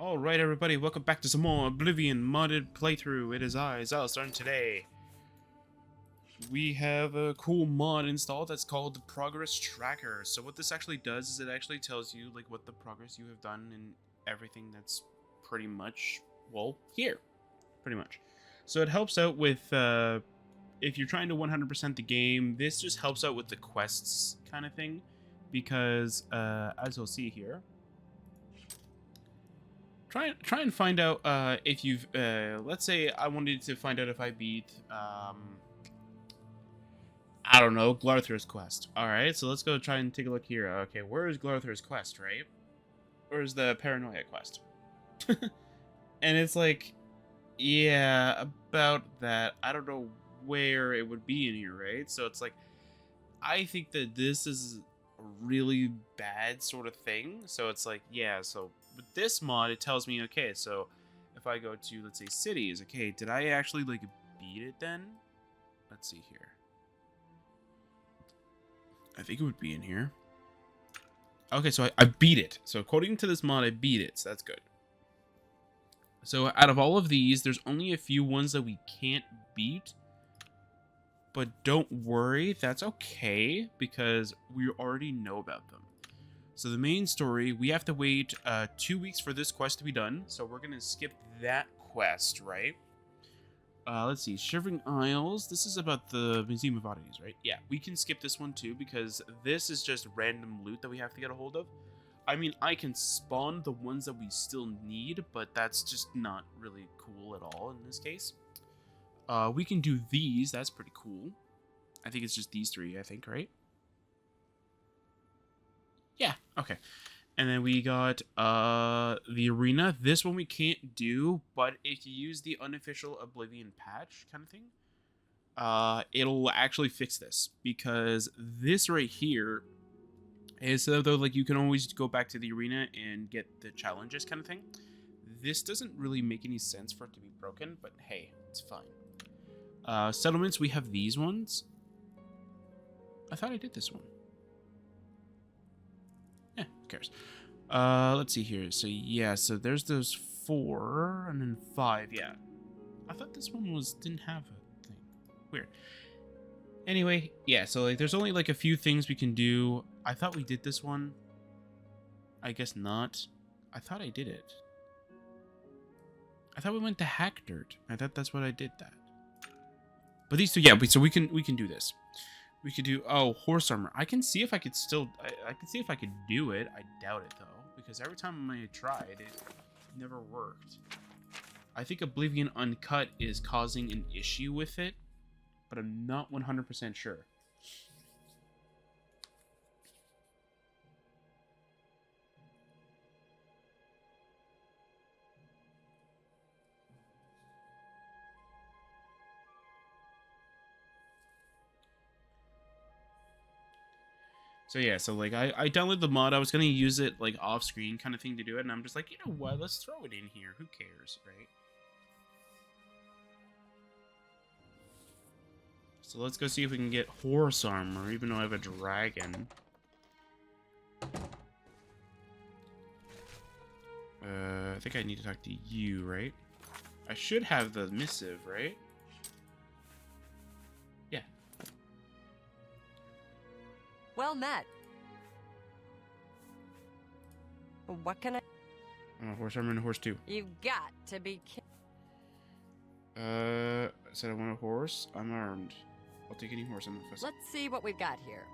Alright everybody, welcome back to some more Oblivion modded playthrough. It is I, Xilestar, and today we have a cool mod installed that's called the Progress Tracker. So what this actually does is it actually tells you like what the progress you have done and everything that's pretty much, well, here. Pretty much. So it helps out with, if you're trying to 100% the game, this just helps out with the quests kind of thing. Because, as you'll see here, Try and find out if you've let's say I wanted to find out if I beat I don't know, Glarthur's quest. Alright, so let's go try and take a look here. Okay, where is Glarthur's quest, right? Where's the paranoia quest? And it's like, yeah, about that. I don't know where it would be in here, right? So it's like, I think that this is a really bad sort of thing. So it's like, yeah, so with this mod, it tells me, okay, so if I go to, let's say, cities, okay, did I actually, like, beat it then? Let's see here. I think it would be in here. Okay, so I beat it. So according to this mod, I beat it, so that's good. So out of all of these, there's only a few ones that we can't beat. But don't worry, that's okay, because we already know about them. So the main story, we have to wait 2 weeks for this quest to be done. So we're going to skip that quest, right? Let's see, Shivering Isles. This is about the Museum of Oddities, right? Yeah, we can skip this one too, because this is just random loot that we have to get a hold of. I mean, I can spawn the ones that we still need, but that's just not really cool at all in this case. We can do these. That's pretty cool. I think it's just these three, I think, right? Yeah, okay. And then we got the arena. This one we can't do, but if you use the unofficial Oblivion patch kind of thing, it'll actually fix this. Because this right here is though like you can always go back to the arena and get the challenges kind of thing. This doesn't really make any sense for it to be broken, but hey, it's fine. Settlements, we have these ones. I thought I did this one. Yeah, who cares? Let's see here. So yeah, so there's those 4 and then 5. Yeah, I thought this one didn't have a thing. Weird. Anyway, yeah. So like, there's only like a few things we can do. I thought we did this one. I guess not. I thought I did it. I thought we went to Hackdirt. I thought that's what I did that. But these two, yeah. So we can do this. We could do, oh, horse armor. I can see if I could still, I can see if I could do it. I doubt it, though. Because every time I tried, it never worked. I think Oblivion Uncut is causing an issue with it. But I'm not 100% sure. So yeah, so like I downloaded the mod. I was gonna use it like off screen kind of thing to do it, and I'm just like, you know what? Let's throw it in here. Who cares, right? So let's go see if we can get horse armor, even though I have a dragon. I think I need to talk to you, right? I should have the missive, right? Yeah. Well met. What can I... Horse armor and horse too. You've got to be kidding. I said I want a horse. I'm armed. I'll take any horse. I'm not fussy. Let's see what we've got here.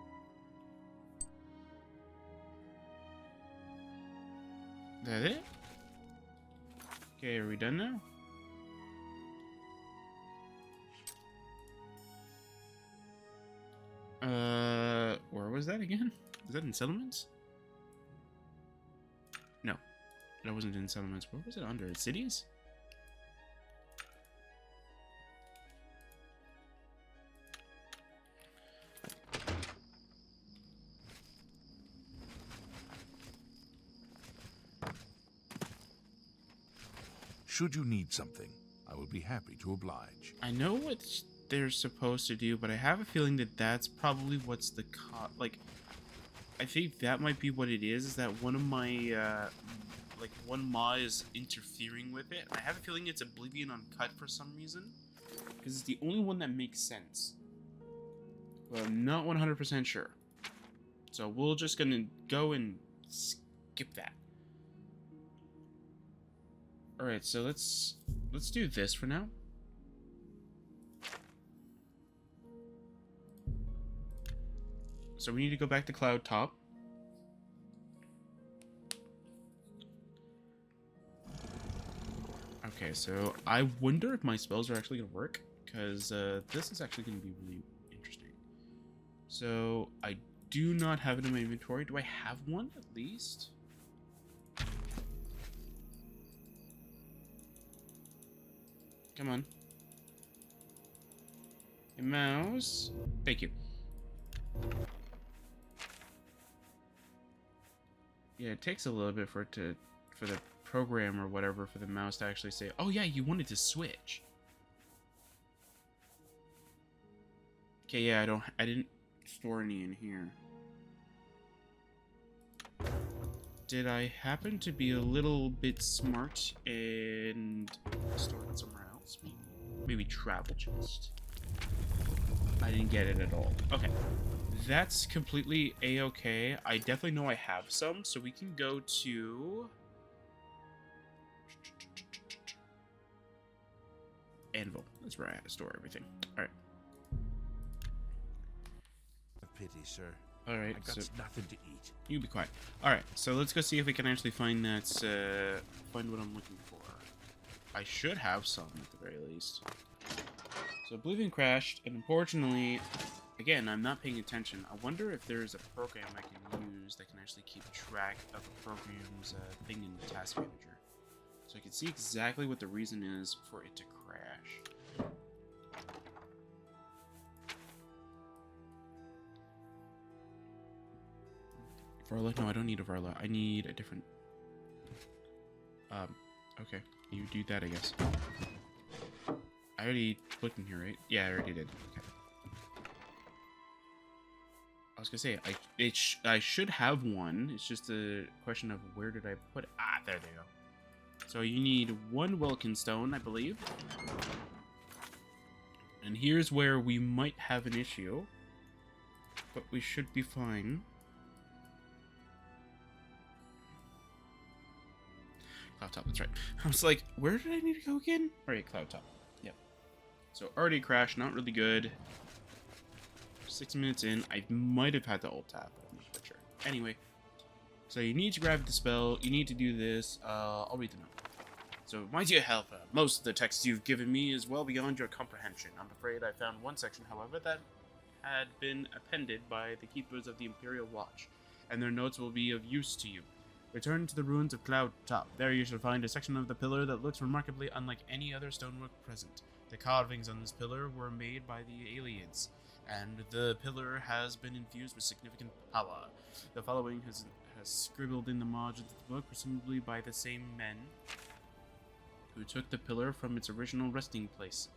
That it? Okay, are we done now? Where was that again? Was that in settlements? No, that wasn't in settlements. Where was it under? Cities? Should you need something, I will be happy to oblige. I know what they're supposed to do, but I have a feeling that that's probably what's the like. I think that might be what it is that one of my like one mod is interfering with it. I have a feeling it's Oblivion Uncut for some reason, because it's the only one that makes sense. But I'm not 100% sure. So we're just gonna go and skip that. Alright, so let's do this for now. So we need to go back to Cloud Top. Okay, so I wonder if my spells are actually going to work, because this is actually going to be really interesting. So I do not have it in my inventory. Do I have one at least? Come on. Hey, mouse. Thank you. Yeah, it takes a little bit for the program or whatever for the mouse to actually say, oh yeah, you wanted to switch. Okay, yeah, I didn't store any in here. Did I happen to be a little bit smart and store it somewhere else? Maybe travel chest. I didn't get it at all. Okay. That's completely a-okay. I definitely know I have some, so we can go to Anvil. That's where I had to store everything. Alright. A pity, sir. Alright, I got so nothing to eat. you be quiet. Alright, so let's go see if we can actually find that, find what I'm looking for. I should have some at the very least. So Oblivion crashed, and unfortunately, again, I'm not paying attention. I wonder if there's a program I can use that can actually keep track of a program's thing in the task manager. So I can see exactly what the reason is for it to crash. Varla? No, I don't need a Varla. I need a different... okay. You do that, I guess. I already looked in here, right? Yeah, I already did. Okay. I was gonna say, I should have one. It's just a question of where did I put it? Ah, there they go. So you need one Welkin Stone, I believe. And here's where we might have an issue. But we should be fine. Cloud Top, that's right. I was like, where did I need to go again? Alright, Cloud Top. Yep. So already crashed, not really good. 6 minutes in, I might have had to ult tap, I'm not quite sure. Anyway, so you need to grab the spell, you need to do this, I'll read the note. So, my dear helper, most of the text you've given me is well beyond your comprehension. I'm afraid I found one section, however, that had been appended by the keepers of the Imperial Watch, and their notes will be of use to you. Return to the ruins of Cloud Top. There you shall find a section of the pillar that looks remarkably unlike any other stonework present. The carvings on this pillar were made by the Ayleids, and the pillar has been infused with significant power. The following has scribbled in the margins of the book, presumably by the same men who took the pillar from its original resting place.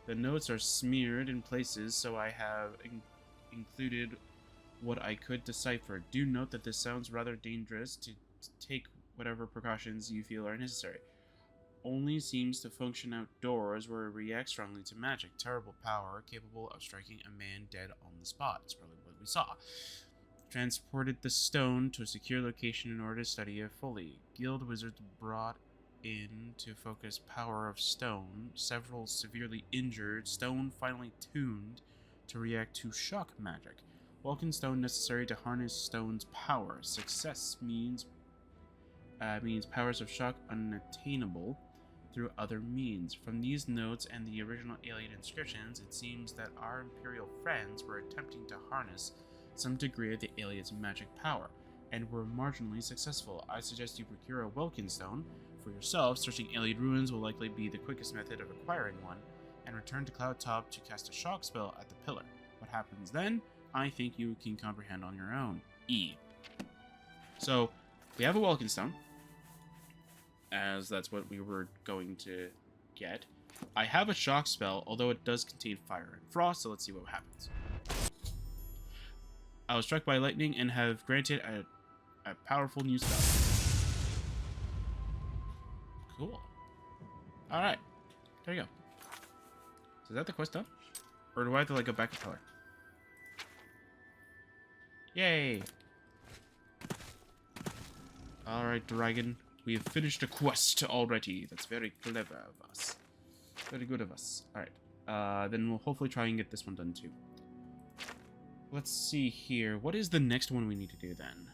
The notes are smeared in places, so I have included what I could decipher. Do note that this sounds rather dangerous. To take whatever precautions you feel are necessary. Only seems to function outdoors where it reacts strongly to magic. Terrible power, capable of striking a man dead on the spot. That's probably what we saw. Transported the stone to a secure location in order to study it fully. Guild wizards brought in to focus power of stone. Several severely injured. Stone finally tuned to react to shock magic. Welkin stone necessary to harness stone's power. Success means powers of shock unattainable through other means. From these notes and the original Ayleid inscriptions, it seems that our Imperial friends were attempting to harness some degree of the Ayleid's magic power, and were marginally successful. I suggest you procure a Welkin stone for yourself. Searching Ayleid ruins will likely be the quickest method of acquiring one, and return to Cloud Top to cast a shock spell at the pillar. What happens then, I think you can comprehend on your own. E. So, we have a Welkin stone, as that's what we were going to get. I have a shock spell, although it does contain fire and frost, so let's see what happens. I was struck by lightning and have granted a powerful new spell. Cool. Alright. There you go. So is that the quest done? Or do I have to, like, go back and tell her? Yay! Alright, dragon. We have finished a quest already. That's very clever of us. Very good of us. Alright. Then we'll hopefully try and get this one done too. Let's see here. What is the next one we need to do then?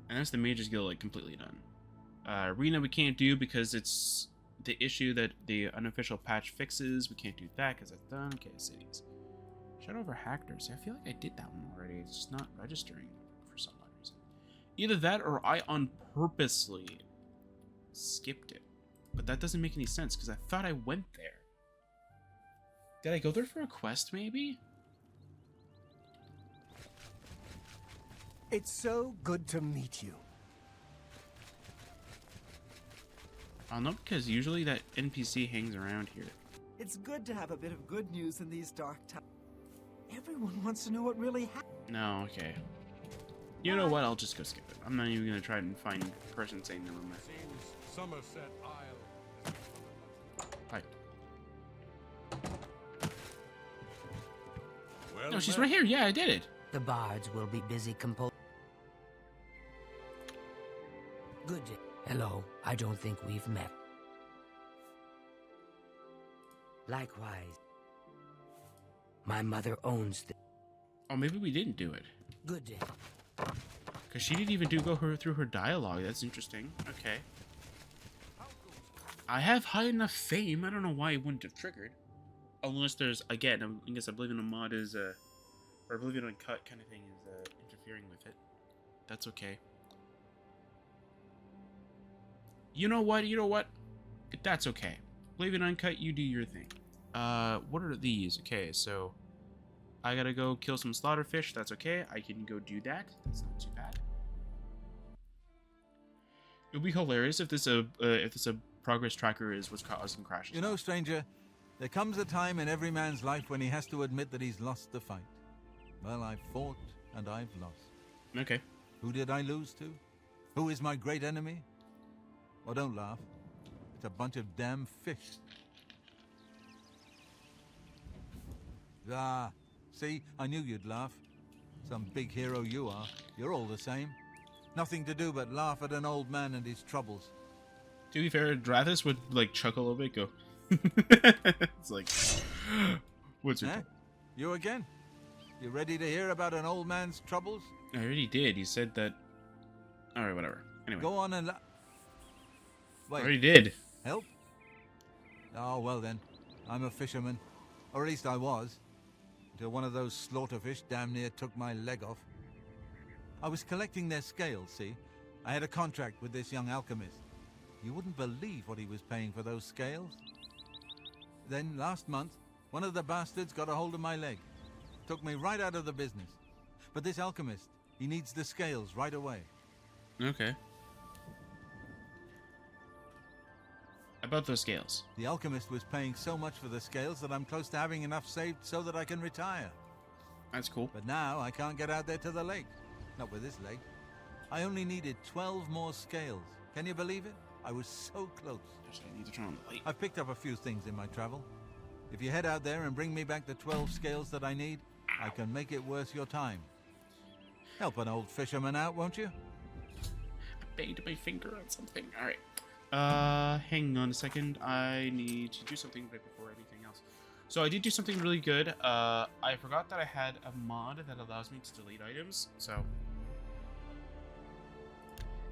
And that's the Mage's Guild, like, completely done. Arena we can't do because it's the issue that the unofficial patch fixes. We can't do that because that's done. Okay, cities. Shadow over Hackers. I feel like I did that one already. It's just not registering for some odd reason. Either that or I unpurposely skipped it. But that doesn't make any sense because I thought I went there. Did I go there for a quest maybe? It's so good to meet you. I don't know, because usually that NPC hangs around here. It's good to have a bit of good news in these dark times. Everyone wants to know what really happened. No, okay. You know what? I'll just go skip it. I'm not even going to try and find a person saying never mind. Seems Somerset Isle. Hi. Well, No, she's right here. Yeah, I did it. The bards will be busy composing. Good day. Hello, I don't think we've met. Likewise. My mother owns the... Oh, maybe we didn't do it. Good day. Because she didn't even go through her dialogue. That's interesting. Okay. I have high enough fame. I don't know why it wouldn't have triggered. Unless there's, again, I guess Oblivion on mod is, or Oblivion on cut kind of thing is interfering with it. That's okay. You know what? You know what? That's okay. Oblivion Uncut, you do your thing. What are these? Okay, so I gotta go kill some slaughterfish. That's okay. I can go do that. That's not too bad. It would be hilarious if this a progress tracker is what's causing crashes. You know, stranger, there comes a time in every man's life when he has to admit that he's lost the fight. Well, I've fought and I've lost. Okay. Who did I lose to? Who is my great enemy? Oh, don't laugh. It's a bunch of damn fish. Ah, see, I knew you'd laugh. Some big hero you are. You're all the same. Nothing to do but laugh at an old man and his troubles. To be fair, Drathis would like chuckle a bit, go. It's like, what's your trouble? You again? You ready to hear about an old man's troubles? I already did. You said that. All right, whatever. Anyway, Go on and I wait. already did. Help? Oh, well then. I'm a fisherman. Or at least I was. Until one of those slaughterfish damn near took my leg off. I was collecting their scales, see? I had a contract with this young alchemist. You wouldn't believe what he was paying for those scales. Then, last month, one of the bastards got a hold of my leg. Took me right out of the business. But this alchemist, he needs the scales right away. Okay. About those scales. The alchemist was paying so much for the scales that I'm close to having enough saved so that I can retire. That's cool. But now I can't get out there to the lake. Not with this leg. I only needed 12 more scales. Can you believe it? I was so close. I need to turn on the light. I've picked up a few things in my travel. If you head out there and bring me back the 12 scales that I need, I can make it worth your time. Help an old fisherman out, won't you? I banged my finger on something. All right. Hang on a second. I need to do something right before anything else. So I did do something really good. I forgot that I had a mod that allows me to delete items. So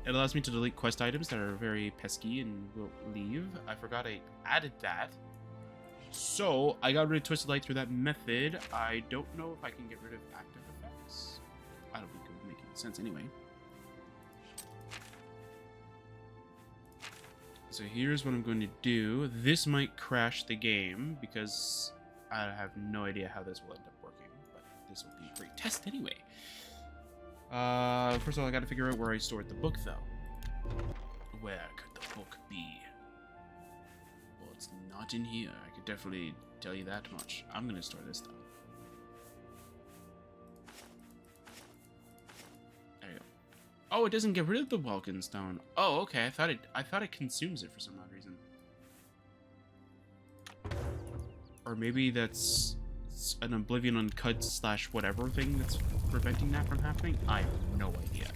it allows me to delete quest items that are very pesky and will leave. I forgot I added that. So I got rid of Twisted Light through that method. I don't know if I can get rid of active effects. I don't think it would make any sense anyway. So here's what I'm going to do. This might crash the game because I have no idea how this will end up working, but this will be a great test anyway. First of all, I got to figure out where I stored the book, though. Where could the book be? Well, it's not in here. I could definitely tell you that much. I'm going to store this, though. There you Oh, it doesn't get rid of the Welkin Stone. Oh, okay. I thought it consumes it for some odd reason. Or maybe that's an Oblivion Uncut / whatever thing that's preventing that from happening. I have no idea.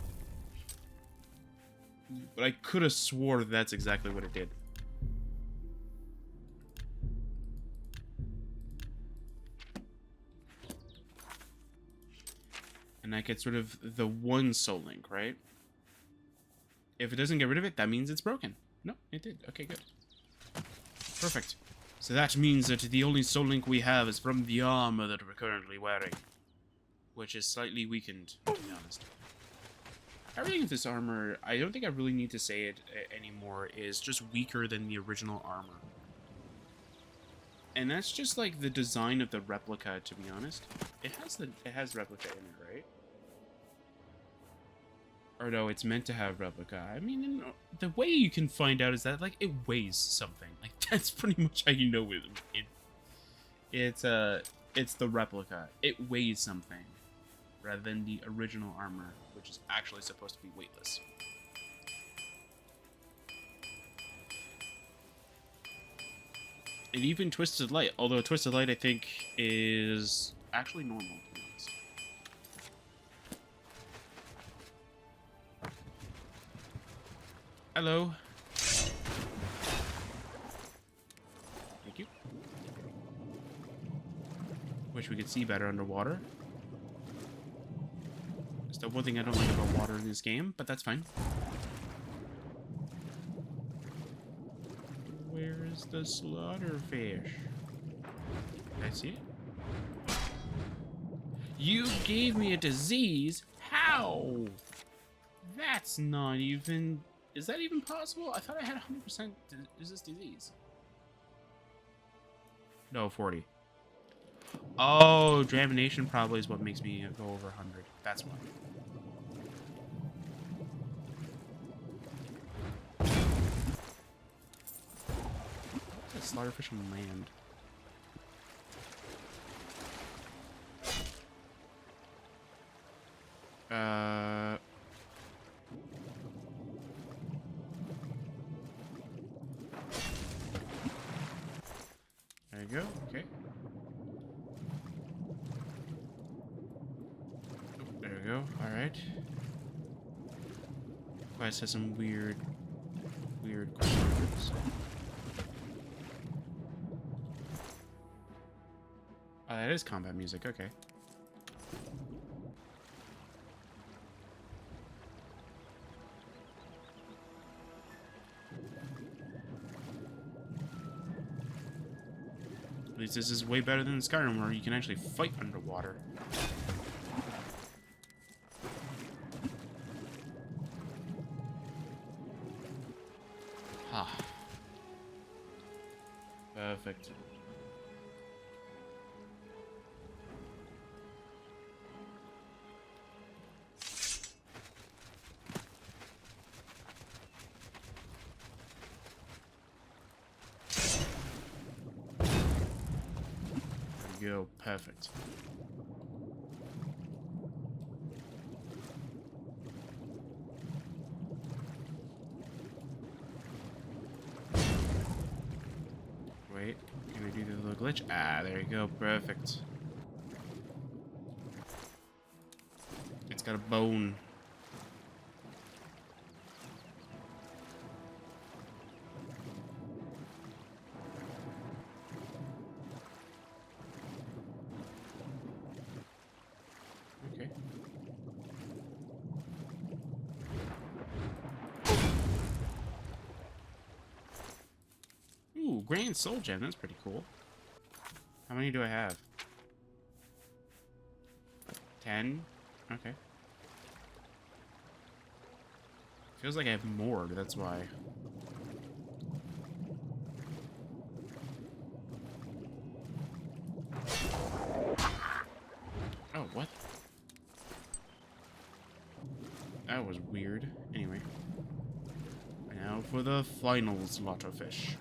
But I could have swore that's exactly what it did. And that gets rid of the one soul link, right? If it doesn't get rid of it, that means it's broken. No, it did. Okay, good. Perfect. So that means that the only soul link we have is from the armor that we're currently wearing. Which is slightly weakened, to be honest. Everything with this armor, I don't think I really need to say it anymore, is just weaker than the original armor. And that's just like the design of the replica, to be honest. It has replica in it, right? Or no, it's meant to have replica. I mean, the way you can find out is that like it weighs something. Like that's pretty much how you know it's the replica. It weighs something rather than the original armor, which is actually supposed to be weightless. And even Twisted Light, although Twisted Light I think is actually normal, to be honest. Hello. Thank you. Wish we could see better underwater. There's the one thing I don't like about water in this game, but that's fine. Where is the slaughterfish? I see it. You gave me a disease? How? That's not even... Is that even possible? I thought I had 100% this disease. No, 40. Oh, Dramination probably is what makes me go over 100. That's why. What's that slaughterfish on land? There you go. Okay. Oh, there we go. All right. Quest has some weird questions. Oh, that is combat music. Okay. At least this is way better than Skyrim, where you can actually fight underwater. Ah. Perfect. Go. Perfect. Wait, can we do the little glitch? Ah, there you go. Perfect. It's got a bone. Ooh, Grand Soul Gem. That's pretty cool. How many do I have? 10? Okay. Feels like I have more, that's why. Oh, what? That was weird. Anyway. Now for the final slaughterfish.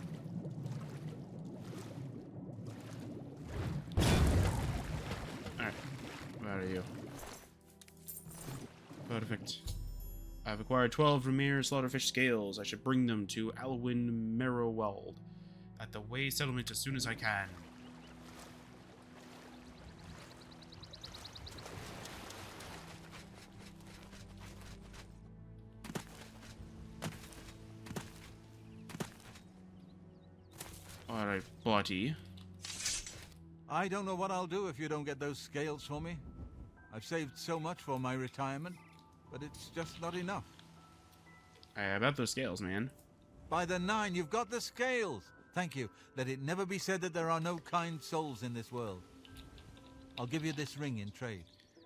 Alright. Where are you? Perfect. I've acquired 12 Vermeer Slaughterfish scales. I should bring them to Alwyn Merrowald at the Way settlement as soon as I can. Alright, buddy. I don't know what I'll do if you don't get those scales for me. I've saved so much for my retirement, but it's just not enough. About those scales, man. By the 9, you've got the scales! Thank you. Let it never be said that there are no kind souls in this world. I'll give you this ring in trade.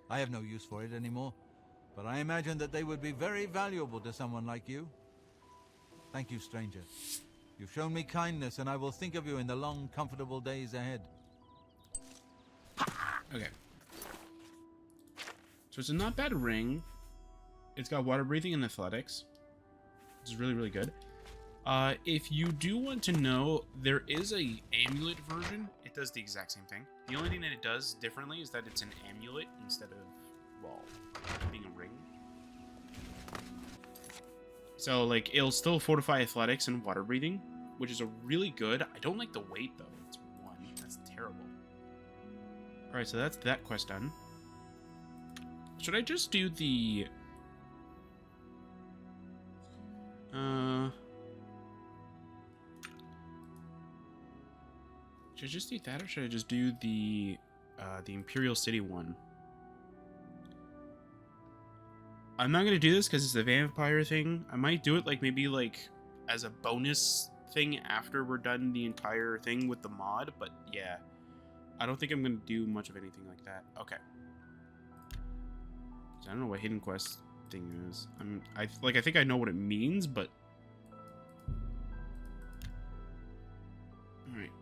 I have no use for it anymore, but I imagine that they would be very valuable to someone like you. Thank you, stranger. You've shown me kindness, and I will think of you in the long, comfortable days ahead. Okay. So it's a not bad ring. It's got water breathing and athletics, which is really, really good. If you do want to know, there is a amulet version. It does the exact same thing. The only thing that it does differently is that it's an amulet instead of, well, being a ring. So, like, it'll still fortify athletics and water breathing, which is a really good. I don't like the weight, though. It's 1. That's terrible. Alright, so that's that quest done. Should I just do the... Should I just do that, or should I just do the Imperial City one? I'm not gonna do this because it's a vampire thing. I might do it like maybe like as a bonus thing after we're done the entire thing with the mod, but yeah. I don't think I'm gonna do much of anything like that. Okay. So I don't know what hidden quest thing is. I think I know what it means, but all right.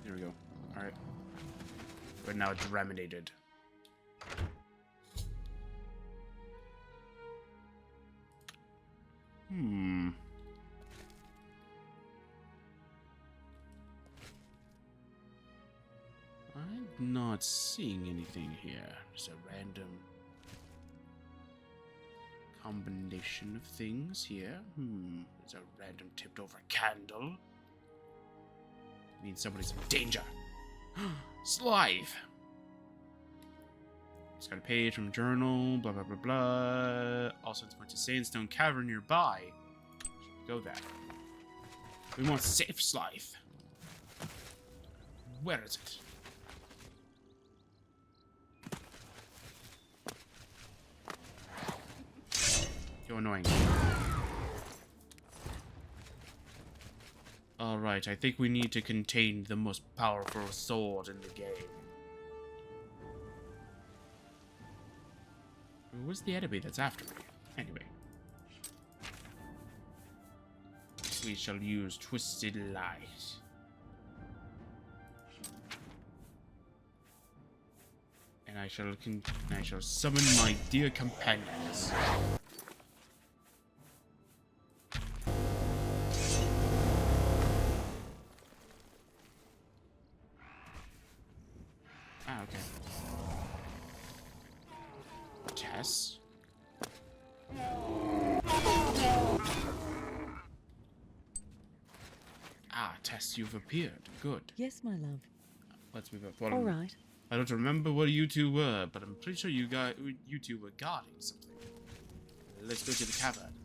There we go. All right. But now it's laminated. I'm not seeing anything here. Just a random combination of things here. There's a random tipped over candle. Means somebody's in danger. Slive! It's got a page from a journal, blah blah blah blah. Also, it's a bunch of sandstone cavern nearby. Should go there. We want safe Slive. Where is it? You're annoying. Alright, I think we need to contain the most powerful sword in the game. Where's the enemy that's after me? Anyway. We shall use Twisted Light. And I shall summon my dear companions. Ah, okay. Tess? Ah, Tess, you've appeared. Good. Yes, my love. Let's move up. All right. I don't remember what you two were, but I'm pretty sure you two were guarding something. Let's go to the cavern.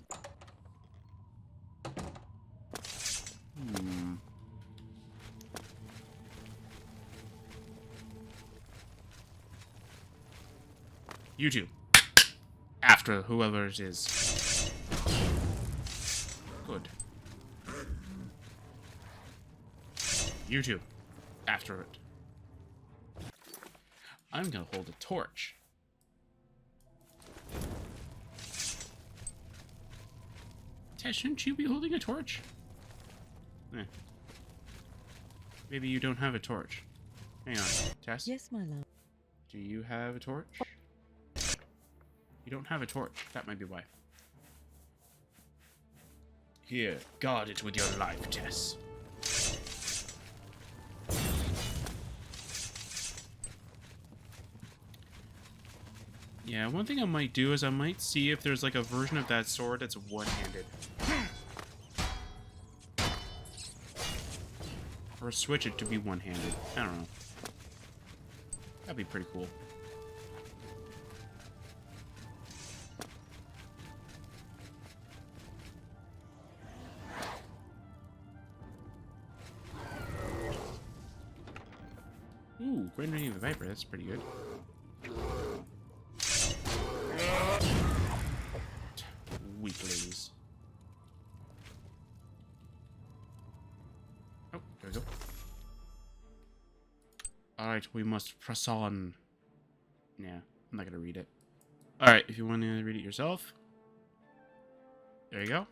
You two. After whoever it is. Good. You two. After it. I'm gonna hold a torch. Tess, shouldn't you be holding a torch? Maybe you don't have a torch. Hang on, Tess? Yes, my love. Do you have a torch? You don't have a torch. That might be why. Here, guard it with your life, Tess. Yeah, one thing I might do is I might see if there's like a version of that sword that's one-handed. Or switch it to be one-handed. I don't know. That'd be pretty cool. Ooh, Grand Ring of the Viper, that's pretty good. Weaklings. Oh, there we go. Alright, we must press on. Yeah, I'm not gonna read it. Alright, if you want to read it yourself. There you go.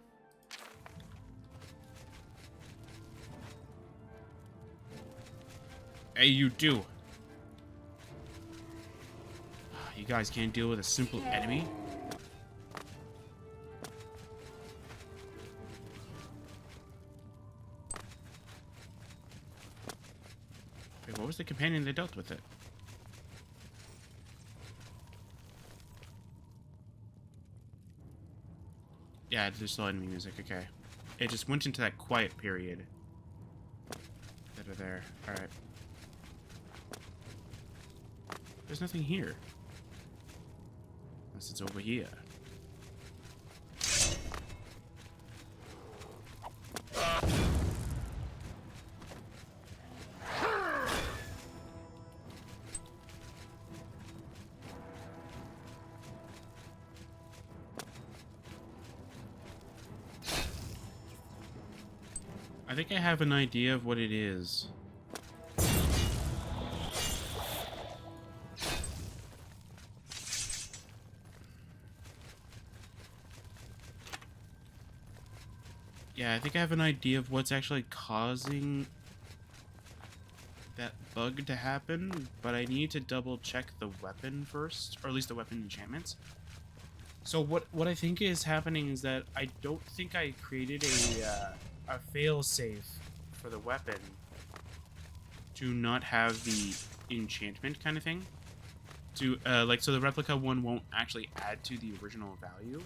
Hey, you do. You guys can't deal with a simple enemy? Wait, what was the companion that dealt with it? Yeah, there's still enemy music, okay. It just went into that quiet period. Over there. Alright. There's nothing here. Unless it's over here. I think I have an idea of what it is. Yeah, I think I have an idea of what's actually causing that bug to happen, but I need to double check the weapon first, or at least the weapon enchantments. So what I think is happening is that I don't think I created a fail-safe for the weapon to not have the enchantment kind of thing. To like, so the replica one won't actually add to the original value.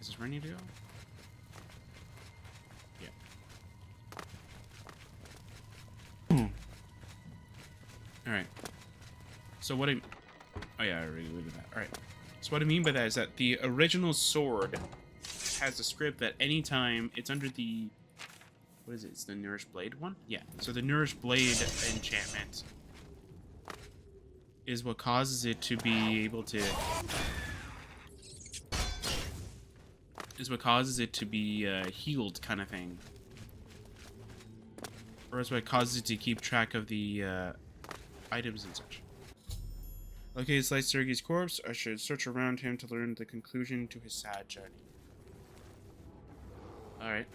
Is this where I need to go? Yeah. Alright. So what I... Oh yeah, I already looked at that. Alright. So what I mean by that is that the original sword has a script that anytime it's under the... What is it? It's the Nourished Blade one? Yeah. So the Nourished Blade enchantment is what causes it to be able to... Is what causes it to be healed kind of thing. Or is what causes it to keep track of the items and such. Okay, it's like Sergei's corpse. I should search around him to learn the conclusion to his sad journey. Alright.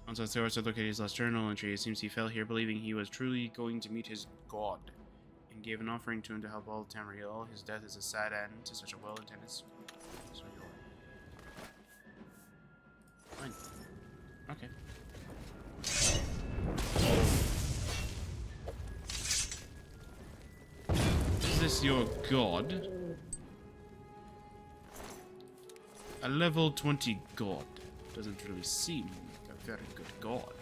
Once I located his last journal entry, it seems he fell here believing he was truly going to meet his god, and gave an offering to him to help all of Tamriel. His death is a sad end to such a well-intended... So fine. Okay. Is this your god? A level 20 god doesn't really seem like a very good god.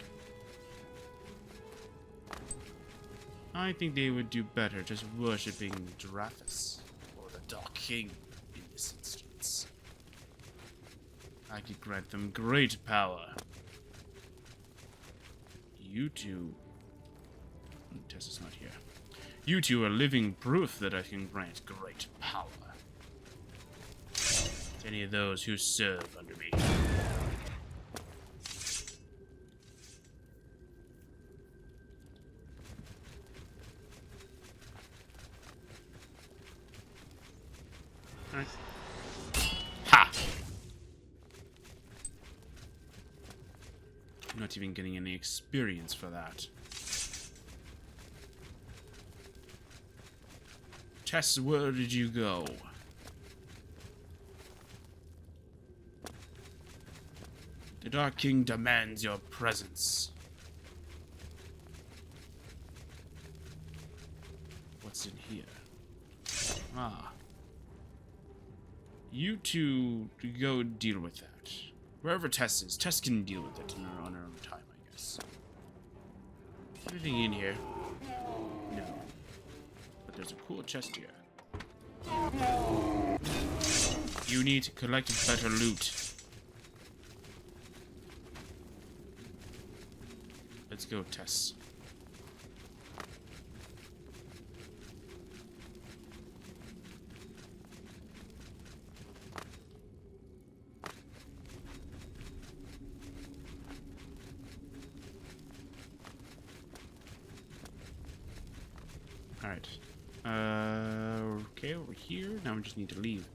I think they would do better just worshipping Drathus, or the Dark King, in this instance. I could grant them great power. You two... Tessa's not here. You two are living proof that I can grant great power. To any of those who serve under me. Alright. Ha! I'm not even getting any experience for that. Tess, where did you go? The Dark King demands your presence. What's in here? Ah. You two go deal with that. Wherever Tess is, Tess can deal with it on her own time, I guess. Anything in here? No. But there's a cool chest here. You need to collect better loot. Let's go, Tess. Alright. Okay, over here. Now we just need to leave.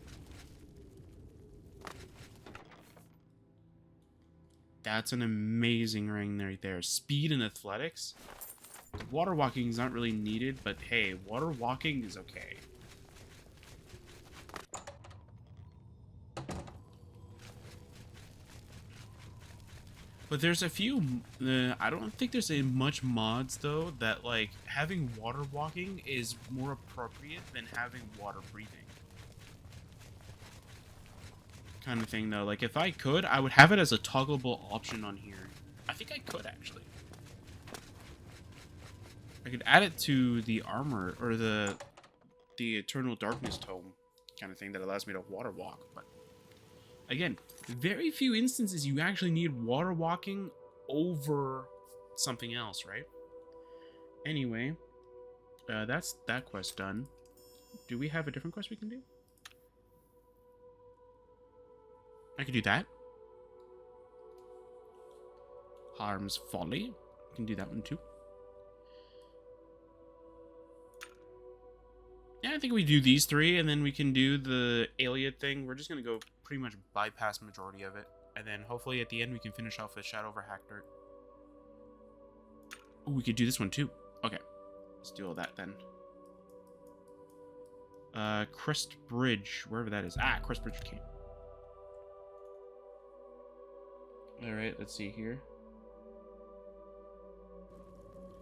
That's an amazing ring right there. Speed and athletics. Water walking is not really needed, but hey, water walking is okay. But there's a few, I don't think there's much mods though that like having water walking is more appropriate than having water breathing. Kind of thing though. Like if I could, I would have it as a toggleable option on here. I think I could actually. I could add it to the armor or the Eternal Darkness tome kind of thing that allows me to water walk, but again, very few instances you actually need water walking over something else, right? Anyway, that's that quest done. Do we have a different quest we can do? I could do that. Harm's Folly. I can do that one too. Yeah, I think we do these three, and then we can do the Ayleid thing. We're just going to go pretty much bypass majority of it. And then hopefully at the end we can finish off with Shadow over Hackdirt. Oh, we could do this one too. Okay. Let's do all that then. Crest Bridge, wherever that is. Ah, Crest Bridge came. Alright, let's see here.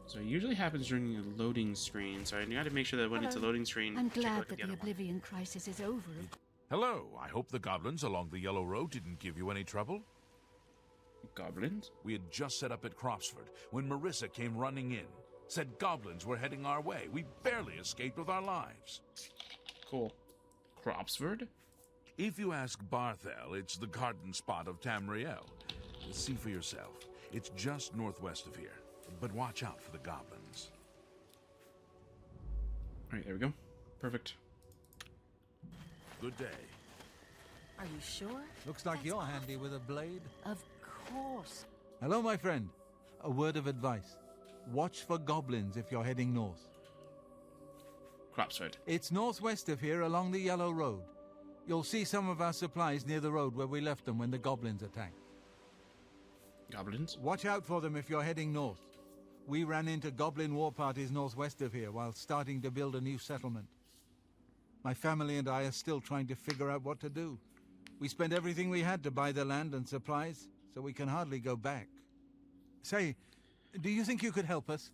So it usually happens during a loading screen, so I gotta make sure that when it's a loading screen, I'm take a glad look at that the the other one. Oblivion crisis is over. Hello, I hope the goblins along the Yellow Road didn't give you any trouble. Goblins? We had just set up at Cropsford when Marissa came running in. Said goblins were heading our way. We barely escaped with our lives. Cool. Cropsford? If you ask Barthel, it's the garden spot of Tamriel. See for yourself. It's just northwest of here. But watch out for the goblins. Alright, there we go. Perfect. Good day. Are you sure? Looks like you're handy with a blade. Of course. Hello, my friend. A word of advice. Watch for goblins if you're heading north. Cropsford. It's northwest of here along the Yellow Road. You'll see some of our supplies near the road where we left them when the goblins attacked. Goblins? Watch out for them if you're heading north. We ran into goblin war parties northwest of here while starting to build a new settlement. My family and I are still trying to figure out what to do. We spent everything we had to buy the land and supplies, so we can hardly go back. Say, do you think you could help us?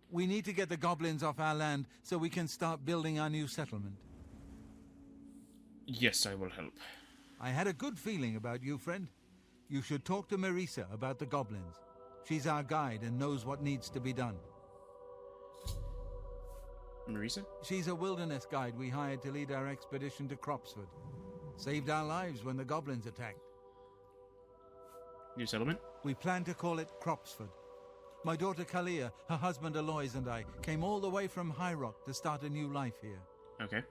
We need to get the goblins off our land so we can start building our new settlement. Yes, I will help. I had a good feeling about you, friend. You should talk to Marissa about the goblins. She's our guide and knows what needs to be done. Marisa? She's a wilderness guide we hired to lead our expedition to Cropsford. Saved our lives when the goblins attacked. New settlement? We plan to call it Cropsford. My daughter Kalia, her husband Aloys, and I came all the way from High Rock to start a new life here. Okay.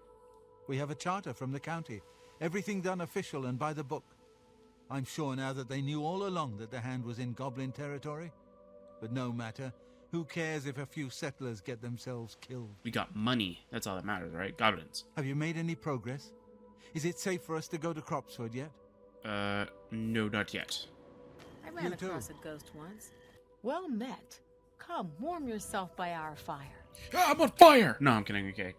We have a charter from the county. Everything done official and by the book. I'm sure now that they knew all along that the hand was in goblin territory. But no matter. Who cares if a few settlers get themselves killed? We got money. That's all that matters, right? Goblins. Have you made any progress? Is it safe for us to go to Cropsford yet? No, not yet. I ran You too. across a ghost once. Well met. Come, warm yourself by our fire. Ah, I'm on fire! No, I'm kidding. Okay.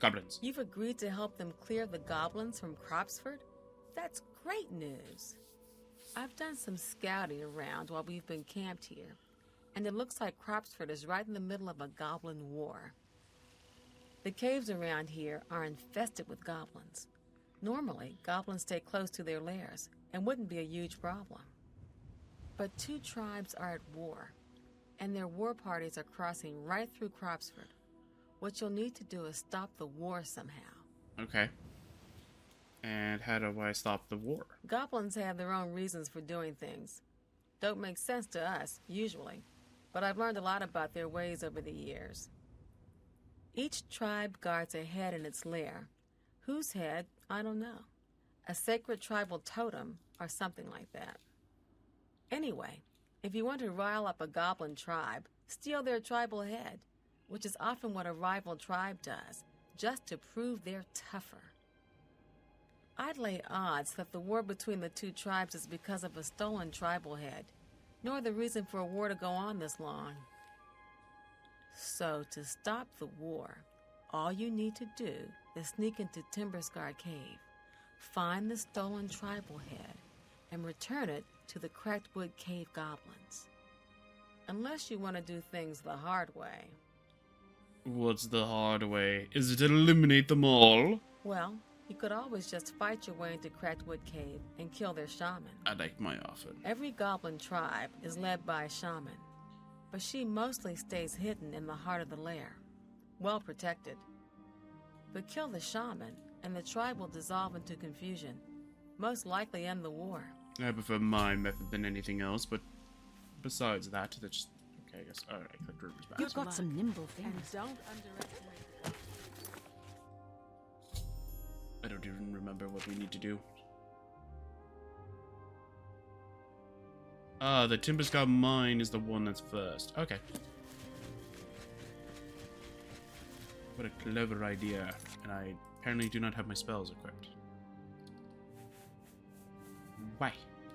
Goblins. You've agreed to help them clear the goblins from Cropsford? That's great news. I've done some scouting around while we've been camped here, and it looks like Cropsford is right in the middle of a goblin war. The caves around here are infested with goblins. Normally, goblins stay close to their lairs and wouldn't be a huge problem. But two tribes are at war, and their war parties are crossing right through Cropsford. What you'll need to do is stop the war somehow. Okay. And how do I stop the war? Goblins have their own reasons for doing things. Don't make sense to us, usually, but I've learned a lot about their ways over the years. Each tribe guards a head in its lair. Whose head? I don't know. A sacred tribal totem or something like that. Anyway, if you want to rile up a goblin tribe, steal their tribal head, which is often what a rival tribe does, just to prove they're tougher. I'd lay odds that the war between the two tribes is because of a stolen tribal head, nor the reason for a war to go on this long. So, to stop the war, all you need to do is sneak into Timberscar Cave, find the stolen tribal head, and return it to the Cracked-Wood Cave goblins. Unless you want to do things the hard way. What's the hard way? Is it eliminate them all? Well, you could always just fight your way into Cracked-Wood Cave and kill their shaman. I like my offer. Every goblin tribe is led by a shaman, but she mostly stays hidden in the heart of the lair, well protected. But kill the shaman, and the tribe will dissolve into confusion, most likely end the war. I prefer my method than anything else, but besides that, that's just... Okay, I guess... Alright, I clicked Ruby's back. You've got some nimble And fingers. don't underestimate. I don't even remember what we need to do. Ah, the Timberscar mine is the one that's first. Okay. What a clever idea. And I apparently do not have my spells equipped. Why?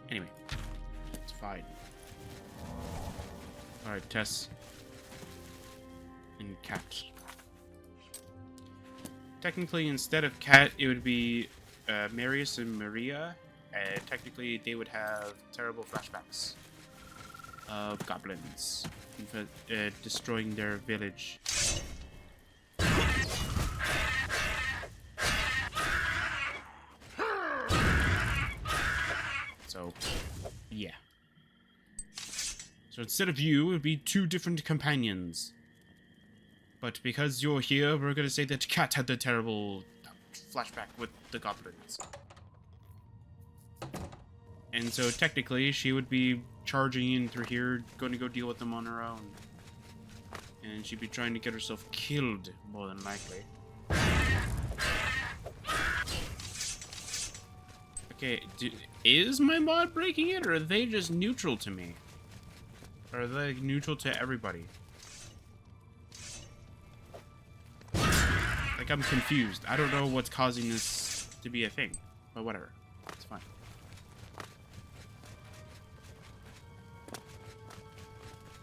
Anyway. It's fine. Alright, Tess. And Cat. Technically, instead of Cat, it would be Marius and Maria. And technically, they would have terrible flashbacks of goblins destroying their village. So, yeah. So instead of you, it would be two different companions. But because you're here, we're gonna say that Cat had the terrible flashback with the goblins. And so technically, she would be charging in through here, going to go deal with them on her own. And she'd be trying to get herself killed, more than likely. Okay, is my mod breaking it, or are they just neutral to me? Or are they neutral to everybody? Like, I'm confused. I don't know what's causing this to be a thing. But whatever. It's fine.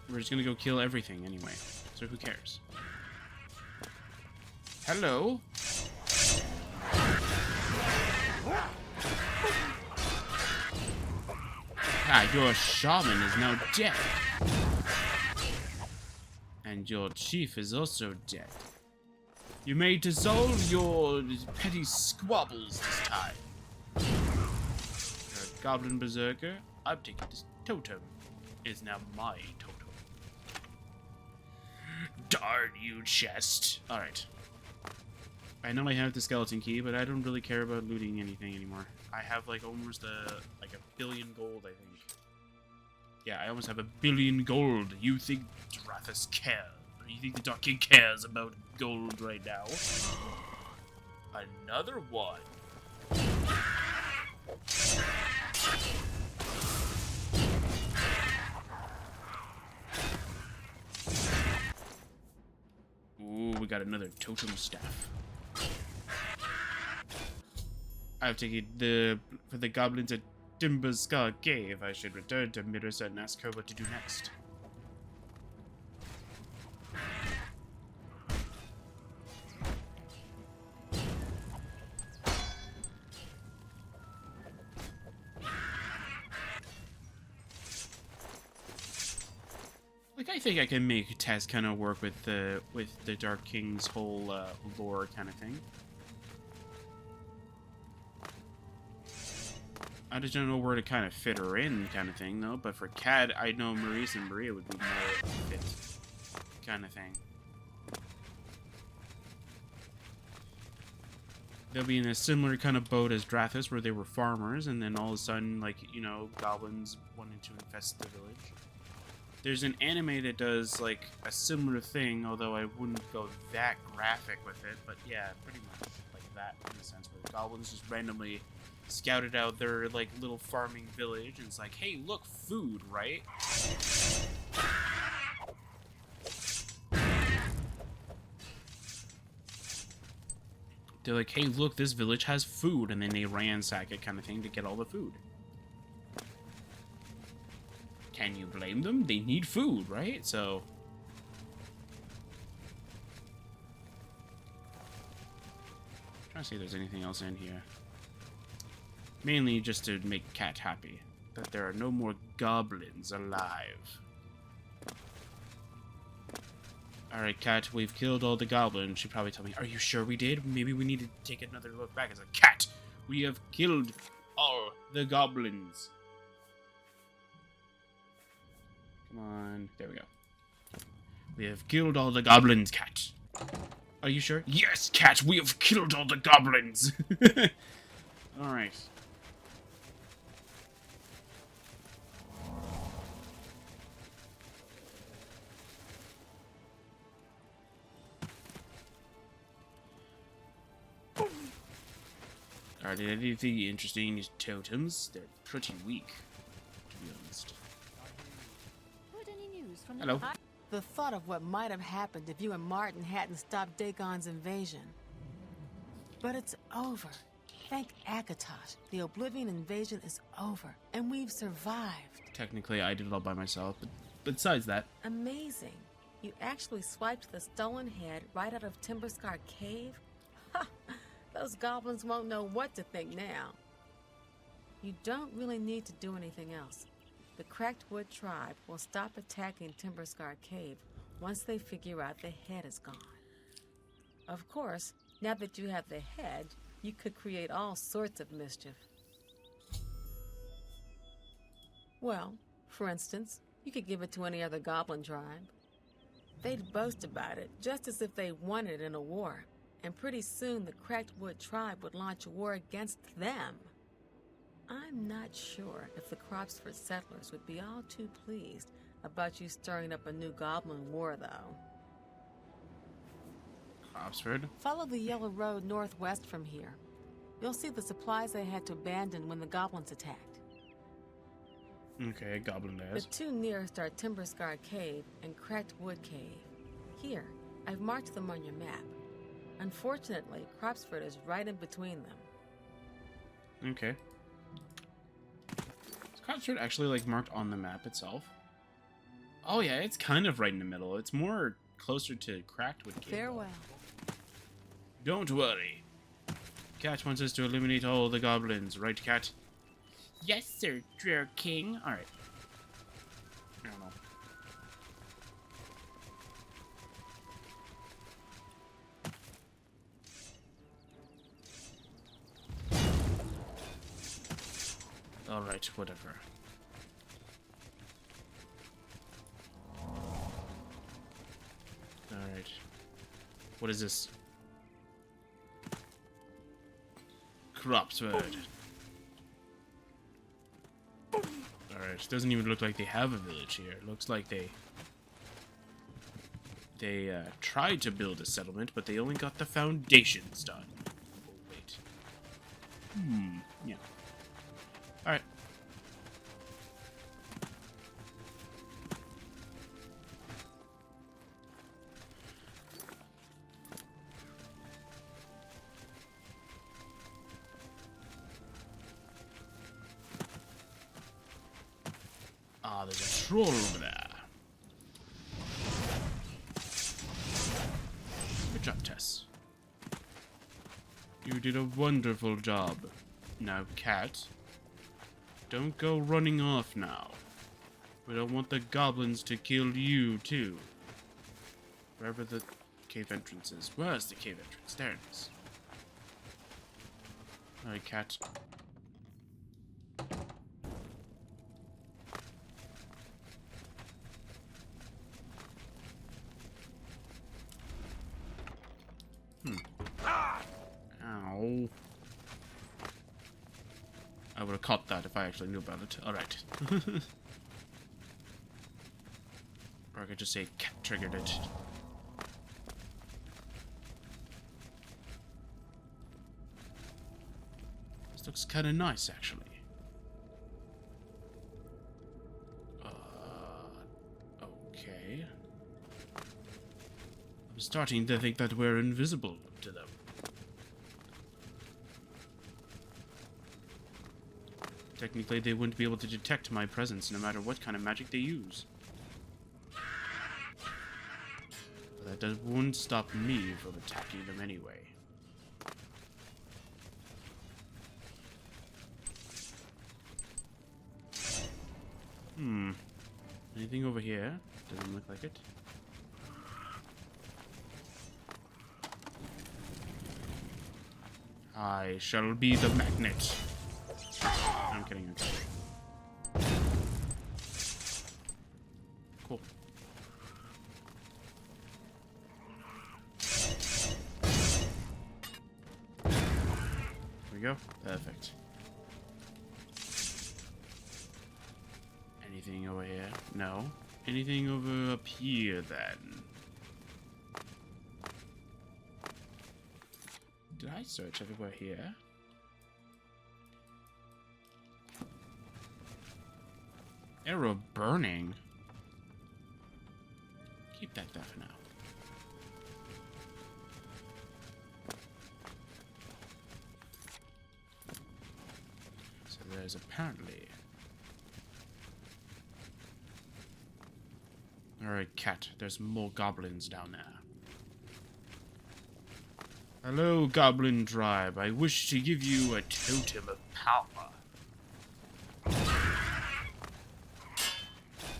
We're just gonna go kill everything anyway. So who cares? Hello? Ah, your shaman is now dead. And your chief is also dead. You may dissolve your petty squabbles this time. You're a goblin berserker. I'm taking this totem. It's now my totem. Darn you, chest. Alright. I know I have the skeleton key, but I don't really care about looting anything anymore. I have like almost a billion gold, I think. Yeah, I almost have 1 billion gold. You think Drathus cares? You think the Dark King cares about gold right now? Another one. Ooh, we got another totem staff. I've taken for the goblins at Timberscar Cave. I should return to Mirrorset and ask her what to do next. Like, I think I can make Tess kind of work with the Dark King's whole lore kind of thing. I just don't know where to kind of fit her in, kind of thing, though. But for Kat, I know Maurice and Maria would be more fit, kind of thing. They'll be in a similar kind of boat as Drathis, where they were farmers, and then all of a sudden, like, you know, goblins wanted to infest the village. There's an anime that does, like, a similar thing, although I wouldn't go that graphic with it, but yeah, pretty much like that, in a sense, where the goblins just randomly scouted out their, like, little farming village, and it's like, hey, look, food, right? They're like, hey, look, this village has food, and then they ransack it kind of thing to get all the food. Can you blame them? They need food, right? So... trying to see if there's anything else in here. Mainly just to make Kat happy. That there are no more goblins alive. Alright, Kat, we've killed all the goblins. She'd probably tell me, are you sure we did? Maybe we need to take another look back. It's like, Kat, we have killed all the goblins. Come on. There we go. We have killed all the goblins, Kat. Are you sure? Yes, Kat, we have killed all the goblins. Alright. Are there anything interesting totems? They're pretty weak, to be honest. Heard any news from Hello. The thought of what might have happened if you and Martin hadn't stopped Dagon's invasion. But it's over. Thank Akatosh. The Oblivion invasion is over, and we've survived. Technically, I did it all by myself, but besides that... Amazing. You actually swiped the stolen head right out of Timberscar Cave? Ha! Those goblins won't know what to think now. You don't really need to do anything else. The Cracked Wood tribe will stop attacking Timberscar Cave once they figure out the head is gone. Of course, now that you have the head, you could create all sorts of mischief. Well, for instance, you could give it to any other goblin tribe. They'd boast about it, just as if they won it in a war. And pretty soon the Cracked Wood tribe would launch a war against them. I'm not sure if the Cropsford settlers would be all too pleased about you stirring up a new goblin war, though. Cropsford? Follow the yellow road northwest from here. You'll see the supplies they had to abandon when the goblins attacked. Okay, goblin The days. two nearest are Timberscar Cave and Cracked Wood Cave. Here, I've marked them on your map. Unfortunately, Cropsford is right in between them. Okay. Is Cropsford actually, like, marked on the map itself? Oh yeah, it's kind of right in the middle. It's more closer to Crackwood Cave. Farewell. Don't worry. Cat wants us to eliminate all the goblins, right, Cat? Yes, sir, Drear King. Alright. I don't know. Alright, whatever. Alright. What is this? Cropsford. Alright, doesn't even look like they have a village here. It looks like they tried to build a settlement, but they only got the foundations done. Oh, wait. Yeah. Alright. Ah, there's a troll over there. Good job, Tess. You did a wonderful job. Now, Cat, don't go running off now. We don't want the goblins to kill you, too. Wherever the cave entrance is. Where's the cave entrance? There it is. Alright, cat. Ow. I would have caught that if I actually knew about it. Alright. Or I could just say cat triggered it. This looks kind of nice, actually. Okay. I'm starting to think that we're invisible to them. Technically, they wouldn't be able to detect my presence no matter what kind of magic they use. But that wouldn't stop me from attacking them anyway. Anything over here? Doesn't look like it. I shall be the magnet. I'm kidding, I'm kidding. Cool. There we go. Perfect. Anything over here? No. Anything over up here, then? Did I search everywhere here? Arrow burning? Keep that there for now. So there's apparently... Alright, cat. There's more goblins down there. Hello, goblin tribe. I wish to give you a totem of power.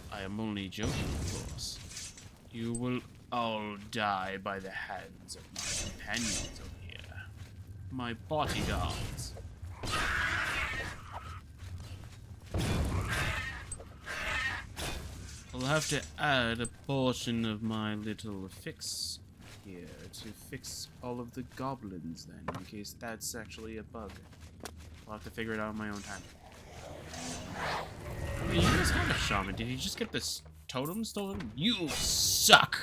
I am only joking, of course. You will all die by the hands of my companions over here. My bodyguards. I'll have to add a portion of my little fix here to fix all of the goblins then, in case that's actually a bug. I'll have to figure it out on my own time. Hey, you guys have a shaman. Did you just get this totem stolen? You suck!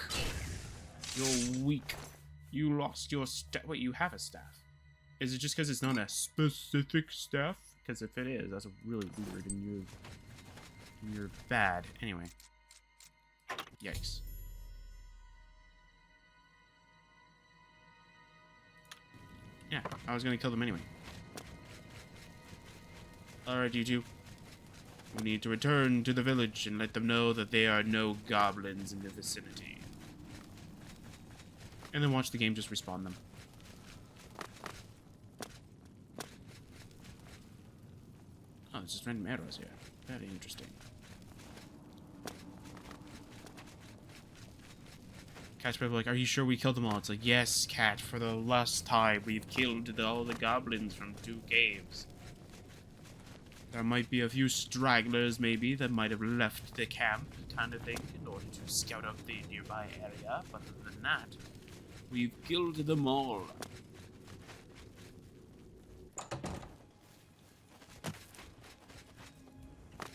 You're weak. You lost your staff. Wait, you have a staff. Is it just because it's not a specific staff? Because if it is, that's really weird and you're bad. Anyway. Yikes. Yeah, I was gonna kill them anyway. Alright, you two. We need to return to the village and let them know that there are no goblins in the vicinity. And then watch the game just respawn them. Oh, there's just random arrows here. Very interesting. Cat's probably like, are you sure we killed them all? It's like, yes, Cat, for the last time we've killed all the goblins from 2 caves. There might be a few stragglers, maybe, that might have left the camp, kind of thing, in order to scout out the nearby area, but other than that, we've killed them all.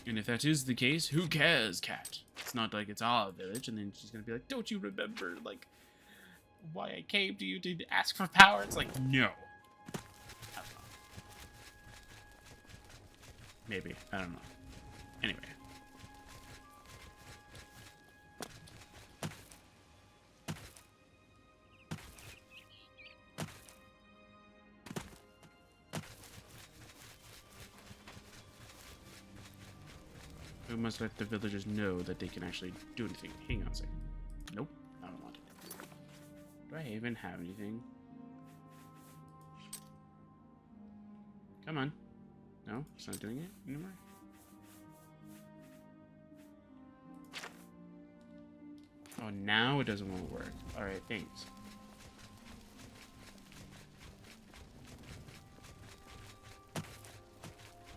And if that is the case, who cares, Cat? It's not like it's our village, and then she's gonna be like, don't you remember, like, why I came to you to ask for power? It's like, no. I don't know. Maybe. I don't know. Anyway. We must let the villagers know that they can actually do anything. Hang on a second. Nope, I don't want it. Do I even have anything? Come on. No, it's not doing it anymore. Oh, now it doesn't want to work. Alright, thanks.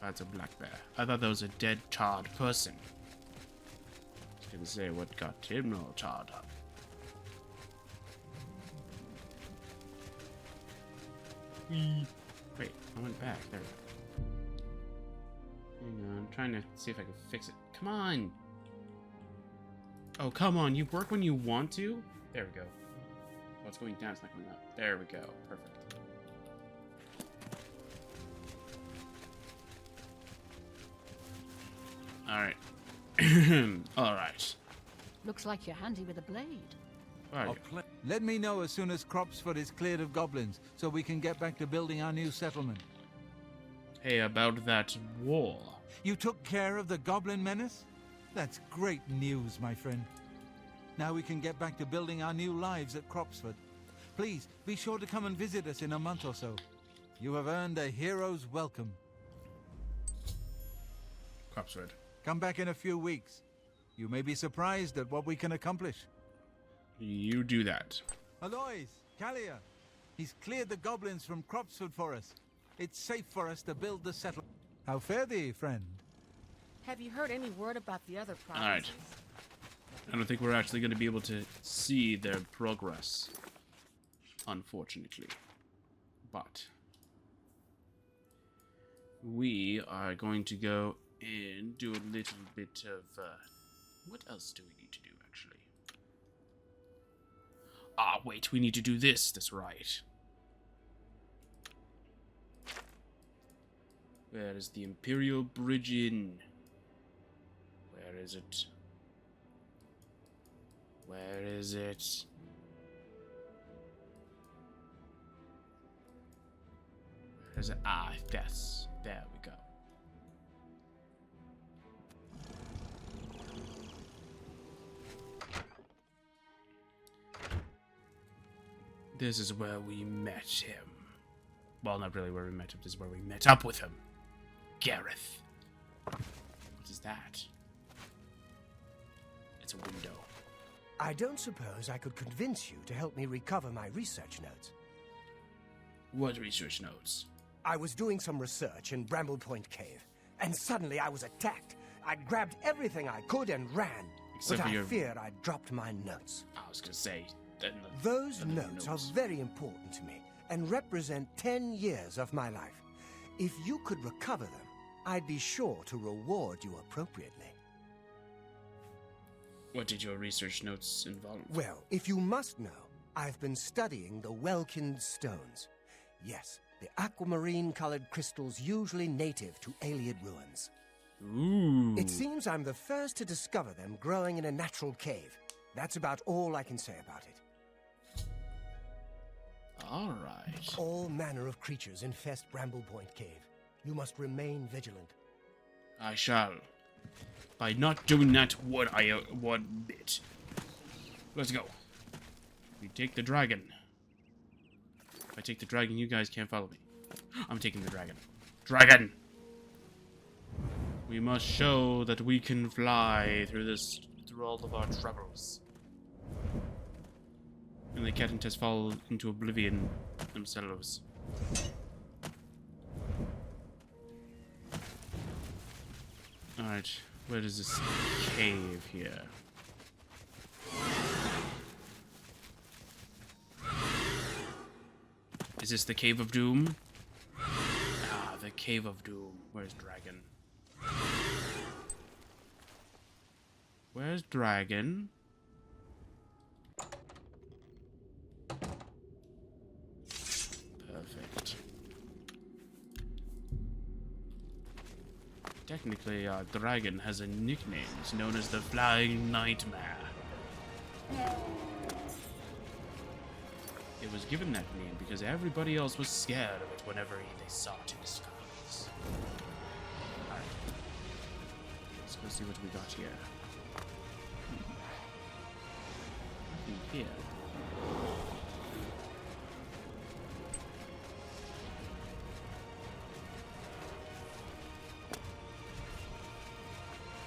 That's a black bear. I thought that was a dead, charred person. I was gonna say what got him all charred up. Whee. Wait, I went back. There we go. Hang on, I'm trying to see if I can fix it. Come on! Oh, come on, you work when you want to? There we go. Oh, it's going down, it's not going up. There we go. Perfect. Alright. Alright. Looks like you're handy with a blade. Alright. Let me know as soon as Cropsford is cleared of goblins, so we can get back to building our new settlement. Hey, about that war. You took care of the goblin menace? That's great news, my friend. Now we can get back to building our new lives at Cropsford. Please, be sure to come and visit us in a month or so. You have earned a hero's welcome. Cropsford. Come back in a few weeks. You may be surprised at what we can accomplish. You do that. Alois, Kalia, he's cleared the goblins from Cropsford for us. It's safe for us to build the settlement. How fare thee, friend? Have you heard any word about the other provinces? Alright. I don't think we're actually going to be able to see their progress. Unfortunately. But we are going to go and do a little bit of... what else do we need to do, actually? Ah, wait, we need to do this. That's right. Where is the Imperial Bridge Inn? Where is it? Where is it? Where is it? Ah, yes. There we go. This is where we met him. Well, not really where we met him. This is where we met up with him. Gareth. What is that? It's a window. I don't suppose I could convince you to help me recover my research notes. What research notes? I was doing some research in Bramble Point Cave, and suddenly I was attacked. I grabbed everything I could and ran, Except but for I your... feared I'd dropped my notes. I was gonna say... Those notes are very important to me and represent 10 years of my life. If you could recover them, I'd be sure to reward you appropriately. What did your research notes involve? Well, if you must know, I've been studying the Welkin stones. Yes, the aquamarine-colored crystals usually native to Ayleid ruins. Ooh. It seems I'm the first to discover them growing in a natural cave. That's about all I can say about it. Alright. All manner of creatures infest Bramble Point Cave. You must remain vigilant. I shall. By not doing that one bit. Let's go. We take the dragon. If I take the dragon, you guys can't follow me. I'm taking the dragon. Dragon! We must show that we can fly through all of our troubles. And the cat and Tess fall into oblivion themselves. Alright, where is this cave here? Is this the Cave of Doom? Ah, the Cave of Doom. Where's Dragon? Where's Dragon? Perfect. Technically, Dragon has a nickname. It's known as the Flying Nightmare. It was given that name because everybody else was scared of it whenever they saw it in the skies. Alright. Let's go see what we got here. Nothing here.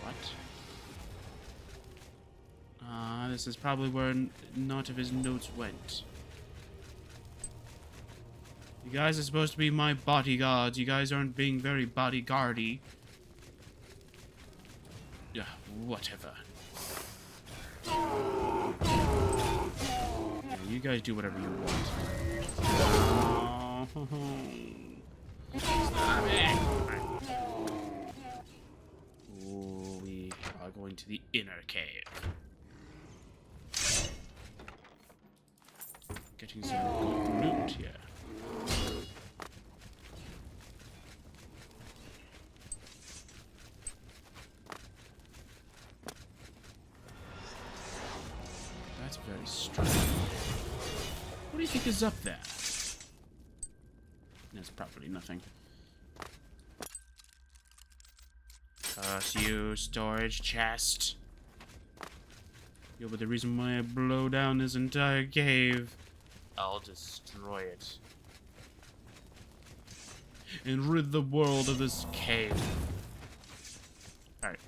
What? this is probably where not of his notes went. You guys are supposed to be my bodyguards. You guys aren't being very bodyguardy. Yeah, whatever. Yeah, you guys do whatever you want. Stop it. Ooh, we are going to the inner cave. Getting some good loot here. That's very strange. What do you think is up there? There's probably nothing. Curse you, storage chest. You'll be the reason why I blow down this entire cave. I'll destroy it. And rid the world of this cave. Alright.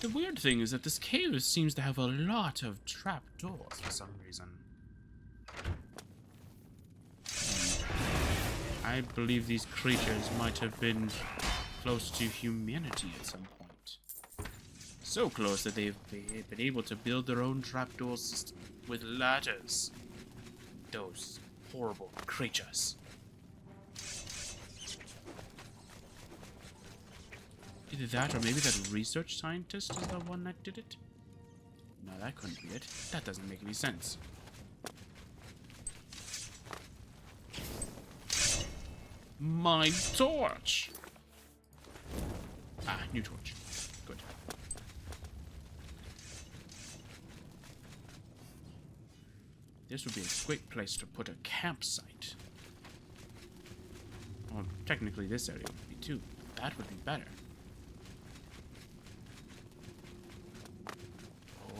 The weird thing is that this cave seems to have a lot of trapdoors for some reason. I believe these creatures might have been close to humanity at some point. So close that they've been able to build their own trapdoor system with ladders. Those horrible creatures. Either that or maybe that research scientist is the one that did it? No, that couldn't be it. That doesn't make any sense. My torch! Ah, new torch. Good. This would be a great place to put a campsite. Well, technically this area would be too. That would be better.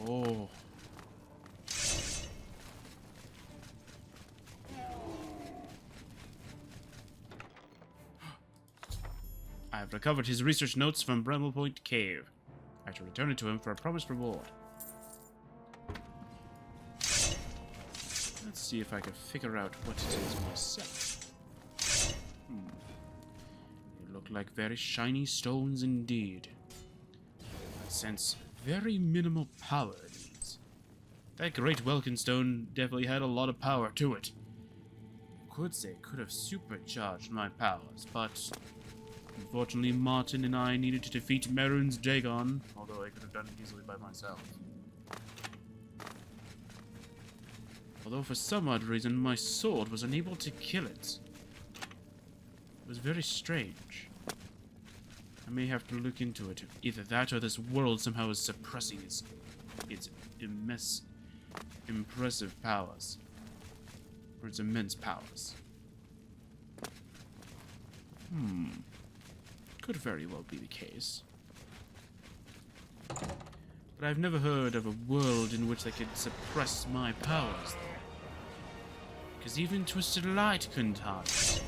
Oh. I've recovered his research notes from Bramble Point Cave. I have to return it to him for a promised reward. Let's see if I can figure out what it is myself. They look like very shiny stones indeed. I sense very minimal power it needs. That great Welkin stone definitely had a lot of power to it. I could say it could have supercharged my powers, but unfortunately Martin and I needed to defeat Merun's Dagon, although I could have done it easily by myself. Although for some odd reason my sword was unable to kill it. It was very strange. I may have to look into it. Either that or this world somehow is suppressing its impressive powers. Or its immense powers. Could very well be the case. But I've never heard of a world in which they could suppress my powers, though. Because even Twisted Light couldn't harm it.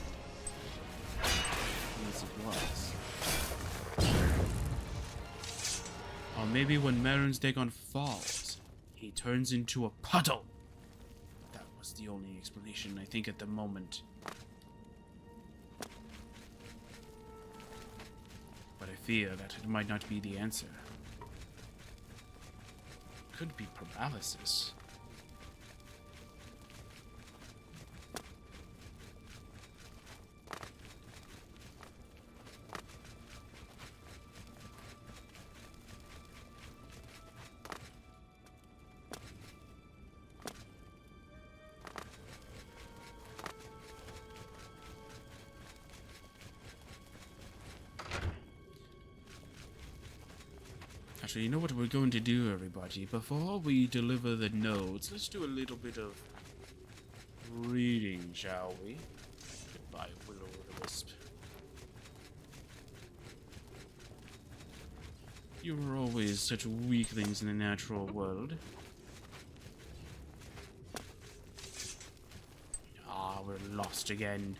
Unless it was. Or maybe when Merun's Dagon falls, he turns into a puddle. That was the only explanation I think at the moment. But I fear that it might not be the answer. Could be paralysis. Actually, you know what we're going to do, everybody? Before we deliver the notes, let's do a little bit of reading, shall we? Goodbye, Will-o'-the-Wisp. You were always such weaklings in the natural world. Ah, we're lost again.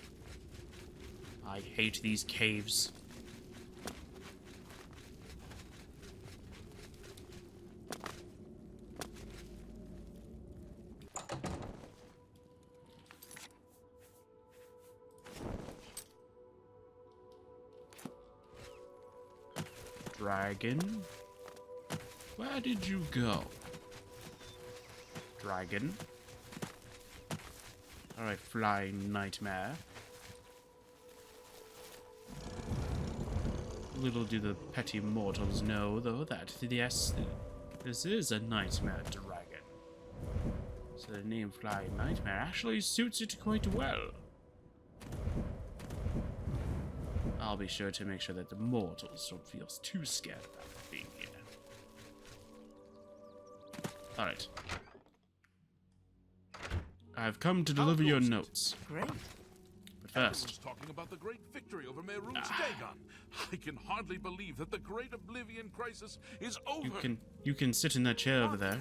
I hate these caves. Dragon? Where did you go? Dragon? Alright, flying nightmare. Little do the petty mortals know, though, that yes, this is a nightmare dragon. So the name Flying Nightmare actually suits it quite well. I'll be sure to make sure that the mortals don't feel too scared about being here. Alright. I've come to deliver your notes. Great. But first, Everyone's talking about the great victory over Mehrunes Dagon. I can hardly believe that the great Oblivion crisis is over. you can sit in that chair over there.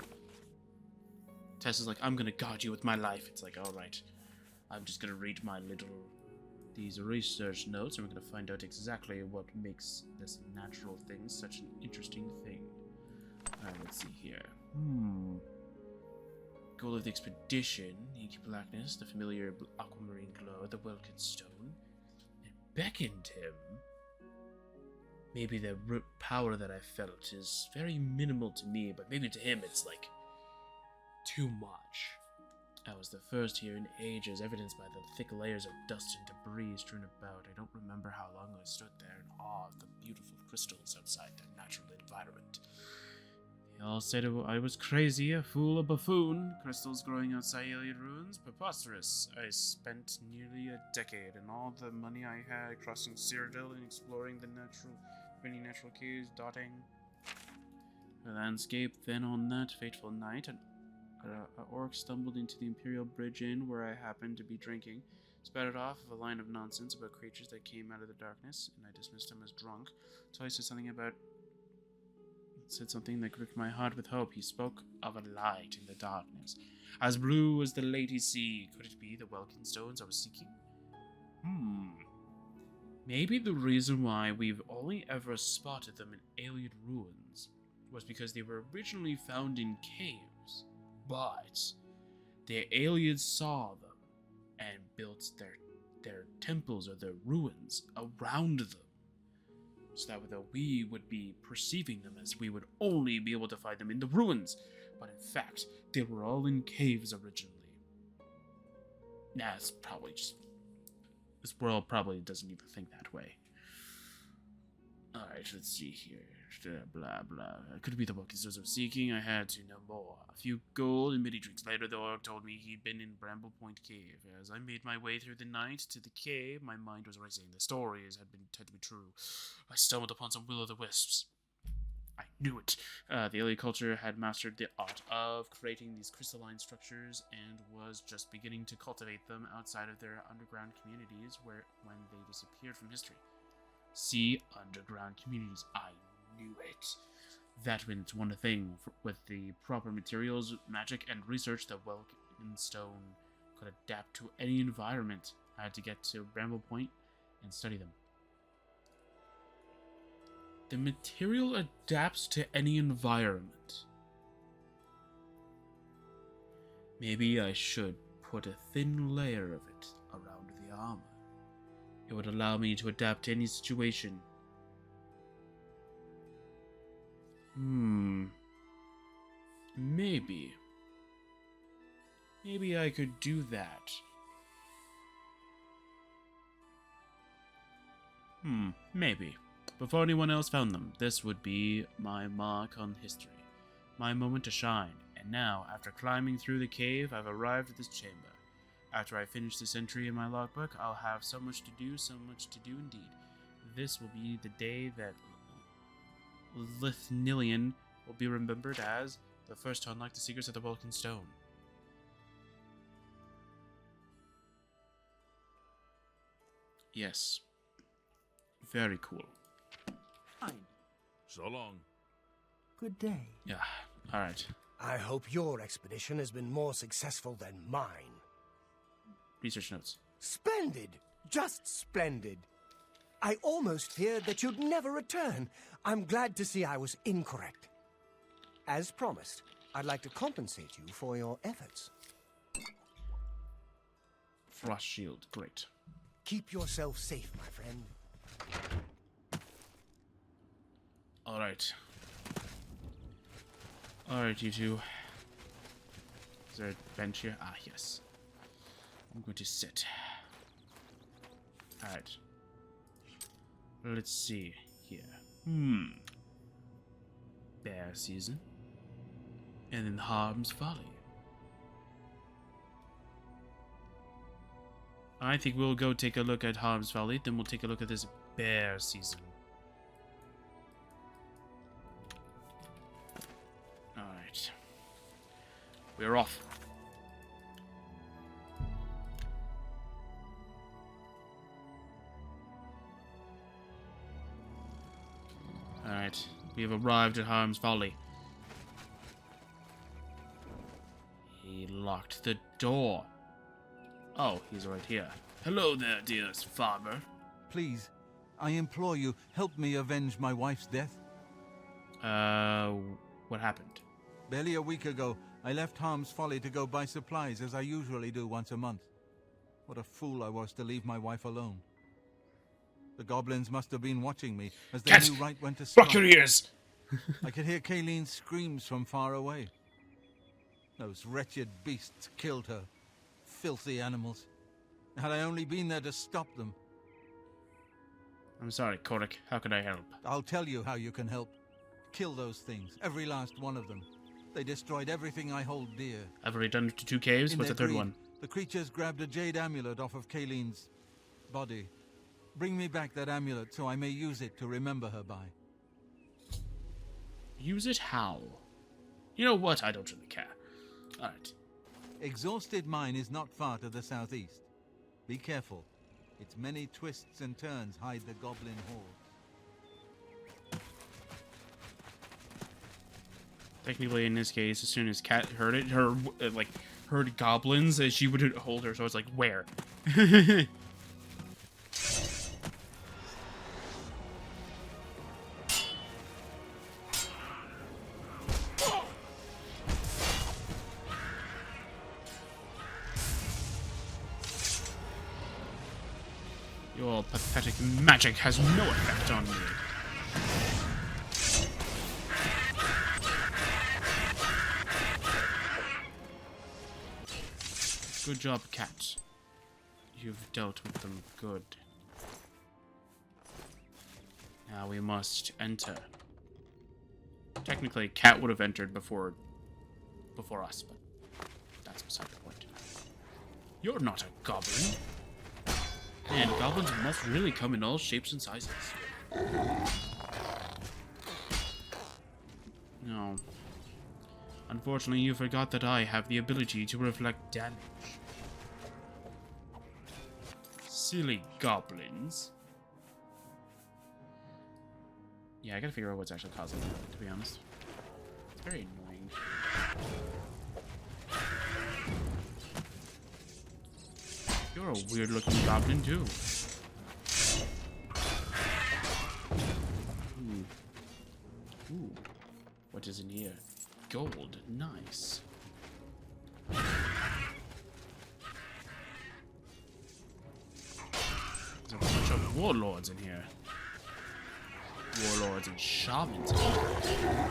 Tess is like, I'm gonna guard you with my life. It's like, alright. I'm just gonna read these research notes, and we're gonna find out exactly what makes this natural thing such an interesting thing. Alright, let's see here. Goal of the expedition: inky blackness, the familiar aquamarine glow, the Welkin stone. It beckoned him. Maybe the power that I felt is very minimal to me, but maybe to him it's like too much. I was the first here in ages, evidenced by the thick layers of dust and debris strewn about. I don't remember how long I stood there in awe of the beautiful crystals outside their natural environment. They all said I was crazy, a fool, a buffoon. Crystals growing outside Ayleid ruins? Preposterous. I spent nearly a decade and all the money I had crossing Cyrodiil and exploring the many natural caves dotting the landscape. Then on that fateful night, an orc stumbled into the Imperial Bridge Inn where I happened to be drinking, spouted off of a line of nonsense about creatures that came out of the darkness, and I dismissed him as drunk. So I said something that gripped my heart with hope. He spoke of a light in the darkness, as blue as the Lady Sea. Could it be the Welkin stones I was seeking? Maybe the reason why we've only ever spotted them in Ayleid ruins was because they were originally found in caves, but the Ayleids saw them and built their temples or their ruins around them, so that we would be perceiving them as we would only be able to find them in the ruins. But in fact, they were all in caves originally. It's probably just... This world probably doesn't even think that way. Alright, let's see here. Blah, blah. Could it be the Welkin stones I was seeking? I had to know more. A few gold and many drinks later, the orc told me he'd been in Bramble Point Cave. As I made my way through the night to the cave, my mind was racing. The stories had to be true. I stumbled upon some will-o'-the-wisps. I knew it. The Ayleid culture had mastered the art of creating these crystalline structures and was just beginning to cultivate them outside of their underground communities when they disappeared from history. See, underground communities. I knew it. That meant one thing. With the proper materials, magic, and research, the Welkin stone could adapt to any environment. I had to get to Bramble Point and study them. The material adapts to any environment. Maybe I should put a thin layer of it around the armor. It would allow me to adapt to any situation. Maybe. Maybe I could do that. Maybe. Before anyone else found them, this would be my mark on history. My moment to shine. And now, after climbing through the cave, I've arrived at this chamber. After I finish this entry in my logbook, I'll have so much to do indeed. This will be the day that Lithnilian will be remembered as the first to unlock the secrets of the Welkin Stone. Yes. Very cool. Fine. So long. Good day. Yeah, alright. I hope your expedition has been more successful than mine. Research notes. Splendid! Just splendid! I almost feared that you'd never return. I'm glad to see I was incorrect. As promised, I'd like to compensate you for your efforts. Frost shield, great. Keep yourself safe, my friend. Alright. Alright, you two. Is there a bench here? Ah, yes. I'm going to sit. Alright. Let's see here. Bear season. And then Harm's Folly. I think we'll go take a look at Harm's Folly, then we'll take a look at this bear season. Alright. We're off. Alright. We have arrived at Harm's Folly. He locked the door. Oh, he's right here. Hello there, dearest farmer. Please, I implore you, help me avenge my wife's death. What happened? Barely a week ago, I left Harm's Folly to go buy supplies as I usually do once a month. What a fool I was to leave my wife alone. The goblins must have been watching me as they knew right when to strike. Block your ears! I could hear Kayleen's screams from far away. Those wretched beasts killed her. Filthy animals. Had I only been there to stop them. I'm sorry, Korik. How can I help? I'll tell you how you can help. Kill those things, every last one of them. They destroyed everything I hold dear. I've already done 2 caves. What's the third one? The creatures grabbed a jade amulet off of Kayleen's body. Bring me back that amulet so I may use it to remember her by. Use it how? You know what? I don't really care. Alright. Exhausted Mine is not far to the southeast. Be careful. Its many twists and turns hide the goblin horde. Technically, in this case, as soon as Cat heard it, heard goblins, she wouldn't hold her, so it's like, where? Your pathetic magic has no effect on me. Good job, Cat. You've dealt with them good. Now we must enter. Technically, Cat would have entered before us, but that's beside the point. You're not a goblin. And goblins must really come in all shapes and sizes. No. Unfortunately, you forgot that I have the ability to reflect damage. Silly goblins. Yeah, I gotta figure out what's actually causing that, to be honest. It's very annoying. You're a weird-looking goblin, too. Ooh. What is in here? Gold. Nice. There's a bunch of warlords in here. Warlords and shamans in here.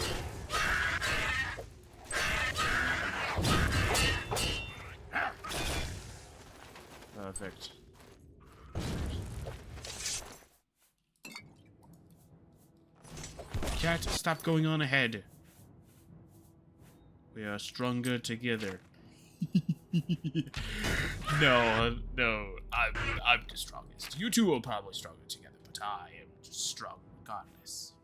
Perfect. Cat, stop going on ahead. We are stronger together. No, I'm the strongest. You two are probably stronger together, but I am just strong regardless.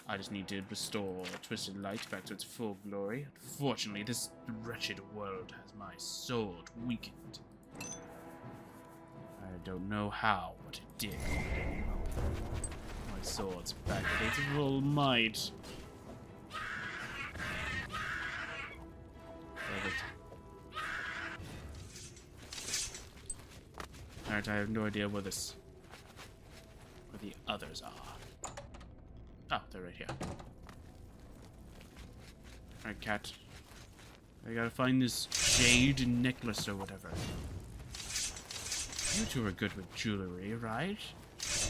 I just need to restore Twisted Light back to its full glory. Unfortunately, this wretched world has my sword weakened. I don't know how, but it did. My sword's back at its full might. Perfect. Alright, I have no idea where the others are. Oh, they're right here. Alright, cat. I gotta find this jade necklace or whatever. You two are good with jewelry, right?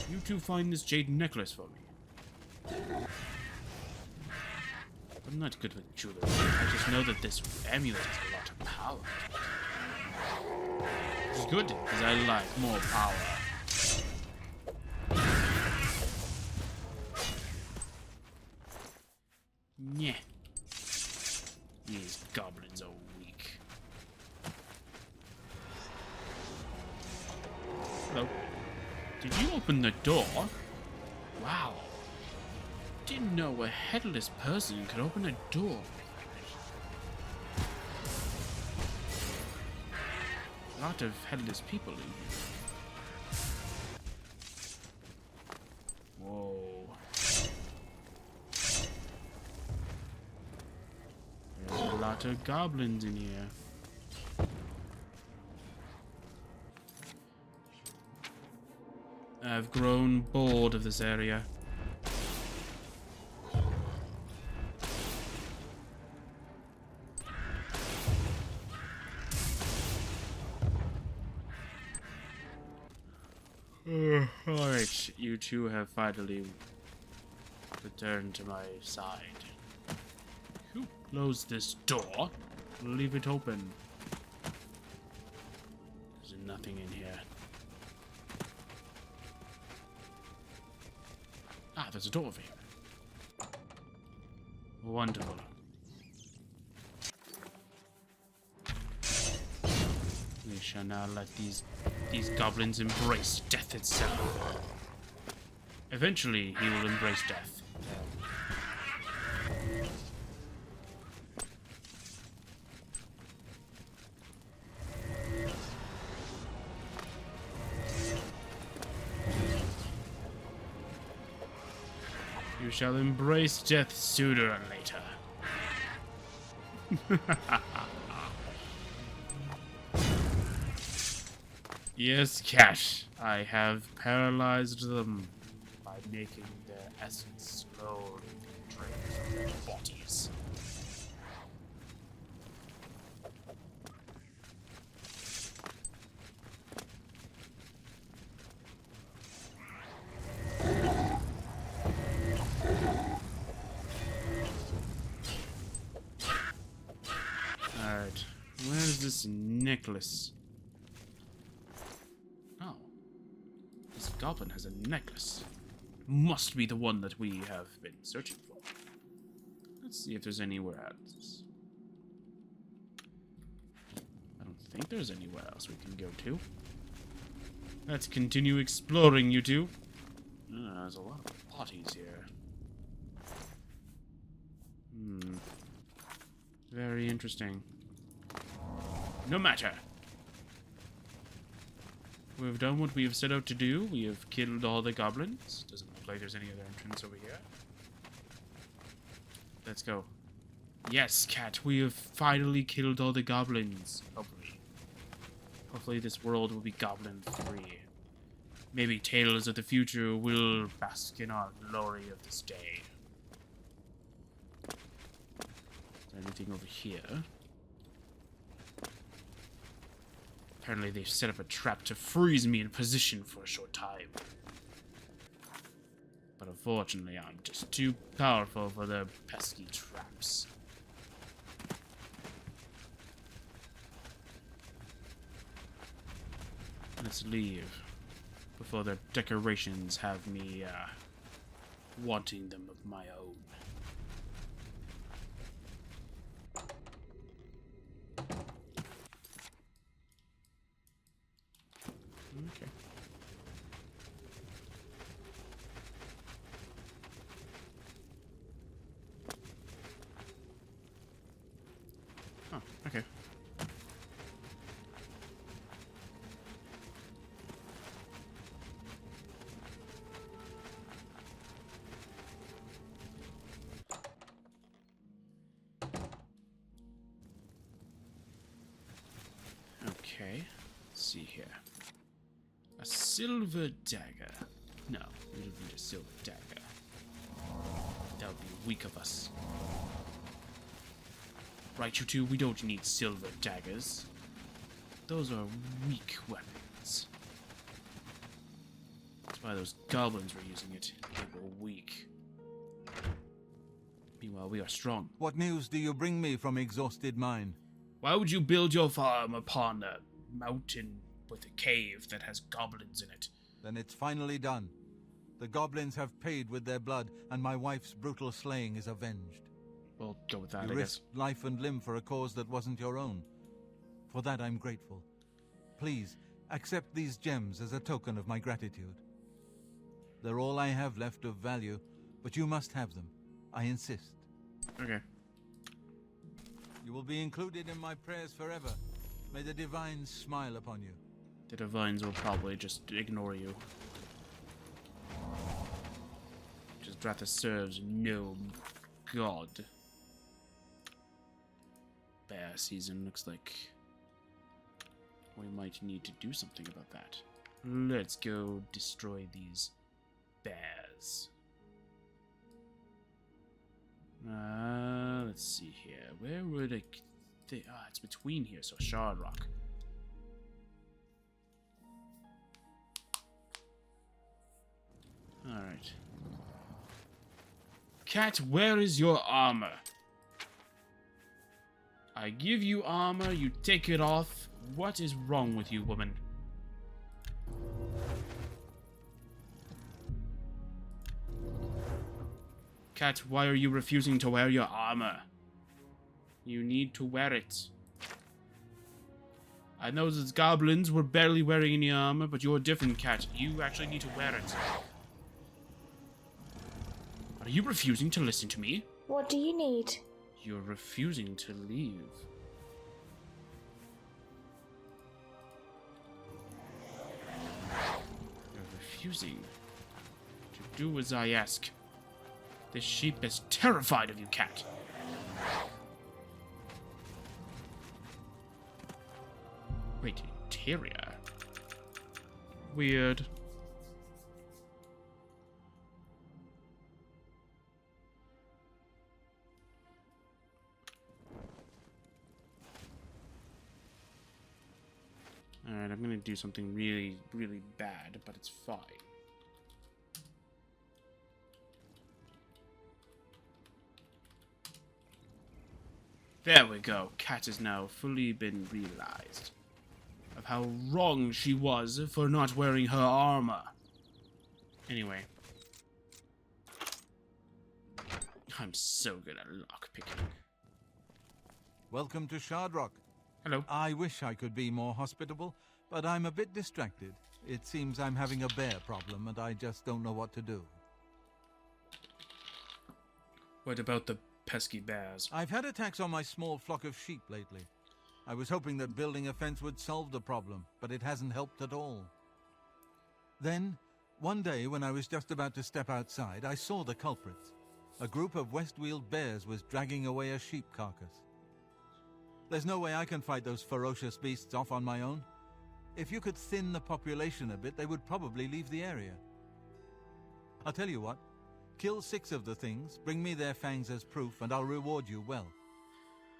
You two find this jade necklace for me. I'm not good with jewelry. I just know that this amulet has a lot of power. It's good, because I like more power. Yeah. These goblins are weak. Hello. Did you open the door? Wow. Didn't know a headless person could open a door. A lot of headless people in here. Whoa. There's a lot of goblins in here. I've grown bored of this area. Alright, you two have finally returned to my side. Who closed this door? Leave it open. There's nothing in here. Ah, there's a door over here. Wonderful. We shall now let these goblins embrace death itself. Eventually, he will embrace death. You shall embrace death sooner or later. Yes, cat. I have paralyzed them by making their essence slowly drain from their bodies. Alright, where's this necklace? Oh. This goblin has a necklace. Must be the one that we have been searching for. Let's see if there's anywhere else. I don't think there's anywhere else we can go to. Let's continue exploring, you two. There's a lot of bodies here. Very interesting. No matter. We've done what we have set out to do. We have killed all the goblins. Doesn't look like there's any other entrance over here. Let's go. Yes, cat. We have finally killed all the goblins. Hopefully. Hopefully this world will be goblin-free. Maybe Tales of the Future will bask in our glory of this day. Is there anything over here? Apparently they've set up a trap to freeze me in position for a short time. But unfortunately, I'm just too powerful for their pesky traps. Let's leave before their decorations have me wanting them of my own. Okay. Oh, okay. Okay. Let's see here. silver dagger. No, we don't need a silver dagger. That would be weak of us. Right, you two, we don't need silver daggers. Those are weak weapons. That's why those goblins were using it. They were weak. Meanwhile, we are strong. What news do you bring me from exhausted mine? Why would you build your farm upon a mountain with a cave that has goblins in it? Then it's finally done. The goblins have paid with their blood, and my wife's brutal slaying is avenged. We'll go with that, You I risked guess. life and limb for a cause that wasn't your own. For that I'm grateful. Please, accept these gems as a token of my gratitude. They're all I have left of value, but you must have them. I insist. Okay. You will be included in my prayers forever. May the divines smile upon you. The divines will probably just ignore you. Just Dratha serves no god. Bear season looks like we might need to do something about that. Let's go destroy these bears. Let's see here. Where would I... it's between here, so Shard Rock. Alright. Cat, where is your armor? I give you armor, you take it off. What is wrong with you, woman? Cat, why are you refusing to wear your armor? You need to wear it. I know those goblins were barely wearing any armor, but you're different, Cat. You actually need to wear it. Are you refusing to listen to me? What do you need? You're refusing to leave. You're refusing to do as I ask. This sheep is terrified of you, Cat. Wait, interior? Weird. Alright, I'm gonna do something really, really bad, but it's fine. There we go. Cat has now fully been realized of how wrong she was for not wearing her armor. Anyway. I'm so good at lockpicking. Welcome to Shardrock. Hello. I wish I could be more hospitable, but I'm a bit distracted. It seems I'm having a bear problem, and I just don't know what to do. What about the pesky bears? I've had attacks on my small flock of sheep lately. I was hoping that building a fence would solve the problem, but it hasn't helped at all. Then, one day when I was just about to step outside, I saw the culprits. A group of Westweald bears was dragging away a sheep carcass. There's no way I can fight those ferocious beasts off on my own. If you could thin the population a bit, they would probably leave the area. I'll tell you what. Kill 6 of the things, bring me their fangs as proof, and I'll reward you well.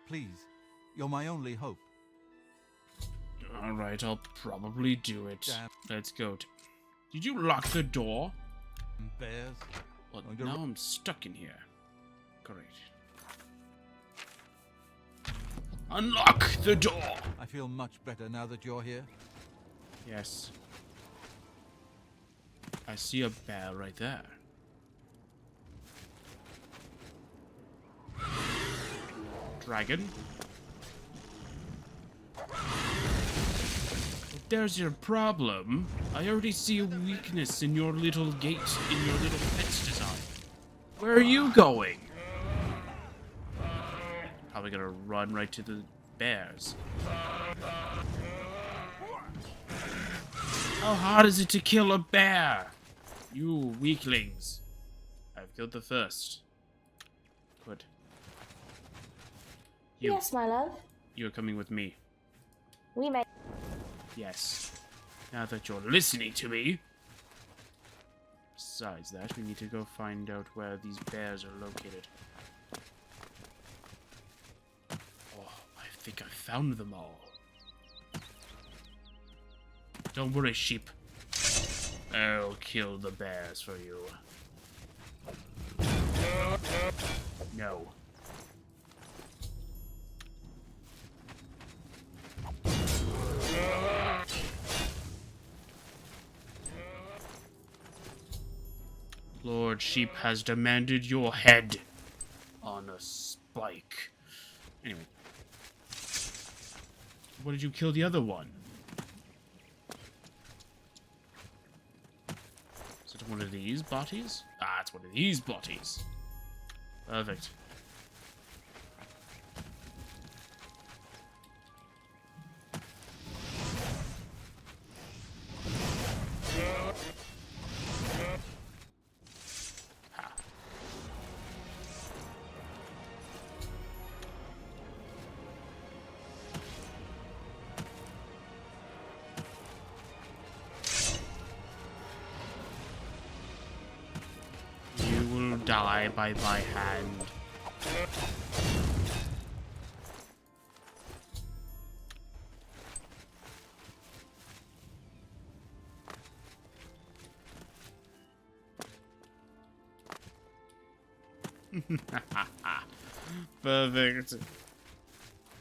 Please, you're my only hope. Alright, I'll probably do it. Damn. Let's go. Did you lock the door? Bears? Well, now I'm stuck in here. Great. Unlock the door! I feel much better now that you're here. Yes. I see a bear right there. Dragon. There's your problem. I already see a weakness in your little gate, in your little fence design. Where are you going? Probably gonna run right to the bears. How hard is it to kill a bear? You weaklings. I've killed the first. Good. Yes, my love. You're coming with me. We may. Yes. Now that you're listening to me. Besides that, we need to go find out where these bears are located. Oh, I think I found them all. Don't worry, sheep. I'll kill the bears for you. No. Lord Sheep has demanded your head on a spike. Anyway. What did you kill the other one? Is it one of these bodies? Ah, it's one of these bodies. Perfect. Die by my hand. Perfect.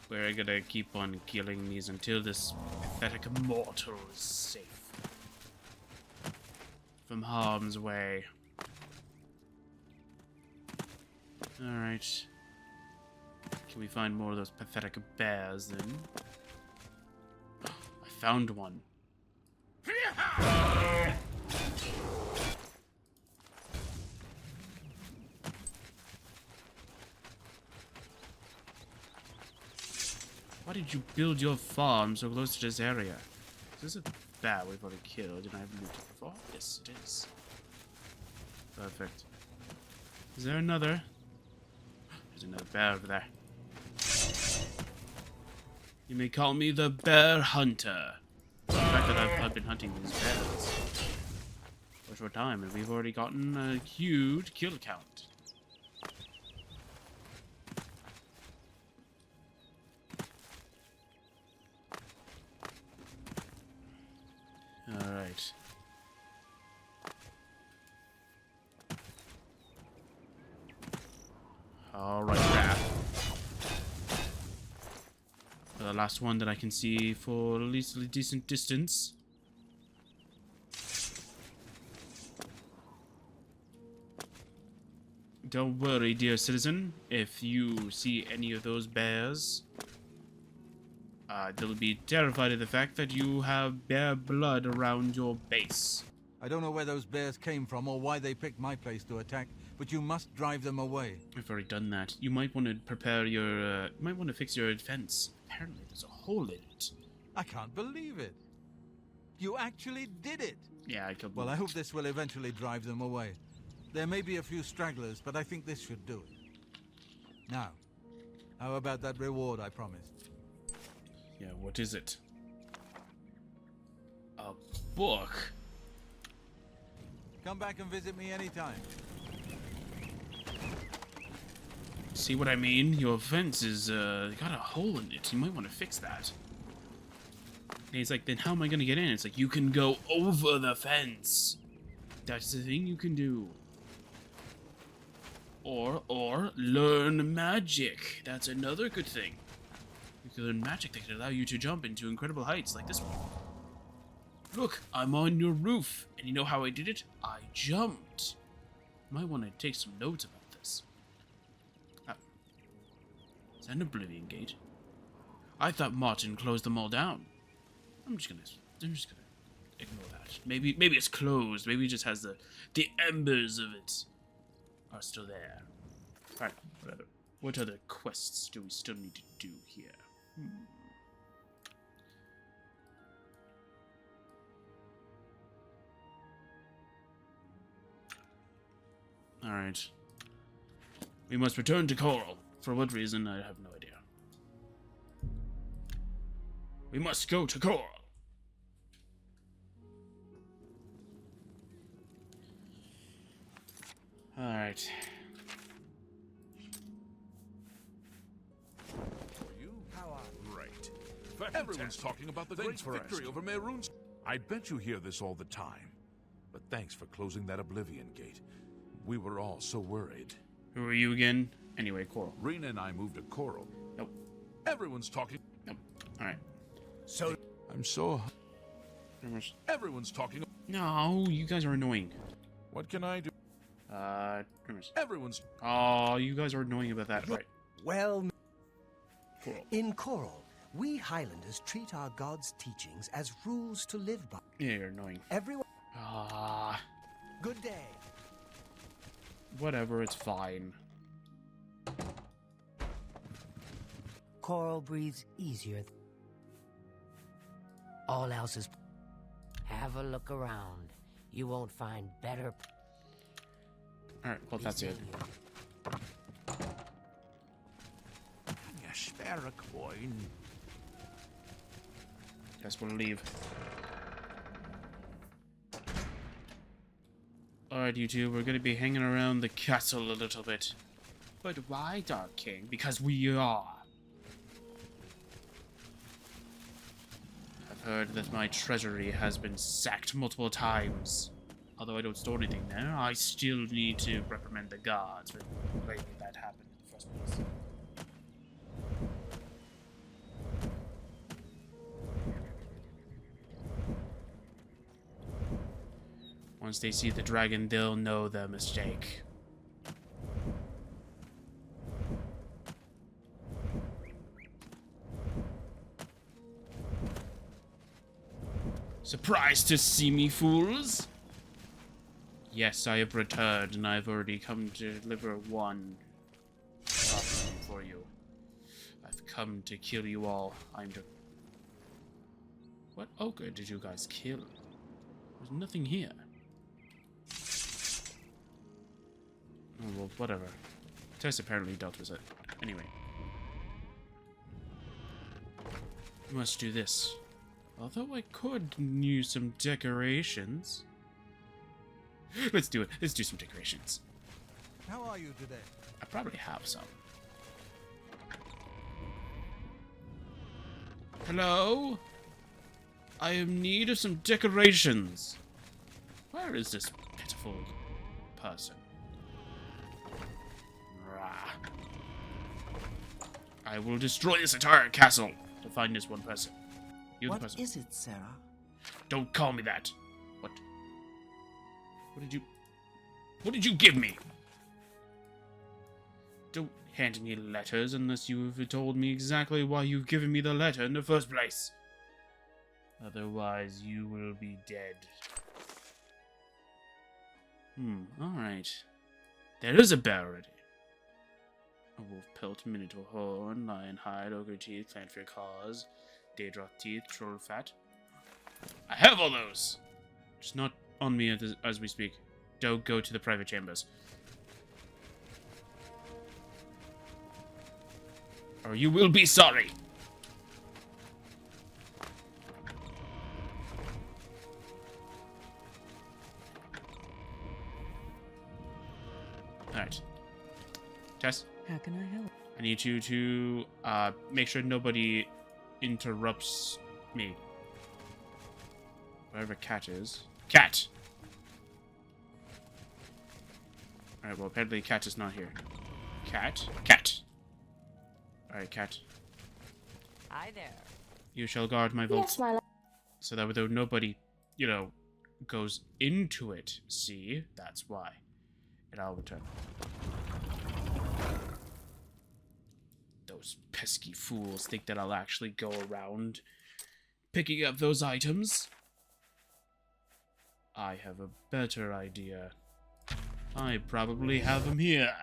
We're gonna keep on killing these until this pathetic mortal is safe from harm's way. Alright. Can we find more of those pathetic bears then? I found one. Why did you build your farm so close to this area? Is this a bear we've already killed and I've looted before? Yes, it is. Perfect. Is there another? There's another bear over there. You may call me the bear hunter. The fact that I've been hunting these bears for a short time, and we've already gotten a huge kill count. Alright. Alright, there. The last one that I can see for at least a decent distance. Don't worry, dear citizen. If you see any of those bears, they'll be terrified of the fact that you have bear blood around your base. I don't know where those bears came from or why they picked my place to attack, but you must drive them away. I've already done that. You might want to prepare your, you might want to fix your fence. Apparently there's a hole in it. I can't believe it. You actually did it. Yeah, I could. Well, I hope this will eventually drive them away. There may be a few stragglers, but I think this should do it. Now, how about that reward I promised? Yeah, what is it? A book? Come back and visit me anytime. See what I mean? Your fence is, got a hole in it. You might want to fix that. And he's like, then how am I gonna get in? It's like, you can go over the fence. That's the thing you can do. Or learn magic. That's another good thing. You can learn magic that can allow you to jump into incredible heights like this one. Look, I'm on your roof. And you know how I did it? I jumped. Might want to take some notes about this. Is that an Oblivion gate? I thought Martin closed them all down. I'm just gonna ignore that. Maybe it's closed. Maybe it just has the embers of it are still there. Alright, whatever. What other quests do we still need to do here? Alright. We must return to Coral. For what reason, I have no idea. We must go to Coral. Alright. You? How are you? Great. Everyone's talking about the great victory over Mehrunes. I bet you hear this all the time. But thanks for closing that Oblivion gate. We were all so worried. Who are you again? Anyway, Coral. Rena and I moved to Coral. Nope. Everyone's talking. Nope. Alright. So, I'm so... Everyone's talking. No, you guys are annoying. What can I do? Everyone's... Oh, you guys are annoying about that. Right. well, Coral. in Coral, we Highlanders treat our gods' teachings as rules to live by. Yeah, you're annoying. Everyone, Ah, good day. whatever, it's fine. Coral breathes easier. All else is... Have a look around. You won't find better... Alright, well, that's it. Yeah, spare a coin. Guess we'll leave. Alright, you two, we're gonna be hanging around the castle a little bit. But why, Dark King? Because we are. I've heard that my treasury has been sacked multiple times. Although I don't store anything there, I still need to reprimand the guards for letting that happen in the first place. Once they see the dragon, they'll know their mistake. Surprised to see me, fools? Yes, I have returned, and I've already come to deliver one offering for you. I've come to kill you all. What ogre did you guys kill? There's nothing here. Oh, well, whatever. Tess apparently dealt with it. Anyway. Must do this. Although I could use some decorations. Let's do it. Let's do some decorations. How are you today? I probably have some. Hello? I am in need of some decorations. Where is this pitiful person? Rah. I will destroy this entire castle to find this one person. You're the What person. is it, Sarah? Don't call me that. What? What did you give me? Don't hand me letters unless you've told me exactly why you've given me the letter in the first place. Otherwise, you will be dead. Alright. There is a bear already. A wolf pelt, minotaur horn, lion hide, ogre teeth, clanfear claws, daedroth teeth, troll fat. I have all those! Just not on me as we speak. Don't go to the private chambers. Or you will be sorry! Alright. Tess? How can I help? I need you to make sure nobody interrupts me. Wherever Cat is. Cat! Alright, well, apparently Cat is not here. Cat? Cat! Alright, Cat. Hi there. You shall guard my vault. Yes, my love. So that though nobody, you know, goes into it, see? That's why. And I'll return. Those pesky fools think that I'll actually go around picking up those items. I have a better idea. I probably have them here.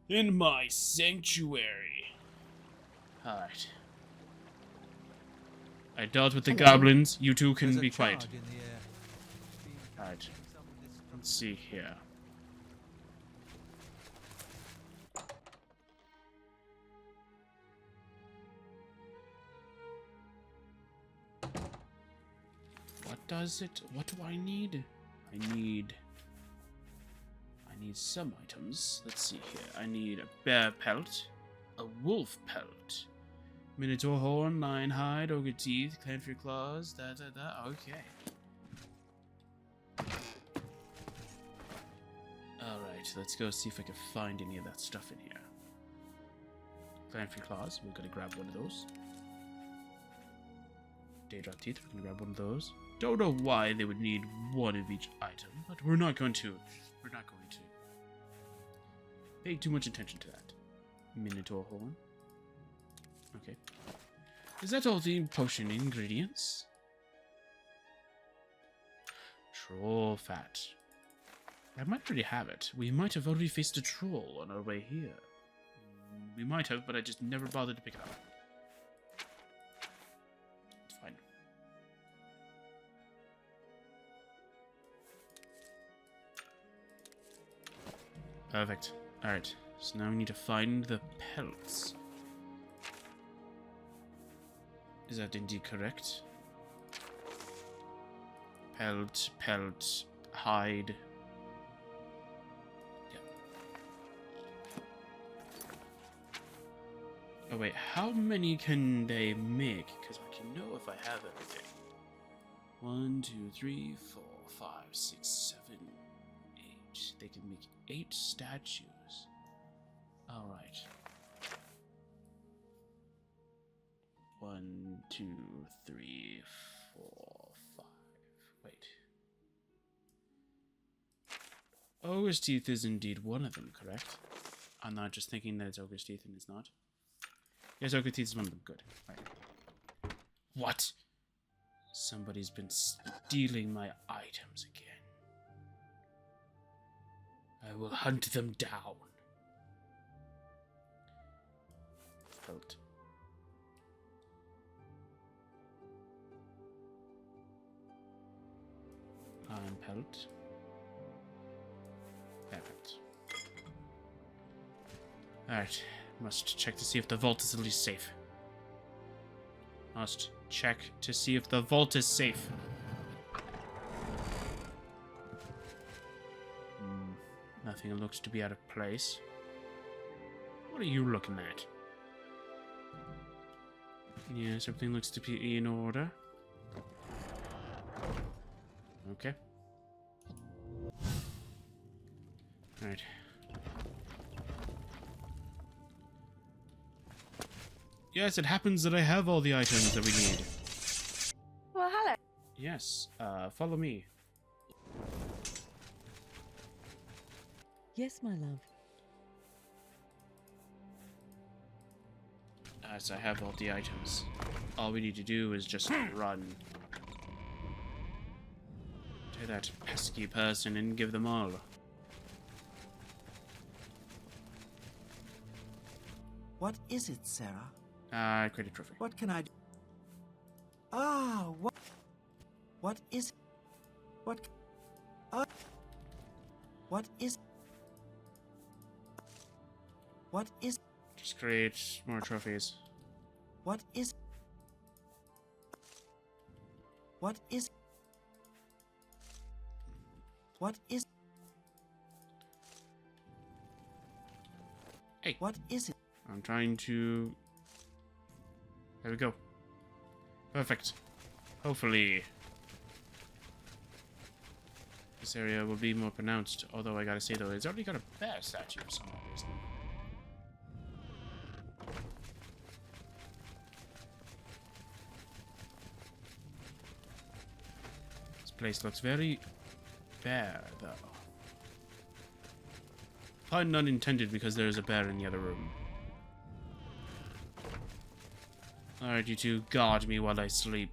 In my sanctuary. Alright. I dealt with the goblins. You two can be quiet. Alright. Let's see here. What does it? What do I need? I I need some items. Let's see here. I need a bear pelt, a wolf pelt, minotaur horn, lion hide, ogre teeth, clanfear claws, Okay. Alright, let's go see if I can find any of that stuff in here. Clanfear claws, we're gonna grab one of those. Daedrop teeth, we're gonna grab one of those. Don't know why they would need one of each item, but we're not going to. We're not going to pay too much attention to that. Minotaur horn. Okay. Is that all the potion ingredients? Troll fat. I might already have it. We might have already faced a troll on our way here. We might have, but I just never bothered to pick it up. It's fine. Perfect. Alright, so now we need to find the pelts. Is that indeed correct? Pelt, hide. Yeah. Oh wait, how many can they make? Because I can know if I have everything. 1, 2, 3, 4, 5, 6, 7, 8. They can make 8 statues. Alright. 1, 2, 3, 4, 5. Wait. Ogre's teeth is indeed one of them, correct? I'm not just thinking that it's ogre's teeth and it's not. Yes, ogre's teeth is one of them. Good. Right. What? Somebody's been stealing my items again. I will hunt them down. Pelt. Iron pelt. Perfect. Alright. Must check to see if the vault is at least safe. Must check to see if the vault is safe. Nothing looks to be out of place. What are you looking at? Yes, everything looks to be in order. Okay. Alright. Yes, it happens that I have all the items that we need. Well, hello. Yes, follow me. Yes, my love. As I have all the items. All we need to do is just run to that pesky person and give them all. What is it, Sarah? Create a trophy. What can I do? Ah, what? What is? What? What is? What is? Just create more trophies. What is? What is? What is? Hey. What is it? I'm trying to... There we go. Perfect. Hopefully this area will be more pronounced. Although I gotta say though, it's already got a bear statue for some reason. This place looks very bare though. Pun not intended because there's a bear in the other room. Alright, you two, guard me while I sleep.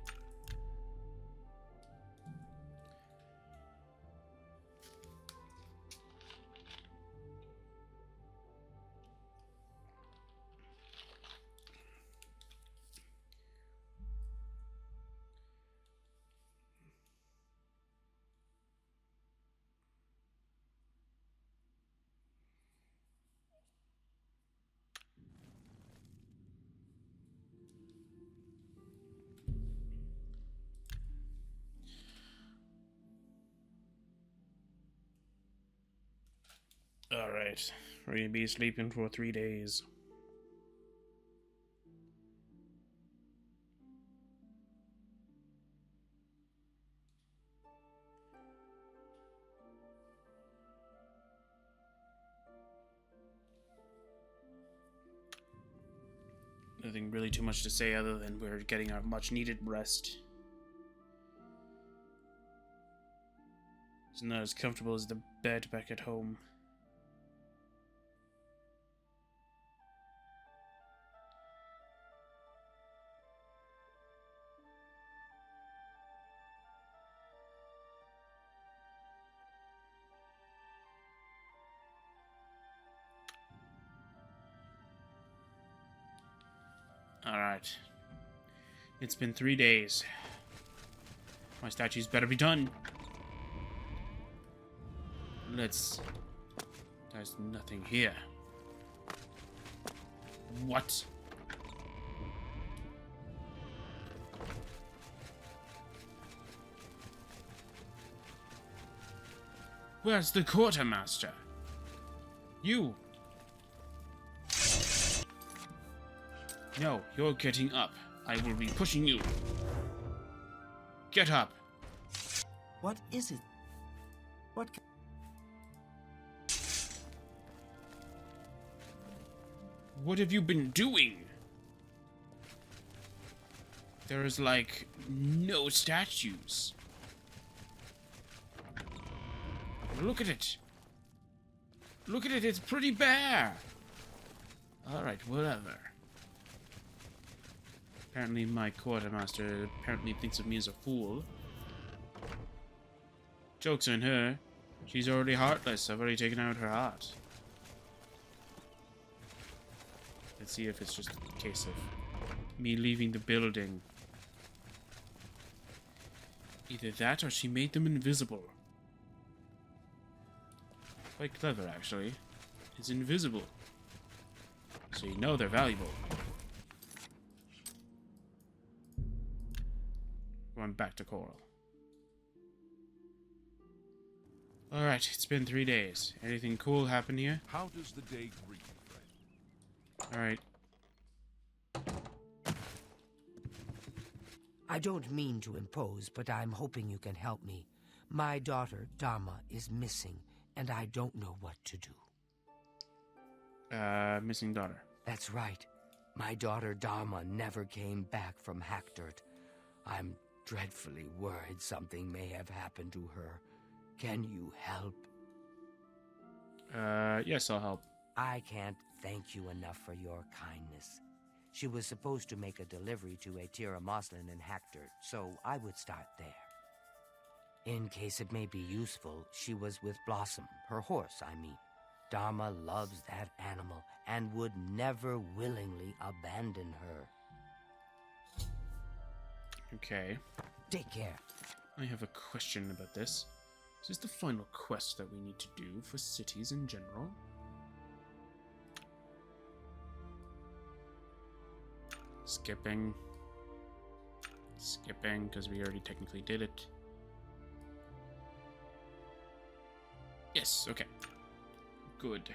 Alright. We're gonna be sleeping for 3 days. Nothing really too much to say other than we're getting our much needed rest. It's not as comfortable as the bed back at home. Alright. It's been 3 days. My statues better be done. There's nothing here. What? Where's the quartermaster? You! No, you're getting up. I will be pushing you. Get up. What is it? What? What have you been doing? There is, like, no statues. Look at it. Look at it, it's pretty bare. Alright, whatever. Apparently my quartermaster apparently thinks of me as a fool. Joke's on her. She's already heartless. I've already taken out her heart. Let's see if it's just a case of me leaving the building. Either that or she made them invisible. Quite clever, actually. It's invisible. So you know they're valuable. Going back to Coral. Alright, it's been 3 days. Anything cool happen here? How does the day greet you, friend? Alright. I don't mean to impose, but I'm hoping you can help me. My daughter, Dharma, is missing, and I don't know what to do. Missing daughter. That's right. My daughter, Dharma, never came back from Hackdirt. I'm dreadfully worried something may have happened to her. Can you help? Yes, I'll help. I can't thank you enough for your kindness. She was supposed to make a delivery to Atira Moslin in Hackdirt, so I would start there. In case it may be useful, she was with Blossom, her horse, I mean. Dharma loves that animal and would never willingly abandon her. Okay. Take care. I have a question about this. Is this the final quest that we need to do for cities in general? Skipping. Skipping, because we already technically did it. Yes, okay. Good.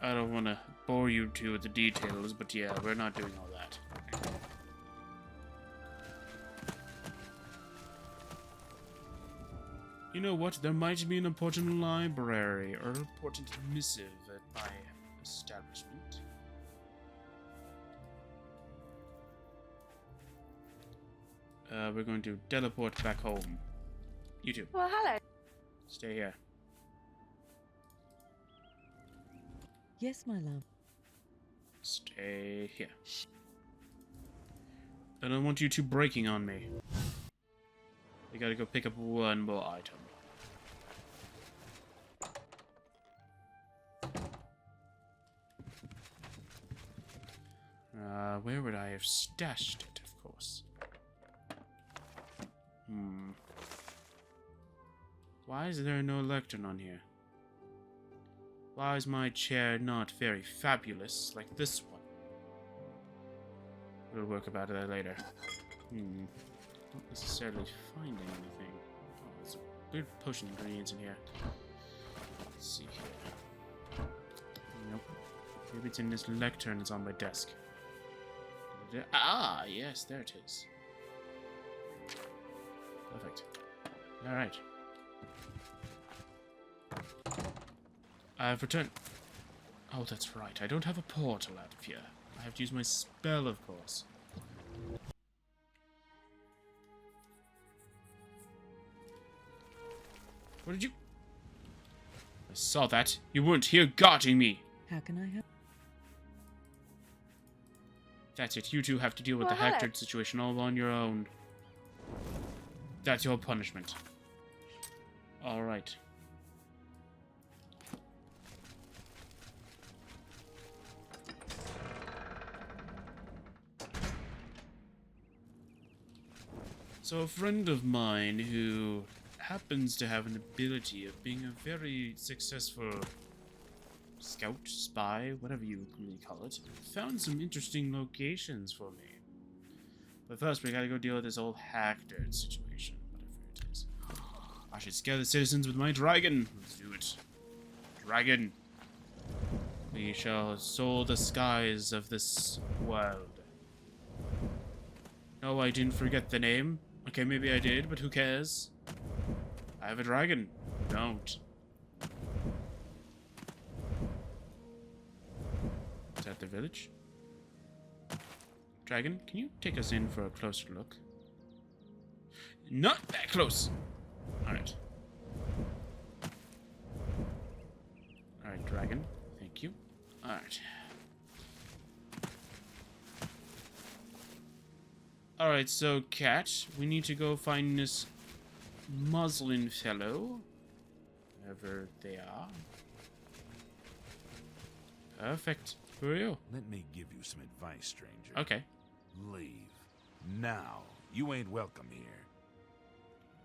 I don't want to bore you two with the details, but yeah, we're not doing all that. You know what? There might be an important library or an important missive at my establishment. We're going to teleport back home. You two. Well, hello. Stay here. Yes, my love. Stay here. I don't want you two breaking on me. You gotta go pick up one more item. Where would I have stashed it, of course? Why is there no lectern on here? Why is my chair not very fabulous like this one? We'll work about that later. Not necessarily finding anything. Oh, there's weird potion ingredients in here. Let's see here. Nope. Maybe it's in this lectern that's on my desk. Ah, yes, there it is. Perfect. Alright. I've returned. Oh, that's right. I don't have a portal out of here. I have to use my spell, of course. What did you... I saw that. You weren't here guarding me. How can I help? That's it. You two have to deal with the What? Hector situation all on your own. That's your punishment. Alright. So a friend of mine who happens to have an ability of being a very successful scout, spy, whatever you really call it, found some interesting locations for me. But first we gotta go deal with this old Hector situation, whatever it is. I should scare the citizens with my dragon. Let's do it. Dragon. We shall soar the skies of this world. No, I didn't forget the name. Okay, maybe I did, but who cares? I have a dragon. Don't. Is that the village? Dragon, can you take us in for a closer look? Not that close! Alright. Alright, dragon. Thank you. Alright. Alright, so, cat, we need to go find this muslin fellow. Wherever they are. Perfect. Who are you? Let me give you some advice, stranger. Okay. Leave. Now. You ain't welcome here.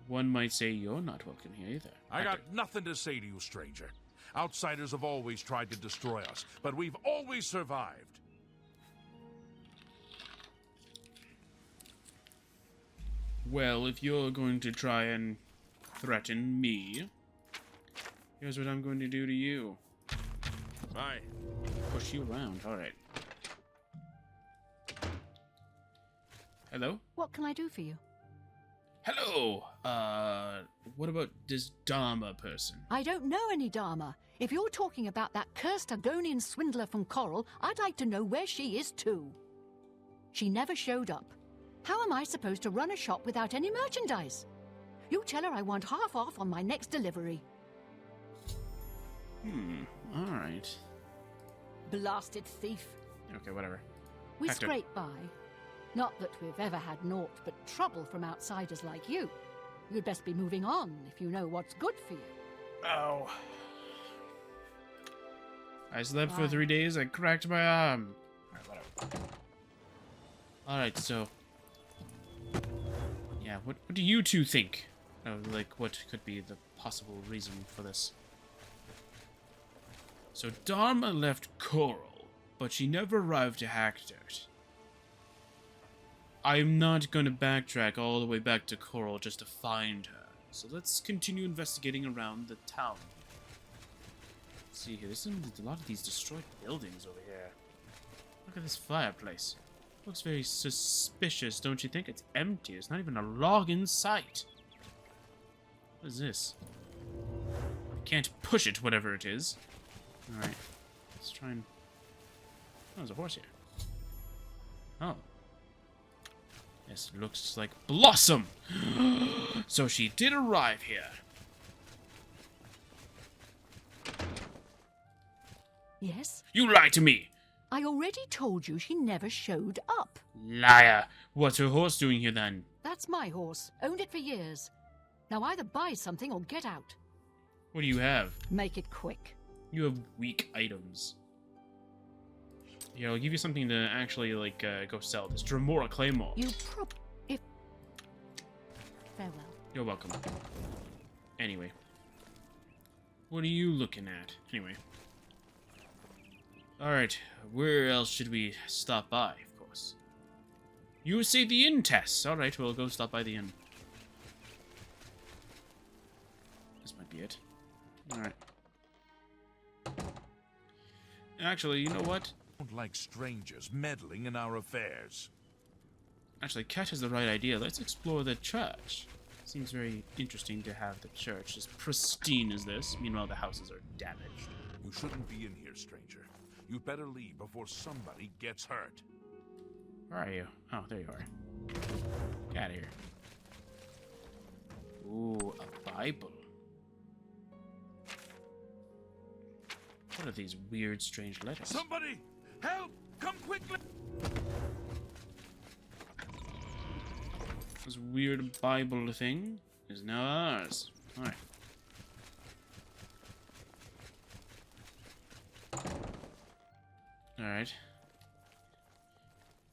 One might say you're not welcome here either. I got nothing to say to you, stranger. Outsiders have always tried to destroy us, but we've always survived. Well, if you're going to try and threaten me, here's what I'm going to do to you. Bye. Push you around. Alright. Hello? What can I do for you? Hello! What about this Dharma person? I don't know any Dharma. If you're talking about that cursed Argonian swindler from Coral, I'd like to know where she is too. She never showed up. How am I supposed to run a shop without any merchandise? You tell her I want half off on my next delivery. Alright. Blasted thief. Okay, whatever. We Hector. scrape by. Not that we've ever had naught but trouble from outsiders like you. You'd best be moving on if you know what's good for you. Oh. I slept for Why? 3 days, I cracked my arm. Alright, whatever. Alright, so... yeah, what do you two think? Like, what could be the possible reason for this? So, Dharma left Coral, but she never arrived to Hackdirt. I'm not going to backtrack all the way back to Coral just to find her. So let's continue investigating around the town. Let's see here, there's a lot of these destroyed buildings over here. Look at this fireplace. Looks very suspicious, don't you think? It's empty. There's not even a log in sight. What is this? I can't push it, whatever it is. Alright. Let's try and... oh, there's a horse here. Oh. This looks like Blossom! So she did arrive here. Yes? You lied to me! I already told you she never showed up. Liar! What's her horse doing here then? That's my horse. Owned it for years. Now either buy something or get out. What do you have? Make it quick. You have weak items. Here, I'll give you something to actually, like, go sell. This Dremora Claymore. You if... farewell. You're welcome. Anyway. What are you looking at? Anyway. Alright, where else should we stop by, of course? You say the inn, Tess. Alright, we'll go stop by the inn. This might be it. Alright. Actually, you know what? Don't like strangers meddling in our affairs. Actually, Cat has the right idea. Let's explore the church. Seems very interesting to have the church as pristine as this. Meanwhile, the houses are damaged. You shouldn't be in here, stranger. You'd better leave before somebody gets hurt. Where are you? Oh, there you are. Get out of here. Ooh, a Bible. What are these weird, strange letters? Somebody! Help! Come quickly! This weird Bible thing is now ours. Alright. Alright.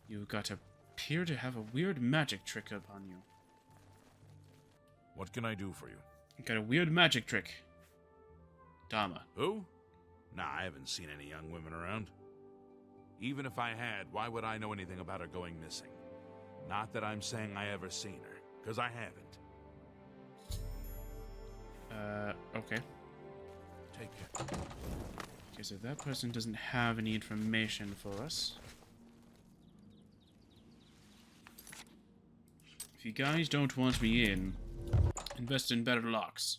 You appear to have a weird magic trick upon you. What can I do for you? You got a weird magic trick. Dama. Who? Nah, I haven't seen any young women around. Even if I had, why would I know anything about her going missing? Not that I'm saying I ever seen her, because I haven't. Okay. Take care. Okay, so that person doesn't have any information for us. If you guys don't want me in, invest in better locks.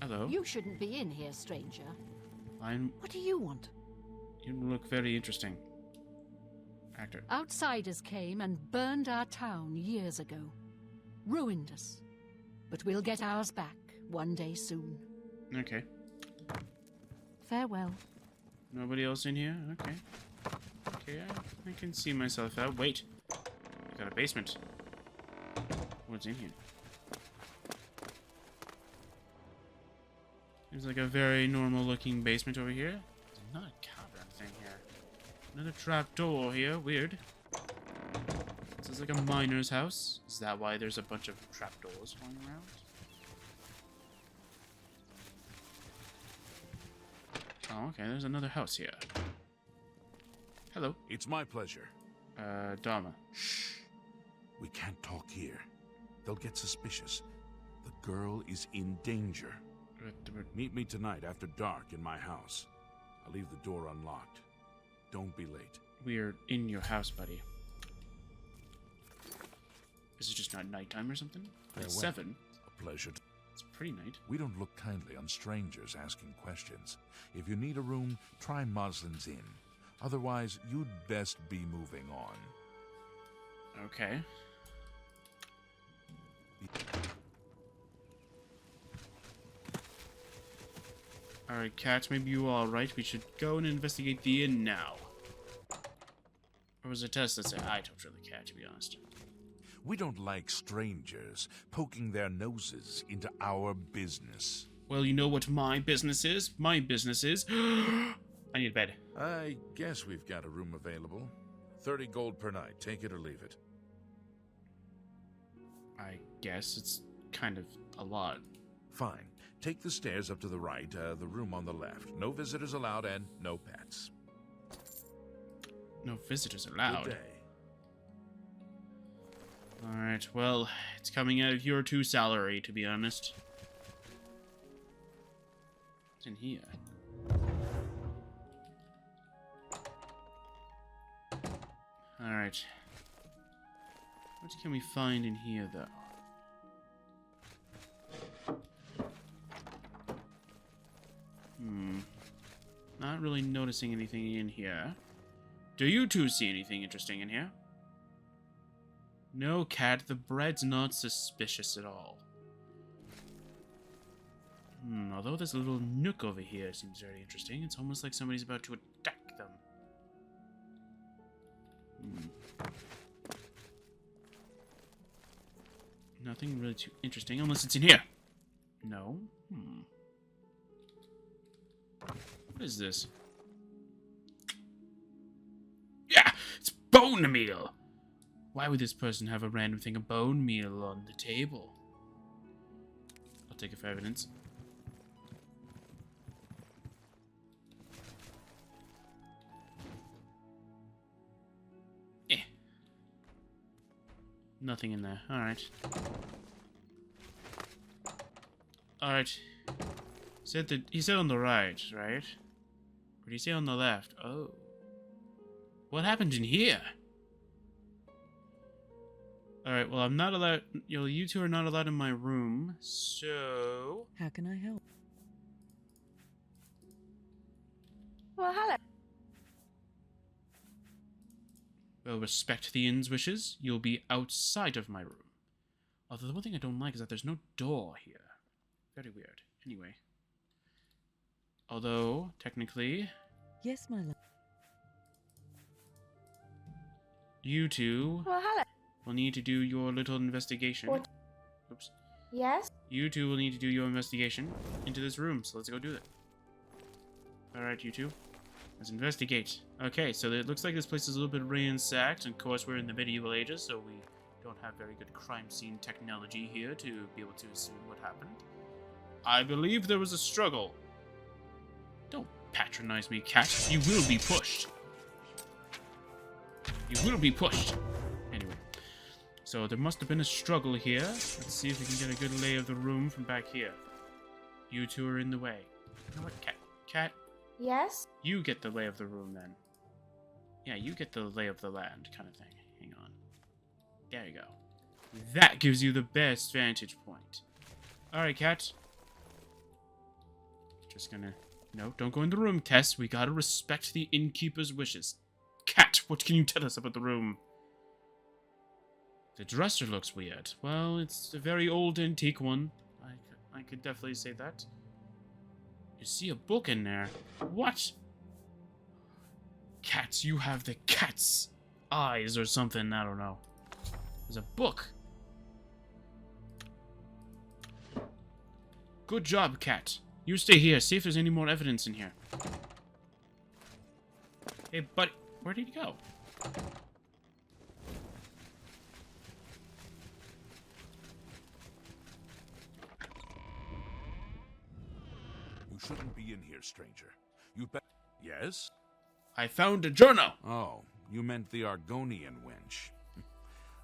Hello. You shouldn't be in here, stranger. Fine. What do you want? You look very interesting. Actor. Outsiders came and burned our town years ago. Ruined us. But we'll get ours back one day soon. Okay. Farewell. Nobody else in here? Okay. Okay, I can see myself out. Wait. I got a basement. What's in here? Seems like a very normal looking basement over here. There's not a cavern thing here. Another trap door here. Weird. This is like a miner's house. Is that why there's a bunch of trap doors flying around? Oh, okay. There's another house here. Hello. It's my pleasure. Dharma. Shh. We can't talk here. They'll get suspicious. The girl is in danger. Meet me tonight after dark in my house. I'll leave the door unlocked. Don't be late. We're in your house, buddy. Is it just not nighttime or something? It's 7. A pleasure. It's pretty night. We don't look kindly on strangers asking questions. If you need a room, try Moslin's Inn. Otherwise, you'd best be moving on. Okay. Alright, Cat, maybe you are right. We should go and investigate the inn now. Or was it a test that said I don't really care, to be honest. We don't like strangers poking their noses into our business. Well, you know what my business is? My business is... I need a bed. I guess we've got a room available. 30 gold per night. Take it or leave it. I guess it's kind of a lot. Fine. Take the stairs up to the right, the room on the left. No visitors allowed and no pets. No visitors allowed. Good day. Alright, well, it's coming out of your 2 salary, to be honest. What's in here? Alright. What can we find in here, though? Not really noticing anything in here. Do you two see anything interesting in here? No, Cat, the bread's not suspicious at all. Although this little nook over here seems very interesting. It's almost like somebody's about to attack them. Nothing really too interesting, unless it's in here. No? What is this? Yeah! It's bone meal! Why would this person have a random thing of bone meal on the table? I'll take it for evidence. Nothing in there. Alright. Alright. He said on the right, right? Or did he say on the left? Oh. What happened in here? Alright, well, I'm not allowed... You two are not allowed in my room, so... How can I help? Well, hello. Well, respect the inn's wishes. You'll be outside of my room. Although the one thing I don't like is that there's no door here. Very weird. Anyway. Although, technically... Yes, my love. You two... Well, hello. will need to do your little investigation. What? Oops. Yes? You two will need to do your investigation into this room, so let's go do it. Alright, you two. Let's investigate. Okay, so it looks like this place is a little bit ransacked, and of course we're in the medieval ages, so we don't have very good crime scene technology here to be able to assume what happened. I believe there was a struggle. Don't patronize me, cat. You will be pushed. You will be pushed. Anyway. So there must have been a struggle here. Let's see if we can get a good lay of the room from back here. You two are in the way. You know what, cat? Cat? Yes? You get the lay of the room, then. Yeah, you get the lay of the land kind of thing. Hang on. There you go. That gives you the best vantage point. Alright, cat. Just gonna... No, don't go in the room, Tess. We gotta respect the innkeeper's wishes. Cat, what can you tell us about the room? The dresser looks weird. Well, it's a very old antique one. I could definitely say that. You see a book in there. What? Cats, you have the cat's eyes or something. I don't know. There's a book. Good job, cat. You stay here. See if there's any more evidence in here. Hey, buddy. Where did he go? You shouldn't be in here, stranger. You bet. Yes? I found a journal. Oh, you meant the Argonian wench.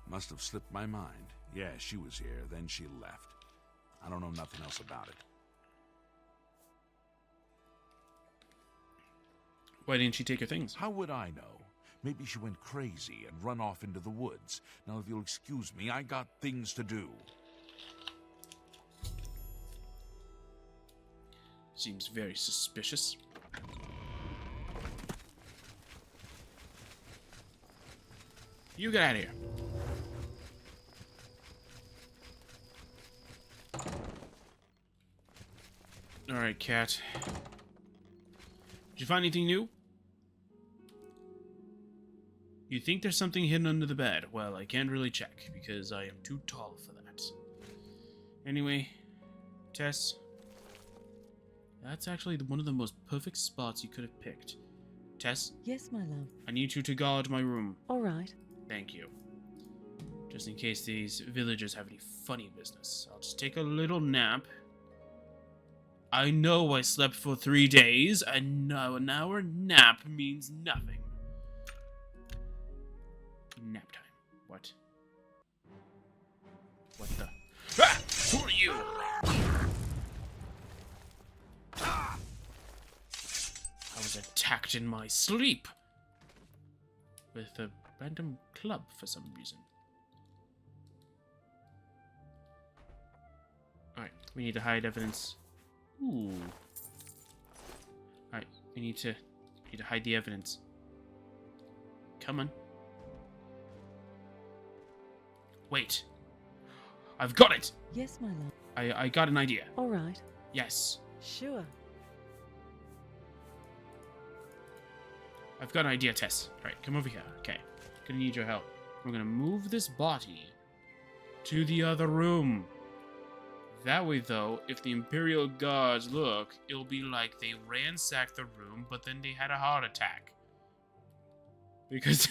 Must have slipped my mind. Yeah, she was here, then she left. I don't know nothing else about it. Why didn't she take your things? How would I know? Maybe she went crazy and run off into the woods. Now, if you'll excuse me, I got things to do. Seems very suspicious. You get out of here. Alright, cat. Did you find anything new? You think there's something hidden under the bed? Well, I can't really check, because I am too tall for that. Anyway, Tess, that's actually one of the most perfect spots you could have picked. Tess? Yes, my love. I need you to guard my room. All right. Thank you. Just in case these villagers have any funny business. I'll just take a little nap. I know I slept for 3 days, and now an hour nap means nothing. Nap time. What? What the? Ah! Who are you? I was attacked in my sleep with a random club for some reason. Alright, we need to hide evidence. Ooh. Alright, we need to hide the evidence. Come on. Wait. I've got it! Yes, my love. I got an idea. All right. Yes. Sure. I've got an idea, Tess. Alright, come over here. Okay. Gonna need your help. We're gonna move this body to the other room. That way, though, if the Imperial Guards look, it'll be like they ransacked the room, but then they had a heart attack. Because...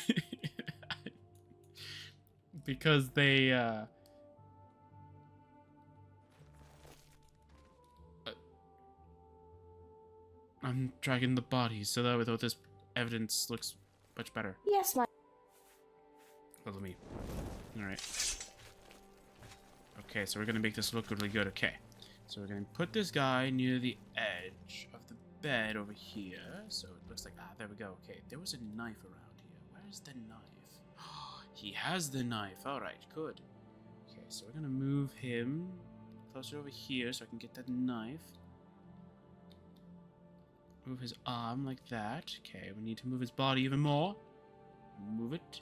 because they, I'm tracking the bodies, so that way, though, this evidence looks much better. Yes, my... Follow me. Alright. Okay, so we're gonna make this look really good. Okay. So we're going to put this guy near the edge of the bed over here. So it looks like, there we go. Okay, there was a knife around here. Where's the knife? He has the knife. Alright, good. Okay, so we're going to move him closer over here so I can get that knife. Move his arm like that. Okay, we need to move his body even more. Move it.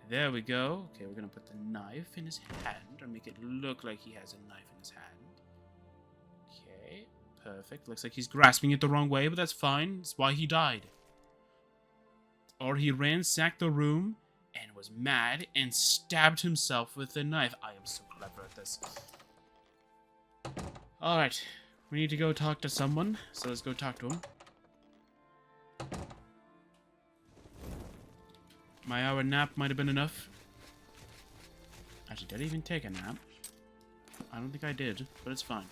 There we go. Okay, we're going to put the knife in his hand, or make it look like he has a knife in his hand. Okay, perfect. Looks like he's grasping it the wrong way, but that's fine. That's why he died. Or he ransacked the room and was mad and stabbed himself with the knife. I am so clever at this. Alright, we need to go talk to someone, so let's go talk to him. My hour nap might have been enough. Actually, did I even take a nap? I don't think I did, but it's fine.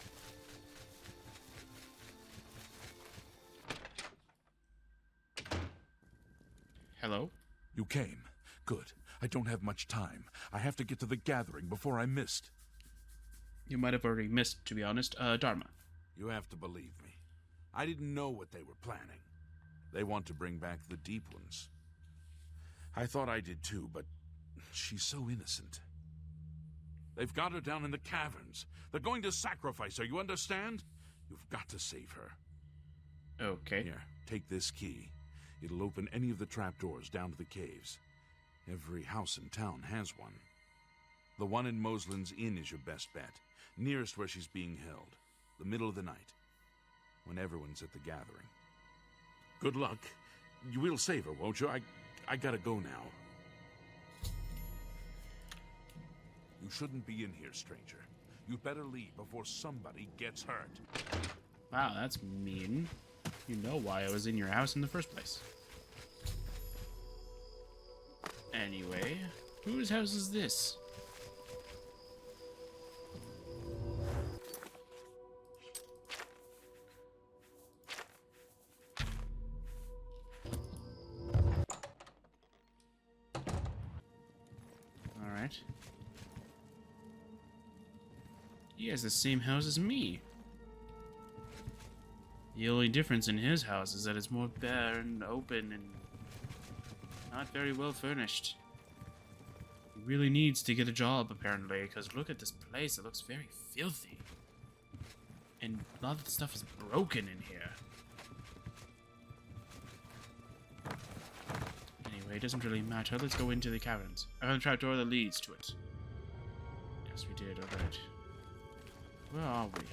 Hello? You came. Good. I don't have much time. I have to get to the gathering before I missed. You might have already missed, to be honest. Dharma. You have to believe me. I didn't know what they were planning. They want to bring back the Deep Ones. I thought I did too, but she's so innocent. They've got her down in the caverns. They're going to sacrifice her, you understand? You've got to save her. Okay. Here, take this key. It'll open any of the trapdoors down to the caves. Every house in town has one. The one in Moslin's Inn is your best bet, nearest where she's being held. The middle of the night, when everyone's at the gathering. Good luck. You will save her, won't you? I gotta go now. You shouldn't be in here, stranger. You'd better leave before somebody gets hurt. Wow, that's mean. You know why I was in your house in the first place. Anyway, whose house is this? Alright. He has the same house as me. The only difference in his house is that it's more bare and open and not very well furnished. He really needs to get a job, apparently, because look at this place. It looks very filthy. And a lot of the stuff is broken in here. Anyway, it doesn't really matter. Let's go into the caverns. I found a trapdoor that leads to it. Yes, we did. Alright. Where are we?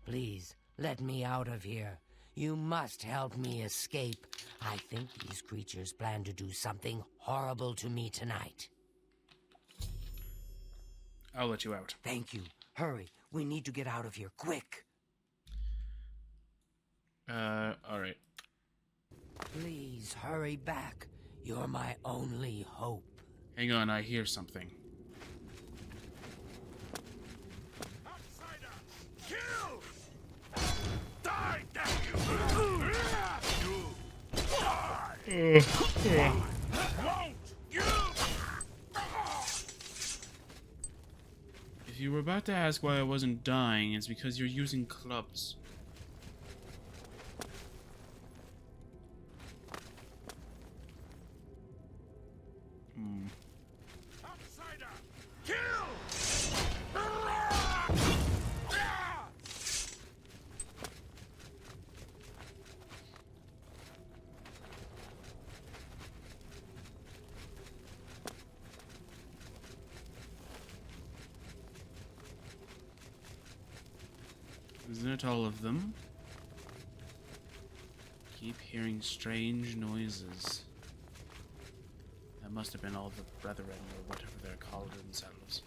Please, let me out of here. You must help me escape. I think these creatures plan to do something horrible to me tonight. I'll let you out. Thank you. Hurry. We need to get out of here, quick. Alright. Please, hurry back. You're my only hope. Hang on, I hear something. If you were about to ask why I wasn't dying, it's because you're using clubs. Isn't it all of them? Keep hearing strange noises. That must have been all the brethren, or whatever they're called themselves.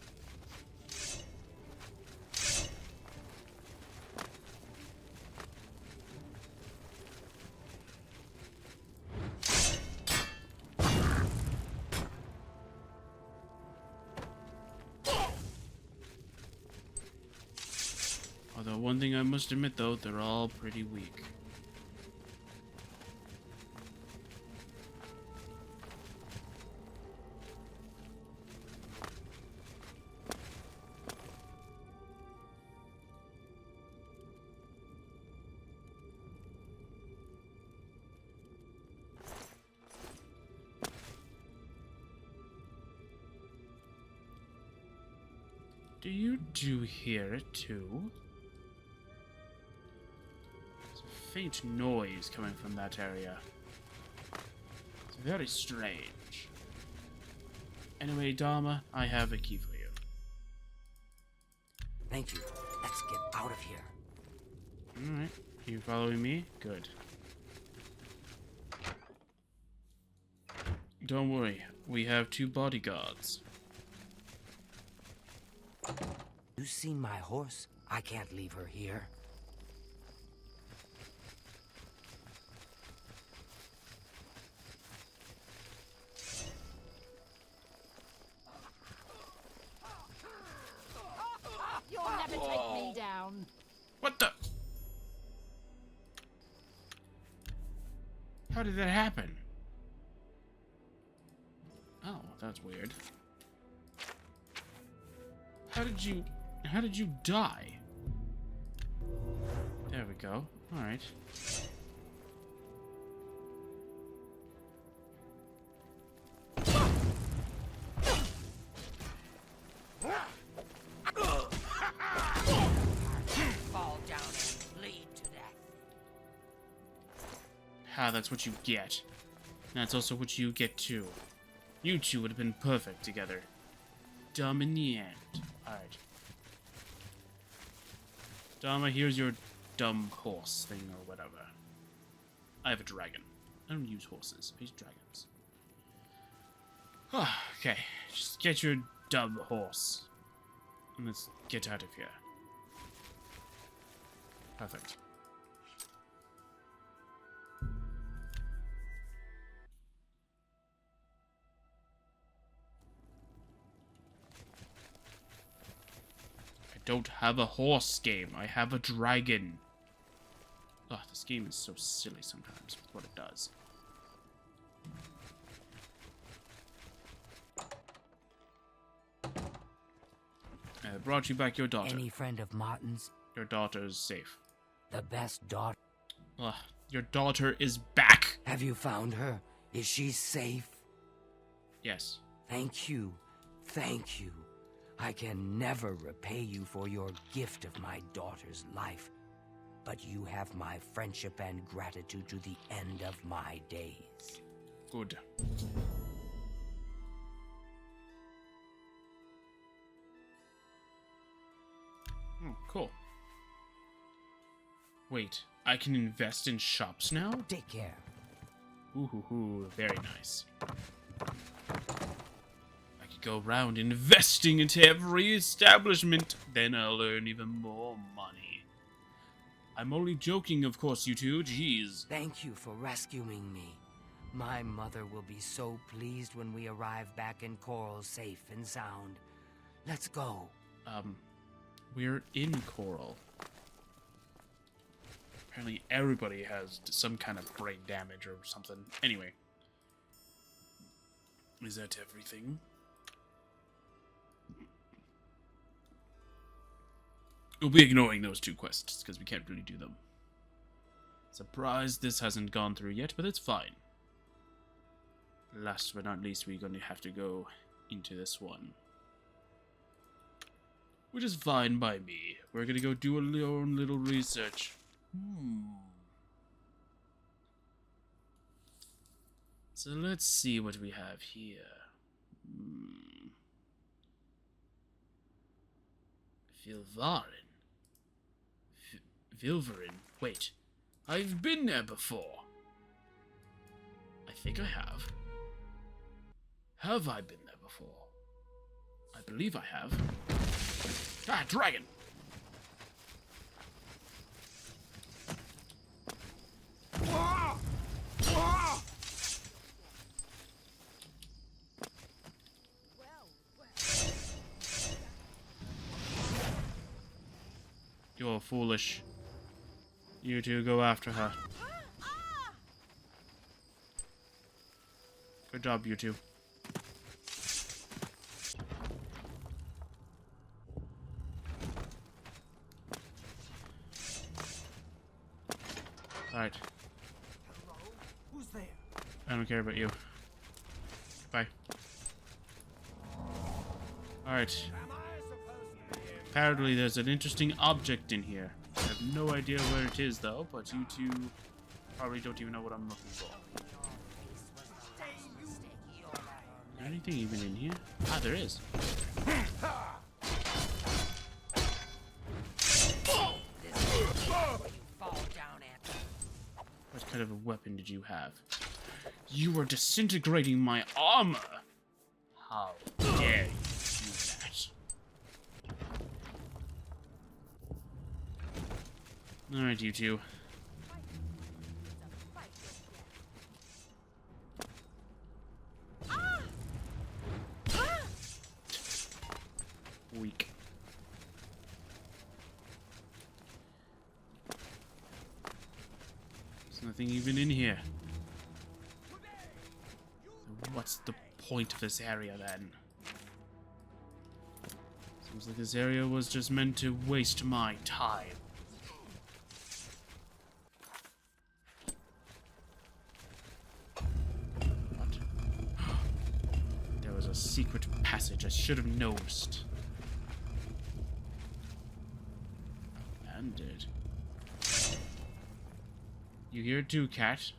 Although one thing I must admit though, they're all pretty weak. Do you hear it too? There's a faint noise coming from that area. It's very strange. Anyway, Dharma, I have a key for you. Thank you. Let's get out of here. Alright. You following me? Good. Don't worry. We have 2 bodyguards. You seen my horse? I can't leave her here. You'll never take me down. What the? How did that happen? Oh, that's weird. How did you die? There we go. All right. Fall down and bleed to death. Ah, that's what you get. That's also what you get too. You two would have been perfect together. Dumb in the end. Alright. Dharma, here's your dumb horse thing or whatever. I have a dragon. I don't use horses. I use dragons. Okay. Just get your dumb horse. And let's get out of here. Perfect. I don't have a horse game. I have a dragon. Ugh, this game is so silly sometimes with what it does. I brought you back your daughter. Any friend of Martin's? Your daughter is safe. The best daughter. Ugh, your daughter is back. Have you found her? Is she safe? Yes. Thank you. Thank you. I can never repay you for your gift of my daughter's life, but you have my friendship and gratitude to the end of my days. Good. Oh, cool. Wait, I can invest in shops now? Take care. Ooh, very nice. I could go around investing into every establishment, then I'll earn even more money. I'm only joking, of course, you two. Jeez. Thank you for rescuing me. My mother will be so pleased when we arrive back in Coral safe and sound. Let's go. We're in Coral. Apparently everybody has some kind of brain damage or something. Anyway. Is that everything? We'll be ignoring those 2 quests, because we can't really do them. Surprised this hasn't gone through yet, but it's fine. Last but not least, we're going to have to go into this one. Which is fine by me. We're going to go do our own little research. So let's see what we have here. Vilvarin. Vilvarin. Wait. I've been there before. I think I have. Have I been there before? I believe I have. Ah, dragon! You're foolish. You two go after her. Good job, you two. Alright. Who's there? I don't care about you. Bye. Alright. Apparently there's an interesting object in here. I have no idea where it is though, but you two probably don't even know what I'm looking for. Is there anything even in here? Ah, there is. What kind of a weapon did you have? You are disintegrating my armor! How dare you do that? Alright, you two. Weak. There's nothing even in here. What's the point of this area then? Seems like this area was just meant to waste my time. What? There was a secret passage I should have noticed. Abandoned. You here too, cat?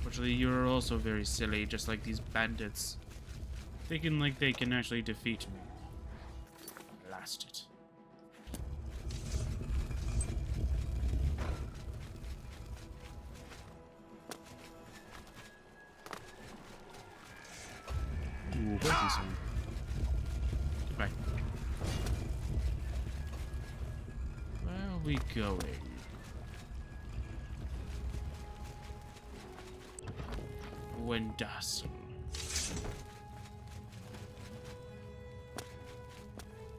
Fortunately, you're also very silly, just like these bandits. Thinking like they can actually defeat me. Blast it. Ooh, weapon sound. Goodbye. Where are we going? Wendassel.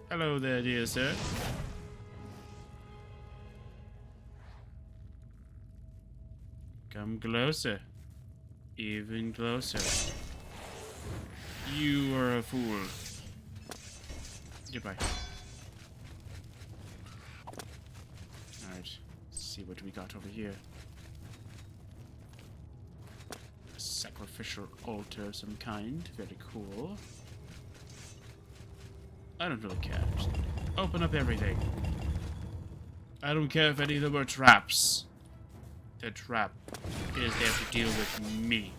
Hello there, dear sir. Come closer. Even closer. You are a fool. Goodbye. Alright, let's see what we got over here. A sacrificial altar of some kind. Very cool. I don't really care. Just open up everything. I don't care if any of them are traps. The trap is there to deal with me.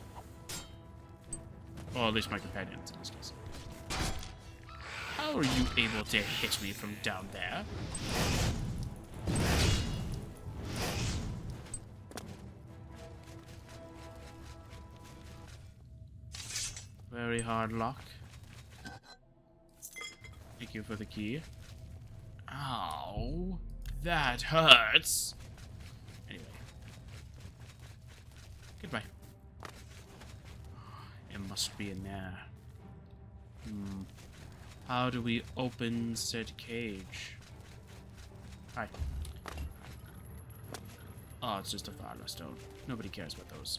Or at least my companions in this case. How are you able to hit me from down there? Very hard lock. Thank you for the key. Ow. That hurts. Anyway. Goodbye. It must be in there. How do we open said cage? Hi. Oh, it's just a Tharla stone. Nobody cares about those.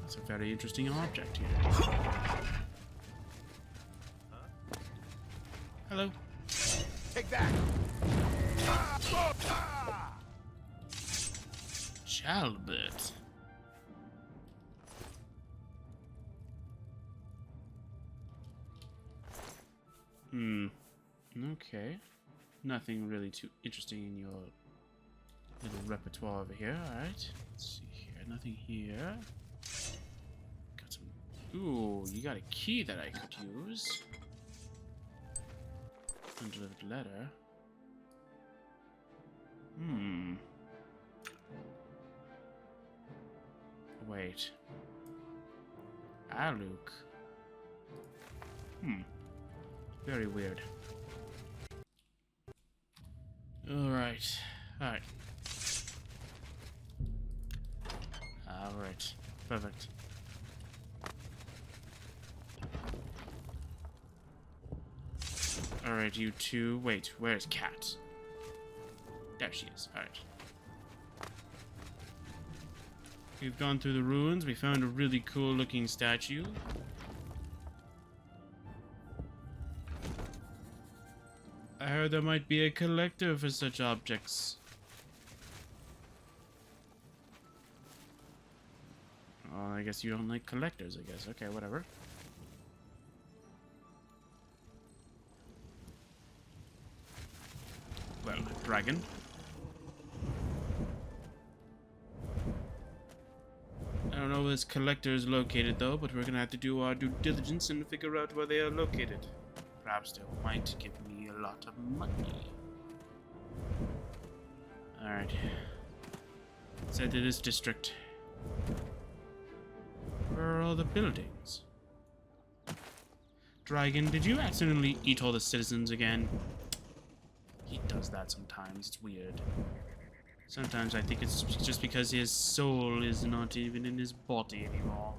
That's a very interesting object here. Hello. Take that. Chalbert. Okay. Nothing really too interesting in your little repertoire over here. Alright. Let's see here. Nothing here. Got some. Ooh, you got a key that I could use. Undelivered letter. Wait. Aluk. Very weird. Alright. Alright. Alright. Perfect. Alright, you two. Wait, where's Cat? There she is. Alright. We've gone through the ruins. We found a really cool looking statue. I heard there might be a collector for such objects. Oh, I guess you don't like collectors, I guess. Okay, whatever. Well, dragon. I don't know where this collector is located, though, but we're gonna have to do our due diligence and figure out where they are located. Perhaps they might give me a lot of money. Alright. Let's head to this district. Where are all the buildings? Dragon, did you accidentally eat all the citizens again? He does that sometimes. It's weird. Sometimes I think it's just because his soul is not even in his body anymore.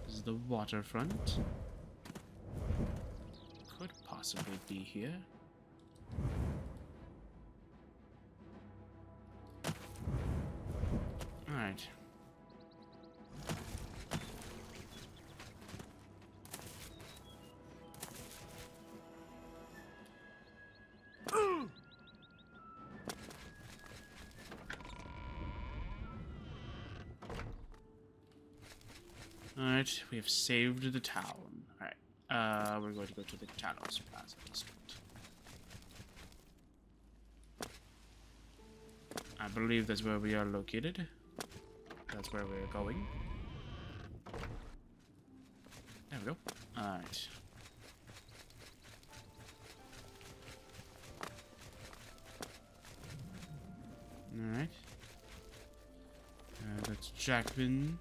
This is the waterfront. Could possibly be here. Alright. Alright, we have saved the town. Alright, we're going to go to the Talos Plaza district. I believe that's where we are located. That's where we're going. There we go. Alright. Alright. That's Jackman.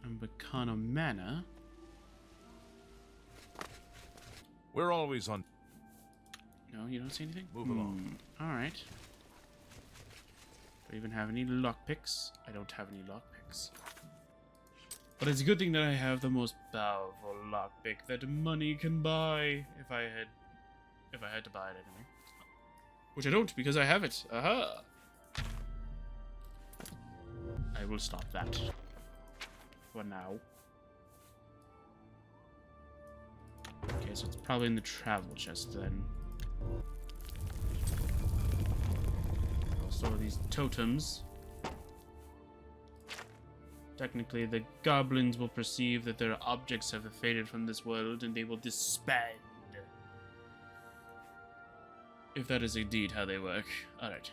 And Bacano Manor. We're always on. No, you don't see anything? Move along. Alright. Do I even have any lockpicks? I don't have any lockpicks. But it's a good thing that I have the most powerful lockpick that money can buy. If I had to buy it anyway. Which I don't, because I have it. Aha! I will stop that. For now. Okay, so it's probably in the travel chest then. Also, these totems. Technically, the goblins will perceive that their objects have faded from this world and they will disband. If that is indeed how they work. Alright.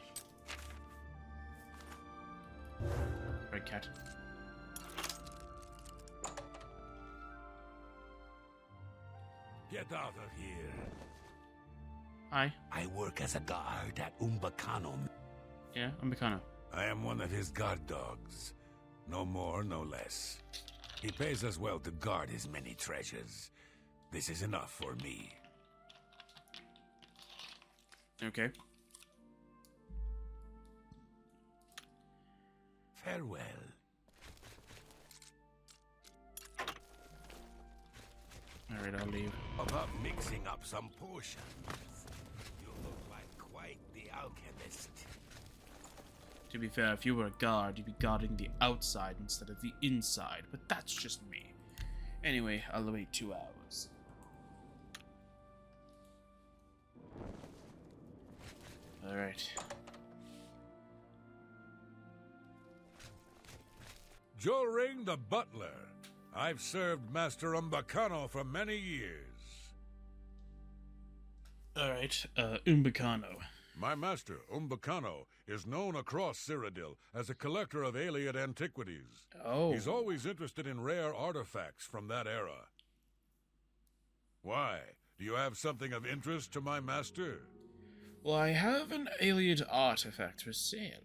Red cat. Get out of here. Hi. I work as a guard at Umbacano. Yeah, I'm Bacano. I am one of his guard dogs. No more, no less. He pays us well to guard his many treasures. This is enough for me. Okay. Farewell. Alright, I'll leave. About mixing up some potions. You look like quite the alchemist. To be fair, if you were a guard, you'd be guarding the outside instead of the inside, but that's just me. Anyway, I'll wait 2 hours. Alright. Joe Ring the butler. I've served Master Umbacano for many years. Alright, Umbacano. My master, Umbacano, is known across Cyrodiil as a collector of Ayleid antiquities. Oh. He's always interested in rare artifacts from that era. Why? Do you have something of interest to my master? Well, I have an Ayleid artifact for sale.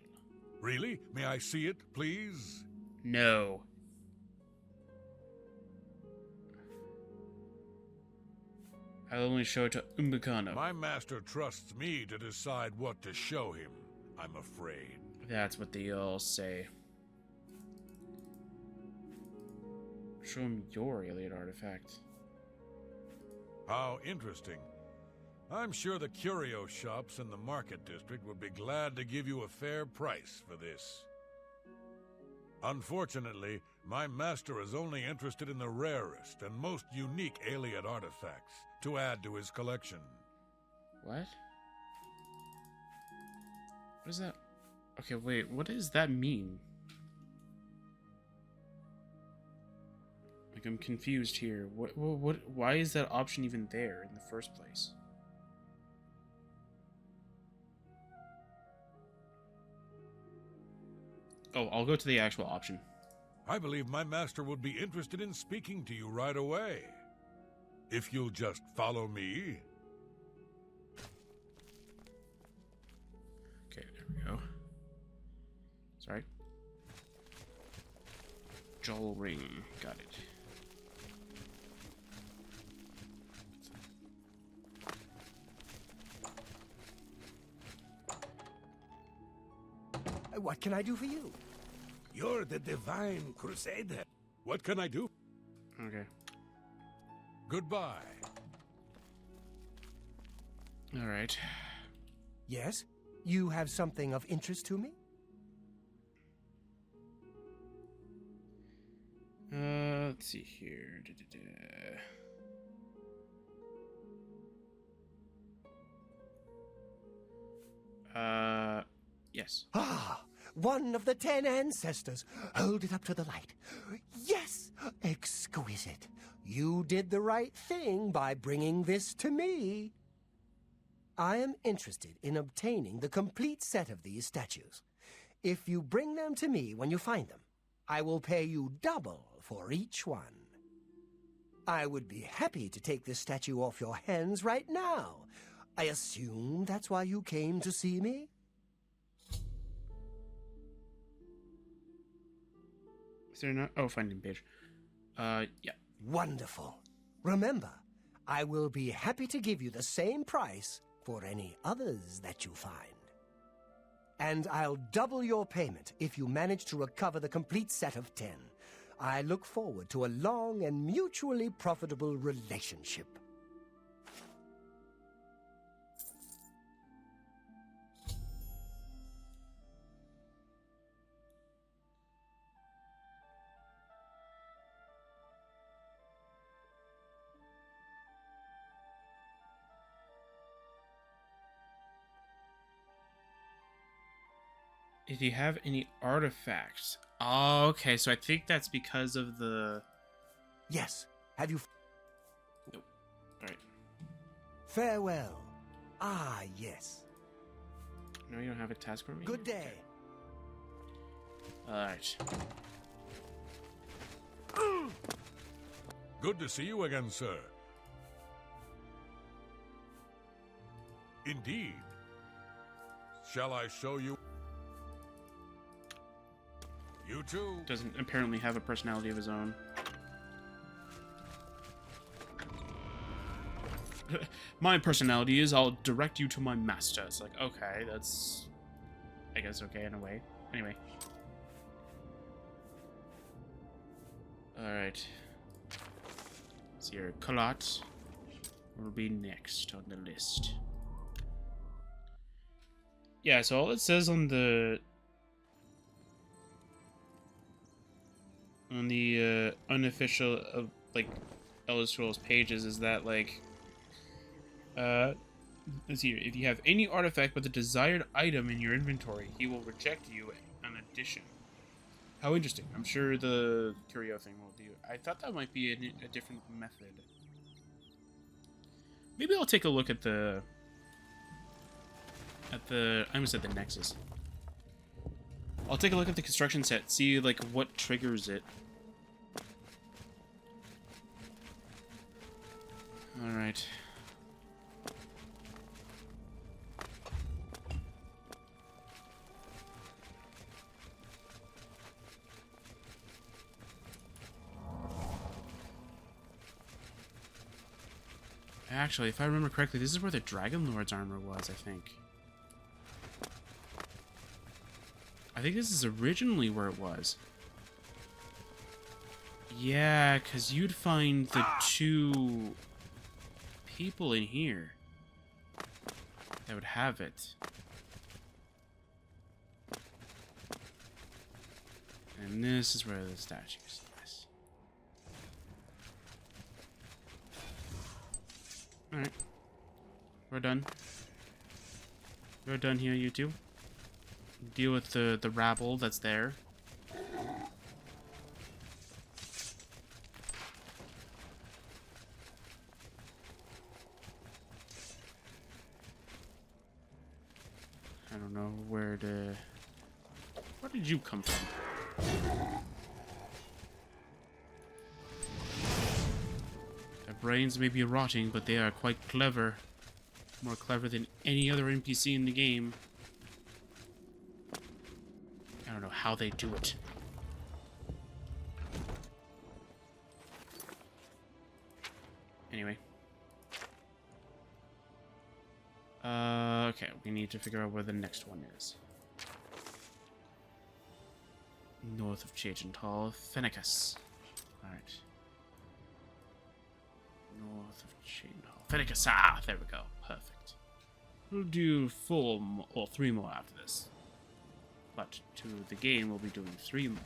Really? May I see it, please? No. I'll only show it to Umbacano. My master trusts me to decide what to show him, I'm afraid. That's what they all say. Show him your Ayleid artifact. How interesting. I'm sure the curio shops in the market district would be glad to give you a fair price for this. Unfortunately, my master is only interested in the rarest and most unique Ayleid artifacts to add to his collection. What? What is that? Okay, wait, what does that mean? Like, I'm confused here. Why is that option even there in the first place? Oh, I'll go to the actual option. I believe my master would be interested in speaking to you right away. If you'll just follow me. Okay, there we go. Sorry. Joel ring. Got it. What can I do for you? You're the divine crusader. What can I do? Okay. Goodbye. All right. Yes? You have something of interest to me? Let's see here. Yes. Ah, one of the 10 ancestors. Hold it up to the light. Yes, exquisite. You did the right thing by bringing this to me. I am interested in obtaining the complete set of these statues. If you bring them to me when you find them, I will pay you double for each one. I would be happy to take this statue off your hands right now. I assume that's why you came to see me? Is there not? Oh, finding page. Yeah. Wonderful. Remember, I will be happy to give you the same price for any others that you find. And I'll double your payment if you manage to recover the complete set of 10. I look forward to a long and mutually profitable relationship. If you have any artifacts. Oh, okay, so I think that's because of the... Yes. Have you... Nope. Alright. Farewell. Ah, yes. No, you don't have a task for me? Good day. Alright. Good to see you again, sir. Indeed. Shall I show you? You too. Doesn't apparently have a personality of his own. My personality is I'll direct you to my master. It's like, okay, that's... I guess okay in a way. Anyway. Alright. So your Kalat will be next on the list. Yeah, so all it says on the unofficial like Elder Scrolls pages is that like let's see here. If you have any artifact with the desired item in your inventory, he will reject you an addition. How interesting. I'm sure the curio thing will do. I thought that might be a different method. Maybe I'll take a look at the I almost said the Nexus. I'll take a look at the construction set, see like what triggers it. Alright. Actually, if I remember correctly, this is where the Dragon Lord's armor was, I think. I think this is originally where it was. Yeah, because you'd find the two people in here. that would have it. And this is where the statue is. Yes. Alright. We're done. We're done here, you two. Deal with the rabble that's there. I don't know where to... Where did you come from? Their brains may be rotting, but they are quite clever. More clever than any other NPC in the game. I don't know how they do it. Anyway. Okay, we need to figure out where the next one is. North of Chagental, Fennicus. Alright. North of Chagental. Fennicus, ah, there we go. Perfect. We'll do 4 more, or 3 more after this. But to the game, we'll be doing 3 more.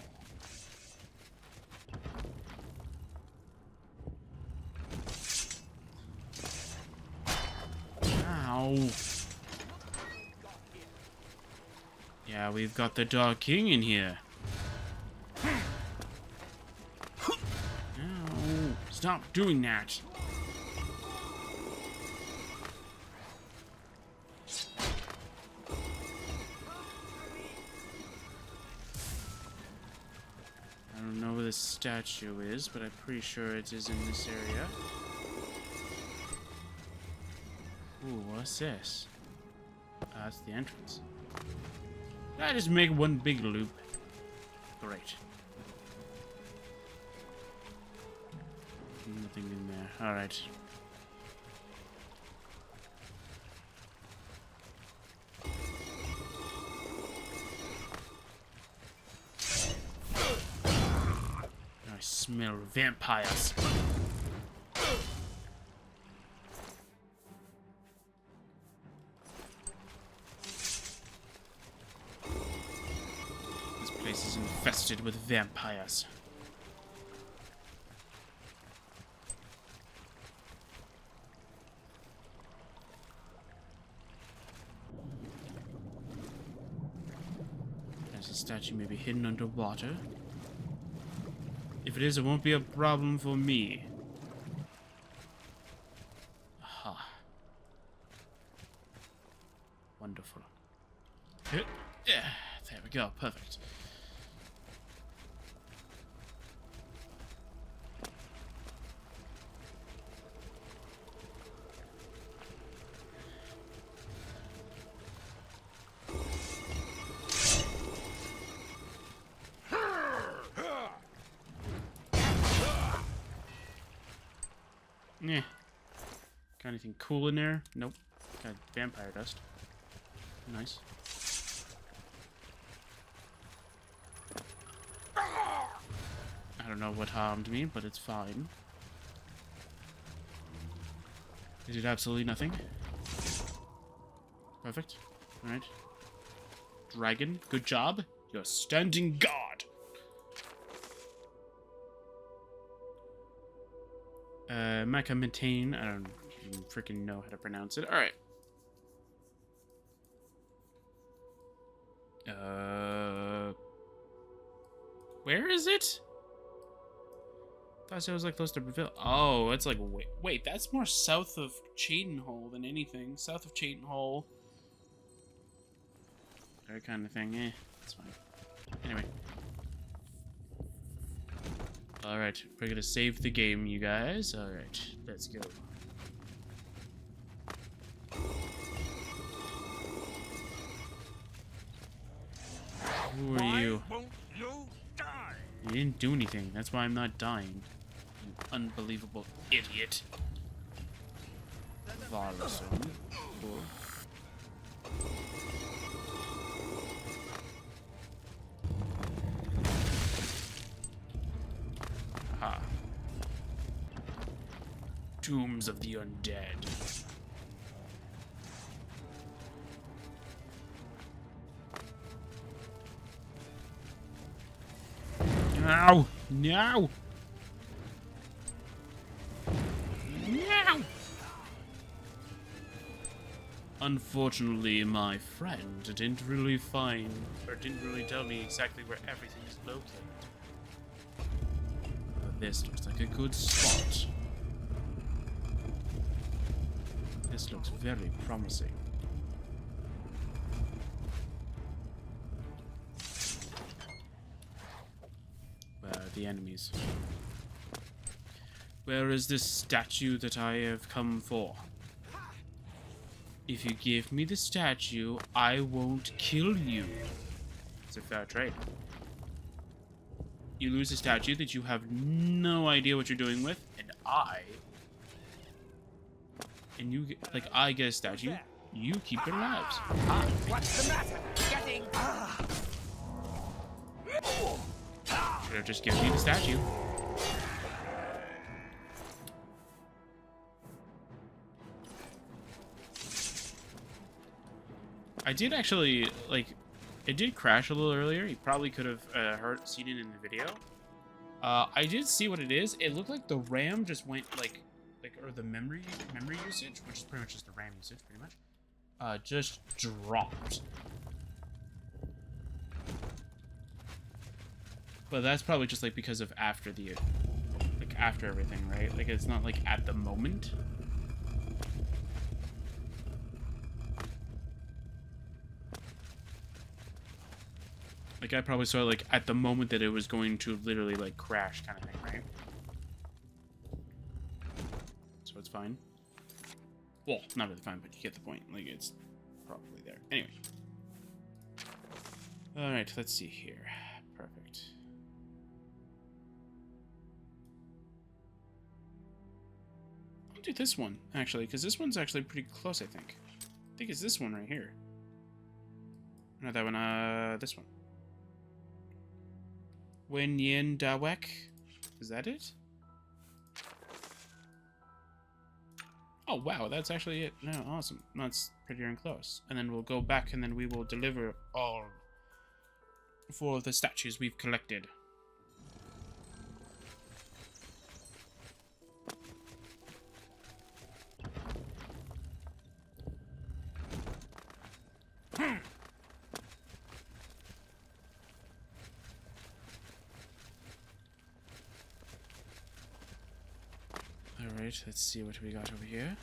Ow. Yeah, we've got the Dark King in here. Ow. Stop doing that. I don't know where the statue is, but I'm pretty sure it is in this area. Ooh, what's this? That's the entrance. Did I just make one big loop? Great. Nothing in there. Alright. I smell vampires. This place is infested with vampires. There's a statue maybe hidden underwater. If it is, it won't be a problem for me. Aha. Wonderful. Yeah, there we go. Perfect. Yeah. Got anything cool in there? Nope. Got vampire dust. Nice. I don't know what harmed me, but it's fine. It did absolutely nothing. Perfect. Alright. Dragon, good job. You're standing guard. Mecha maintain. I don't even freaking know how to pronounce it. Alright. Where is it? I thought it was like close to Breville. Oh, it's like wait, that's more south of Chadenhole than anything. South of Chadenhole. That kind of thing. That's fine. Anyway. Alright, we're gonna save the game, you guys. Alright, let's go. Who are you? Why won't you die? You didn't do anything. That's why I'm not dying. You unbelievable idiot. Varison. Cool. Aha. Tombs of the Undead. No! No! No! Unfortunately, my friend didn't really tell me exactly where everything is located. But this looks like a good spot. This looks very promising. Where are the enemies? Where is this statue that I have come for? If you give me the statue, I won't kill you. It's a fair trade. You lose a statue that you have no idea what you're doing with, and I get a statue, you keep their lives. What's the matter? Getting... Should have just given you the statue. I did actually, like, it did crash a little earlier. You probably could have seen it in the video. I did see what it is. It looked like the RAM just went, or the memory usage, which is pretty much just the RAM usage, pretty much, just dropped. But that's probably just, like, because of after everything, right? Like, it's not, like, at the moment. Like, I probably saw it, like, at the moment that it was going to literally, like, crash kind of thing, right? So it's fine. Well, not really fine, but you get the point. Like, it's probably there. Anyway. Alright, let's see here. Perfect. I'll do this one, actually, because this one's actually pretty close, I think. I think it's this one right here. Not that one, this one. Wen Yin Dawek. Is that it? Oh, wow, that's actually it. No, awesome. That's pretty darn close. And then we'll go back and then we will deliver all for the statues we've collected. Alright, let's see what we got over here.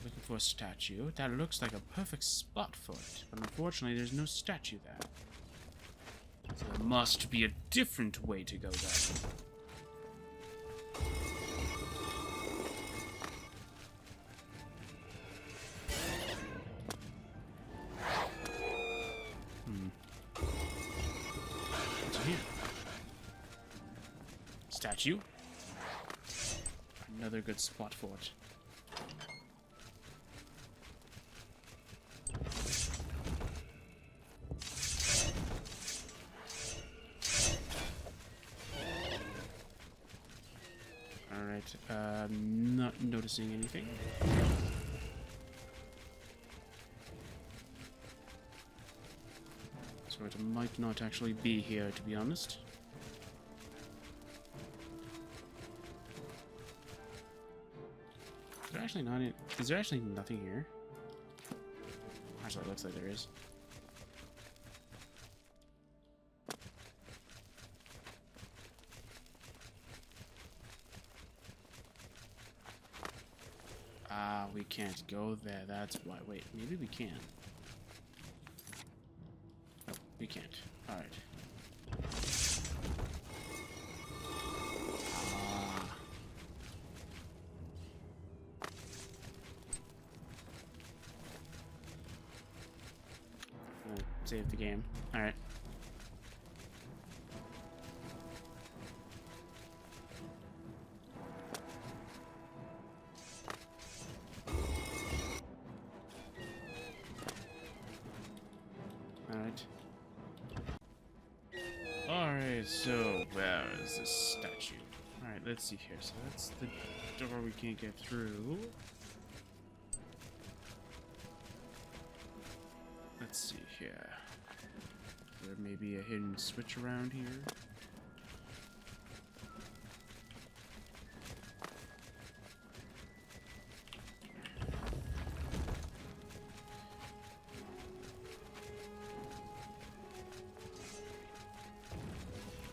Looking for a statue. That looks like a perfect spot for it, but unfortunately there's no statue there. So there must be a different way to go there. What's here? Statue? Another good spot for it. Alright, not noticing anything. So it might not actually be here, to be honest. Is there actually not in, is there actually nothing here? Actually, it looks like there is. We can't go there. That's why. Wait, maybe we can. Oh, we can't. All right. Save the game. All right. Alright, so where is this statue? Alright, let's see here. So that's the door we can't get through. Let's see here. there may be a hidden switch around here?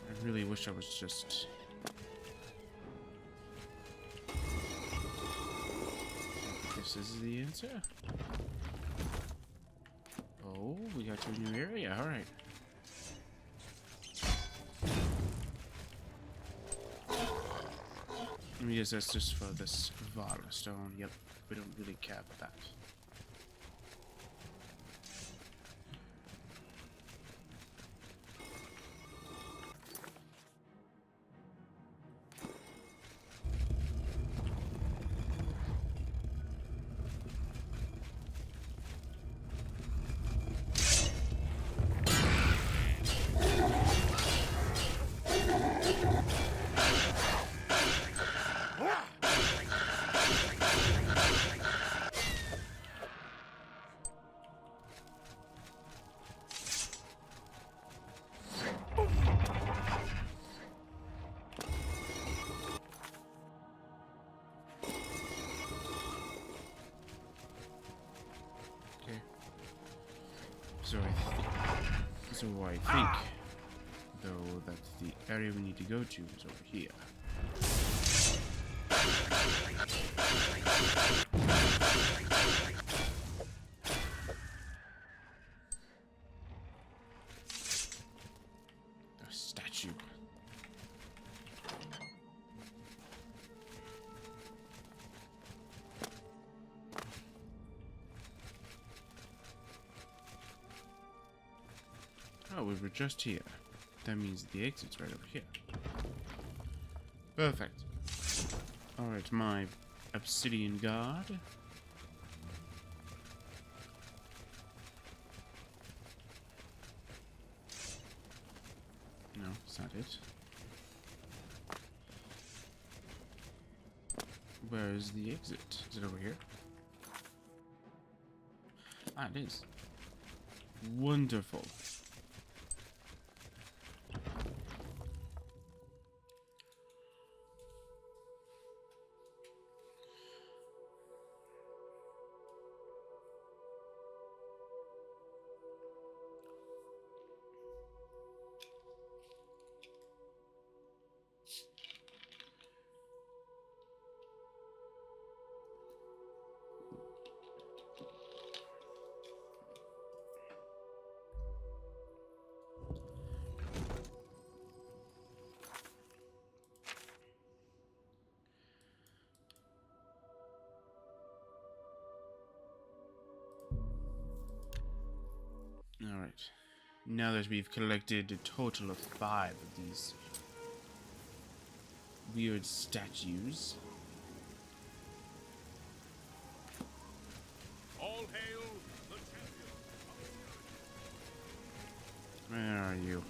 I really wish I was just... This is the answer. Oh, we got to a new area. All right. Let me guess that's just for this Vara stone. Yep, we don't really care about that. So I think, though, that the area we need to go to is over here. The statue. Oh, we were just here. That means the exit's right over here. Perfect. Alright, my obsidian guard. No, it's not it. Where is the exit? Is it over here? Ah, it is. Wonderful. Alright. Now that we've collected a total of 5 of these weird statues. All hail the champion. Where are you?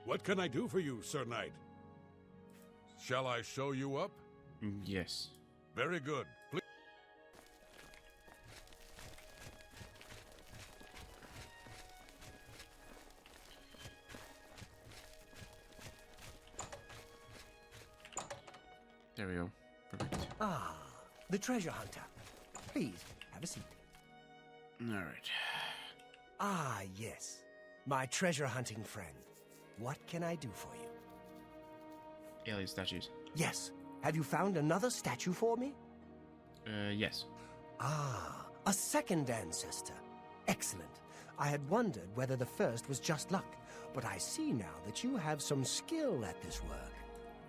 What can I do for you, Sir Knight? Shall I show you up? Yes. Very good. Please. There we go. Perfect. Ah, the treasure hunter. Please, have a seat. Alright. Ah, yes. My treasure hunting friend. What can I do for you? Ayleid statues. Yes. Have you found another statue for me? Yes. Ah, a second ancestor. Excellent. I had wondered whether the first was just luck, but I see now that you have some skill at this work.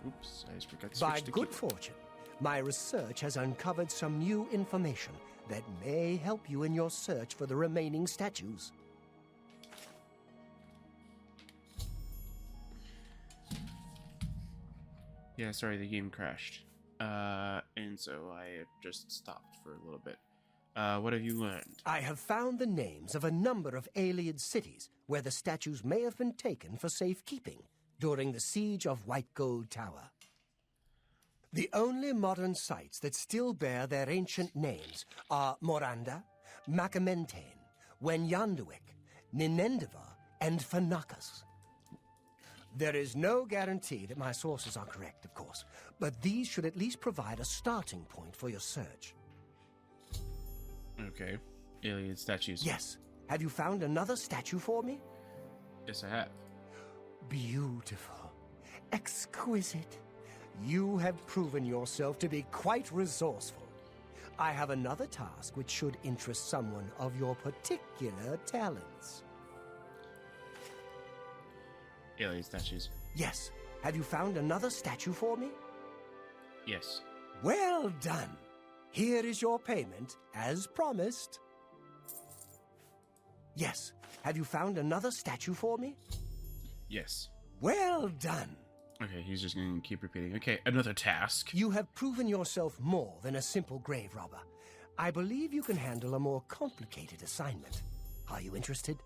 Oops, I just forgot to By switch the good key. fortune, my research has uncovered some new information that may help you in your search for the remaining statues. Yeah, sorry, the game crashed. And so I just stopped for a little bit. What have you learned? I have found the names of a number of Ayleid cities where the statues may have been taken for safekeeping during the siege of White Gold Tower. The only modern sites that still bear their ancient names are Moranda, Macamentain, Wenyanduik, Ninendiva, and Fanakas. There is no guarantee that my sources are correct, of course, but these should at least provide a starting point for your search. Okay. Alien statues. Yes. Have you found another statue for me? Yes, I have. Beautiful. Exquisite. You have proven yourself to be quite resourceful. I have another task which should interest someone of your particular talents. Alien statues. Yes. Have you found another statue for me? Yes. Well done. Here is your payment, as promised. Yes. Have you found another statue for me? Yes. Well done. Okay, he's just going to keep repeating. Okay, another task. You have proven yourself more than a simple grave robber. I believe you can handle a more complicated assignment. Are you interested?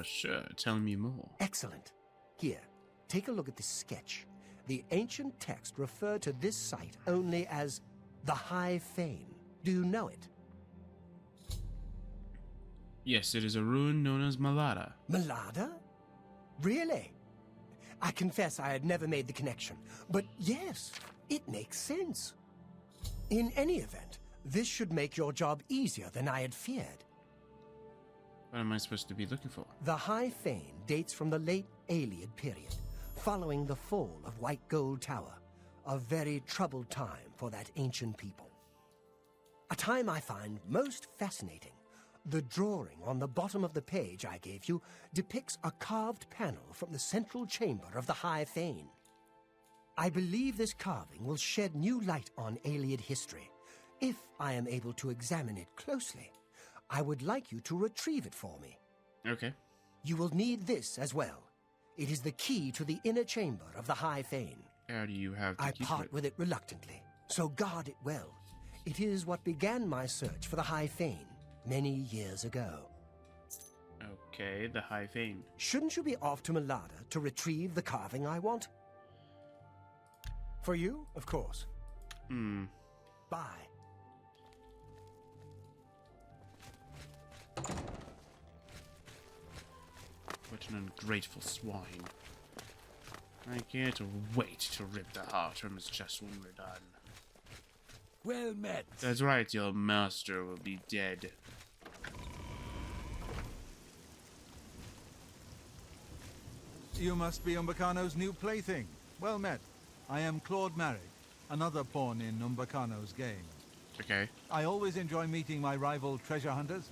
Sure. Tell me more. Excellent. Here, take a look at this sketch. The ancient text referred to this site only as the High Fane. Do you know it? Yes, it is a ruin known as Malada. Malada? Really? I confess I had never made the connection, but yes, it makes sense. In any event, this should make your job easier than I had feared. What am I supposed to be looking for? The High Fane dates from the late Ayleid period, following the fall of White Gold Tower, a very troubled time for that ancient people. A time I find most fascinating. The drawing on the bottom of the page I gave you depicts a carved panel from the central chamber of the High Fane. I believe this carving will shed new light on Ayleid history. If I am able to examine it closely, I would like you to retrieve it for me. Okay. You will need this as well. It is the key to the inner chamber of the High Fane. How do you have to I keep part it? with it reluctantly, so guard it well. It is what began my search for the High Fane many years ago. Okay, the High Fane. Shouldn't you be off to Malada to retrieve the carving I want? For you, of course. Bye. What an ungrateful swine. I can't wait to rip the heart from his chest when we're done. Well met. That's right, your master will be dead. You must be Umbacano's new plaything. Well met. I am Claude Marrick, another pawn in Umbacano's game. Okay. I always enjoy meeting my rival treasure hunters.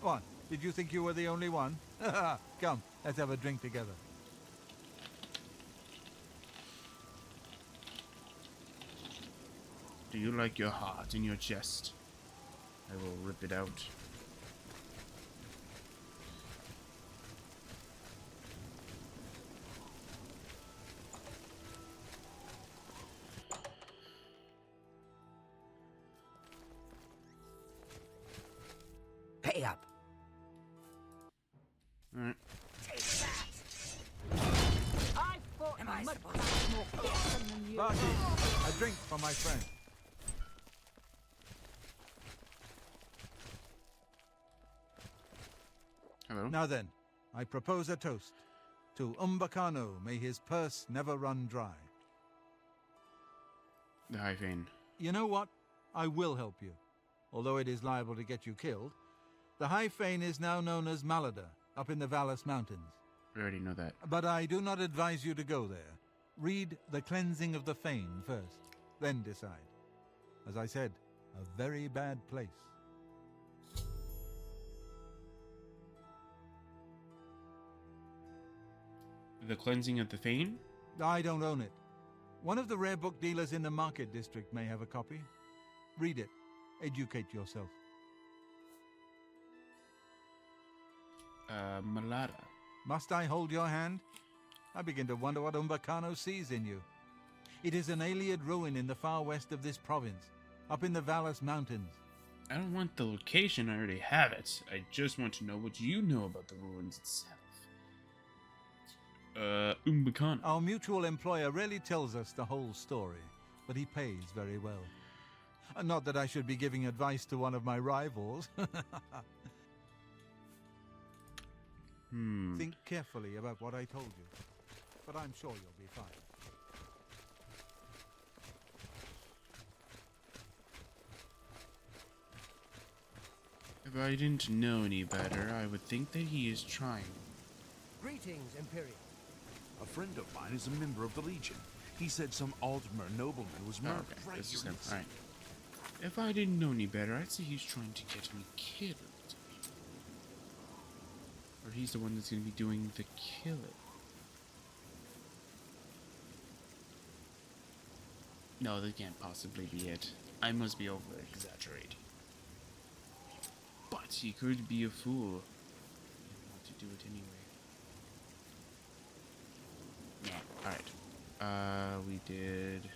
What? Did you think you were the only one? Come, let's have a drink together. Do you like your heart in your chest? I will rip it out. Pay up. Alright. I thought Am I much supposed more fearsome than you. Barkeep, a drink for my friend. Hello? Now then, I propose a toast. To Umbacano, may his purse never run dry. The High Fane. You know what? I will help you. Although it is liable to get you killed. The High Fane is now known as Malada, up in the Vallis Mountains. We already know that. But I do not advise you to go there. Read The Cleansing of the Fane first, then decide. As I said, a very bad place. The Cleansing of the Fane? I don't own it. One of the rare book dealers in the market district may have a copy. Read it. Educate yourself. Malada. Must I hold your hand? I begin to wonder what Umbacano sees in you. It is an Ayleid ruin in the far west of this province, up in the Valus Mountains. I don't want the location, I already have it. I just want to know what you know about the ruins itself. Umbacano. Our mutual employer rarely tells us the whole story, but he pays very well. Not that I should be giving advice to one of my rivals. Think carefully about what I told you, but I'm sure you'll be fine. If I didn't know any better, I would think that he is trying. Greetings, Imperial. A friend of mine is a member of the Legion. He said some Altmer nobleman was murdered right this is here. him. Alright. If I didn't know any better, I'd say he's trying to get me killed. Or he's the one that's going to be doing the killing. No, that can't possibly be it. I must be over-exaggerating. But he could be a fool. I want to do it anyway. Yeah, alright. We did...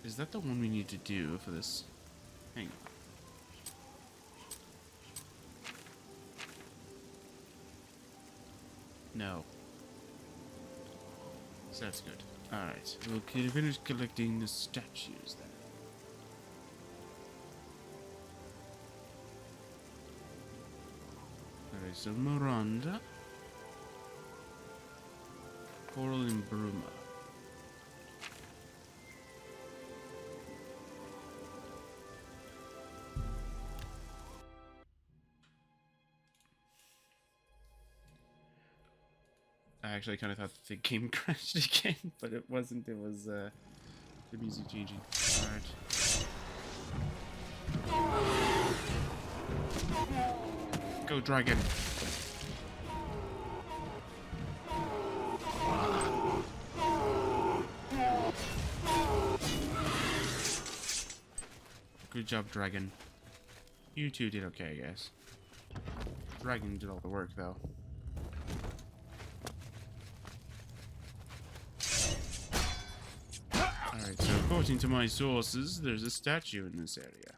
Is that the one we need to do for this? Hang on. No. So that's good. Alright, we'll finish collecting the statues then. Alright, so Miranda. Coral and Bruma. I actually kind of thought the game crashed again, but it wasn't. It was the music changing. Alright. Go, dragon. Good job, dragon. You two did okay, I guess. Dragon did all the work, though. Alright, so according to my sources, there's a statue in this area.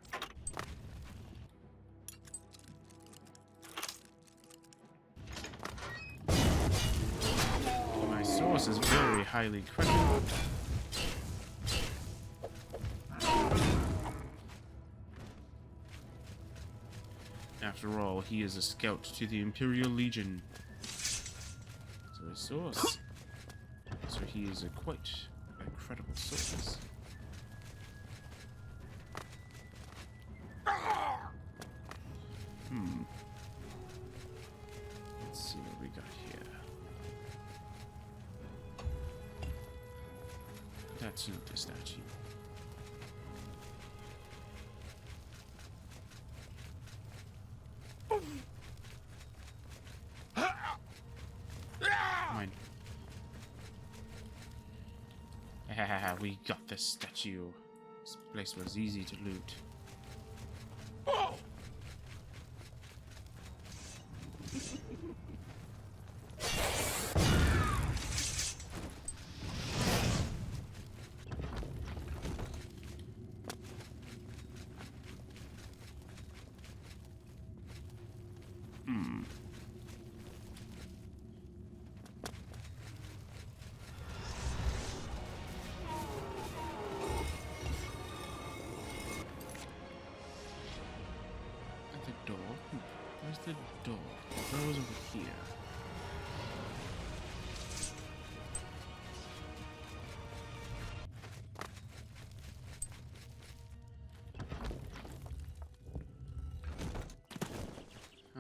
My source is very highly credible. After all, he is a scout to the Imperial Legion. So his source. So he is a quite incredible source. Let's see what we got here. That's not the statue. Mine. We got the statue. This place was easy to loot. The door? Where's the door? The door was over here.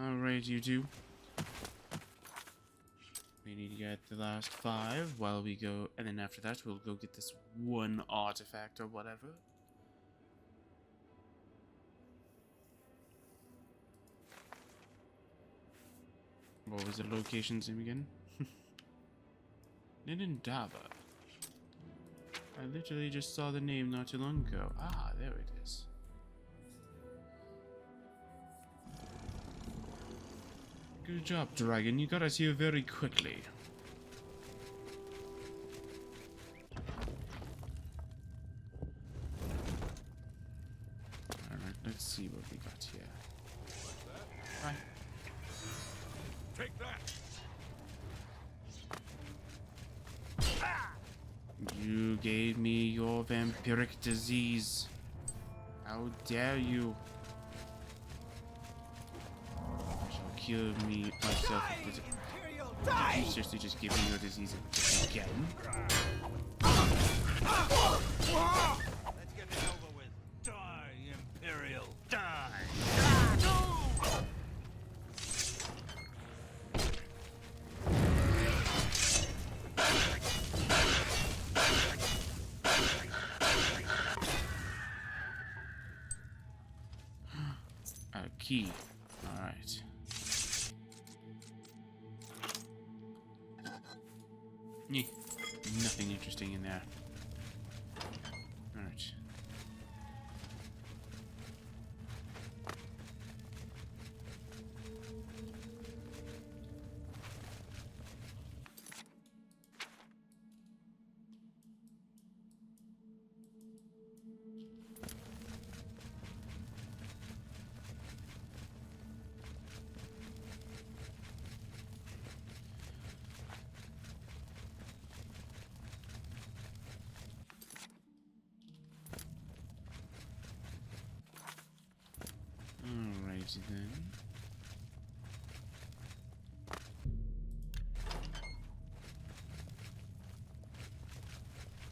Alright, you two. We need to get the last 5 while we go, and then after that we'll go get this one artifact or whatever. What was the location's name again? Ninindaba. I literally just saw the name not too long ago. Ah, there it is. Good job, dragon. You got us here very quickly. Alright, let's see what we got here. Bye. Take that! You gave me your vampiric disease. How dare you? I shall cure me myself. Did you seriously just give me your disease again? Let's get this over with. Die, Imperial. Die! A key. Alright. Nothing interesting in there. Alright. Alrighty then.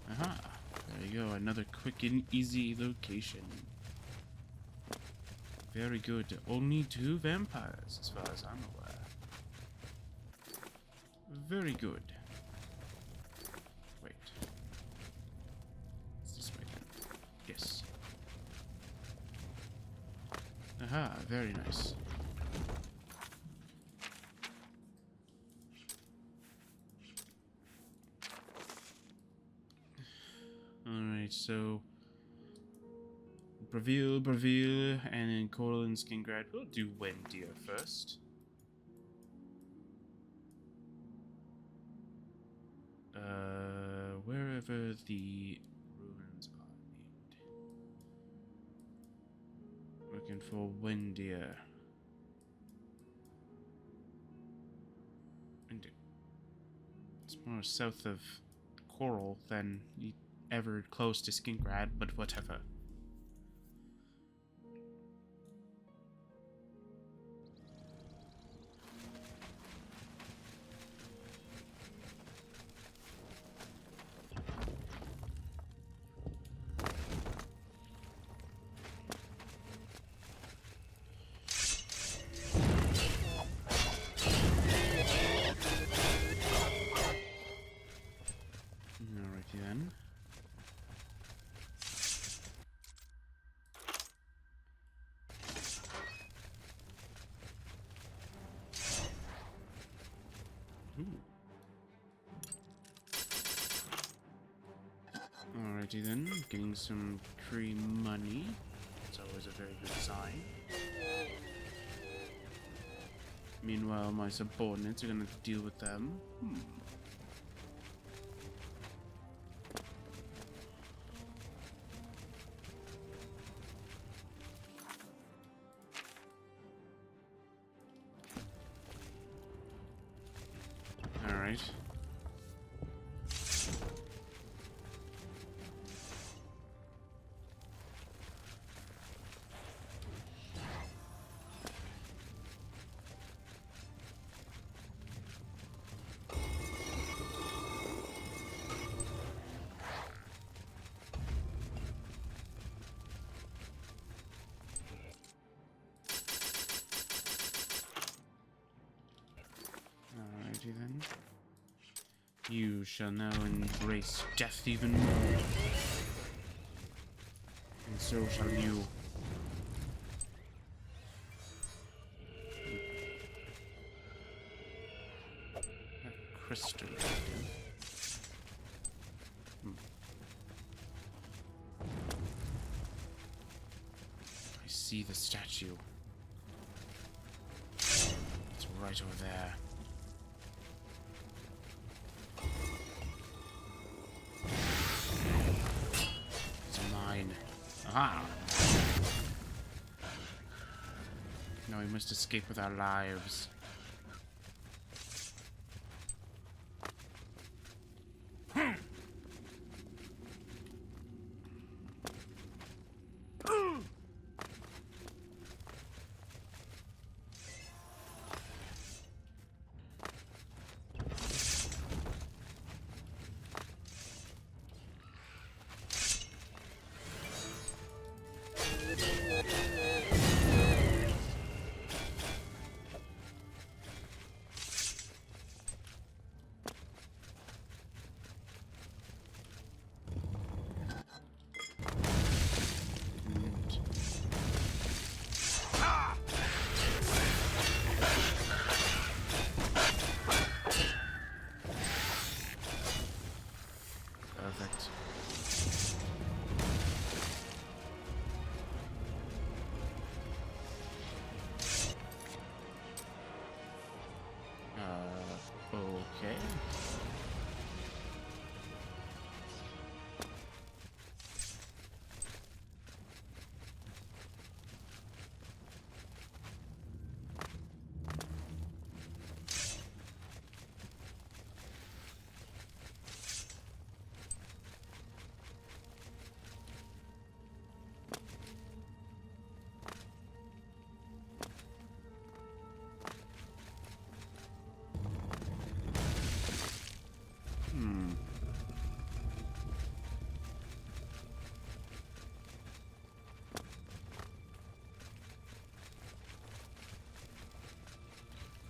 Aha! There you go, another quick and easy location. Very good. Only 2 vampires, as far as I'm aware. Very good. Wait. It's this way then. Yes. Aha, very nice. Alright, so Bravil, and then Coral and Skingrad. We'll do Wendir first. Wherever the ruins are named. Looking for Wendir. It's more south of Coral than ever close to Skingrad, but whatever. Alrighty then. Ooh. Alrighty then, getting some free money. That's always a very good sign. Meanwhile, my subordinates are gonna deal with them. Alright. Alrighty then. You shall now embrace death even more. And so shall you. A crystal. I see the statue. It's right over there. It's mine. Aha! No, we must escape with our lives. Perfect. Okay.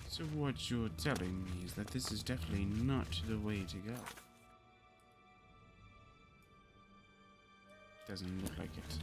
So what you're telling me is that this is definitely not the way to go. Doesn't look like it.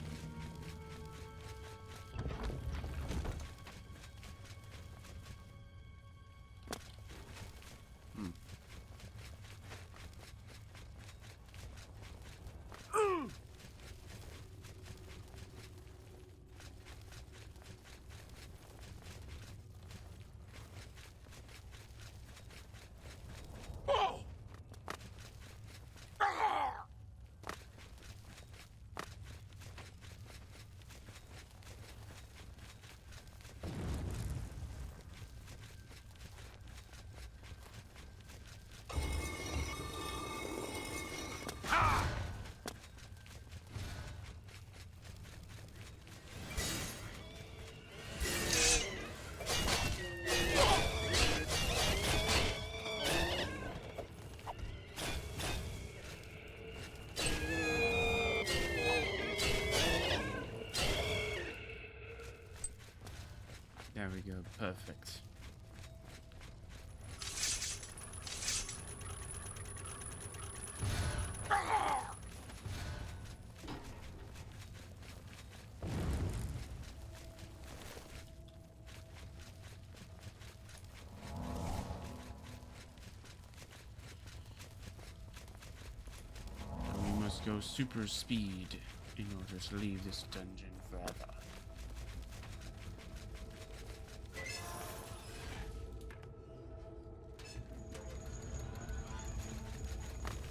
There we go, perfect. And we must go super speed in order to leave this dungeon forever.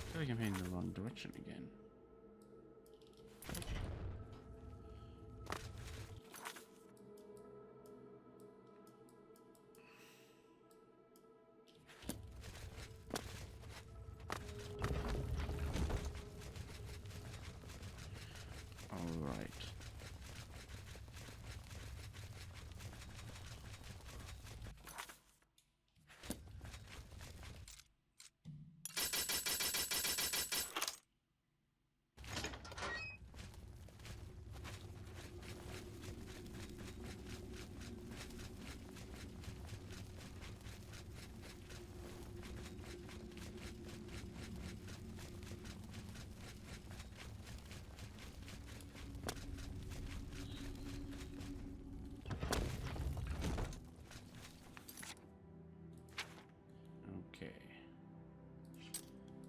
I feel like I'm heading the wrong direction again. All right.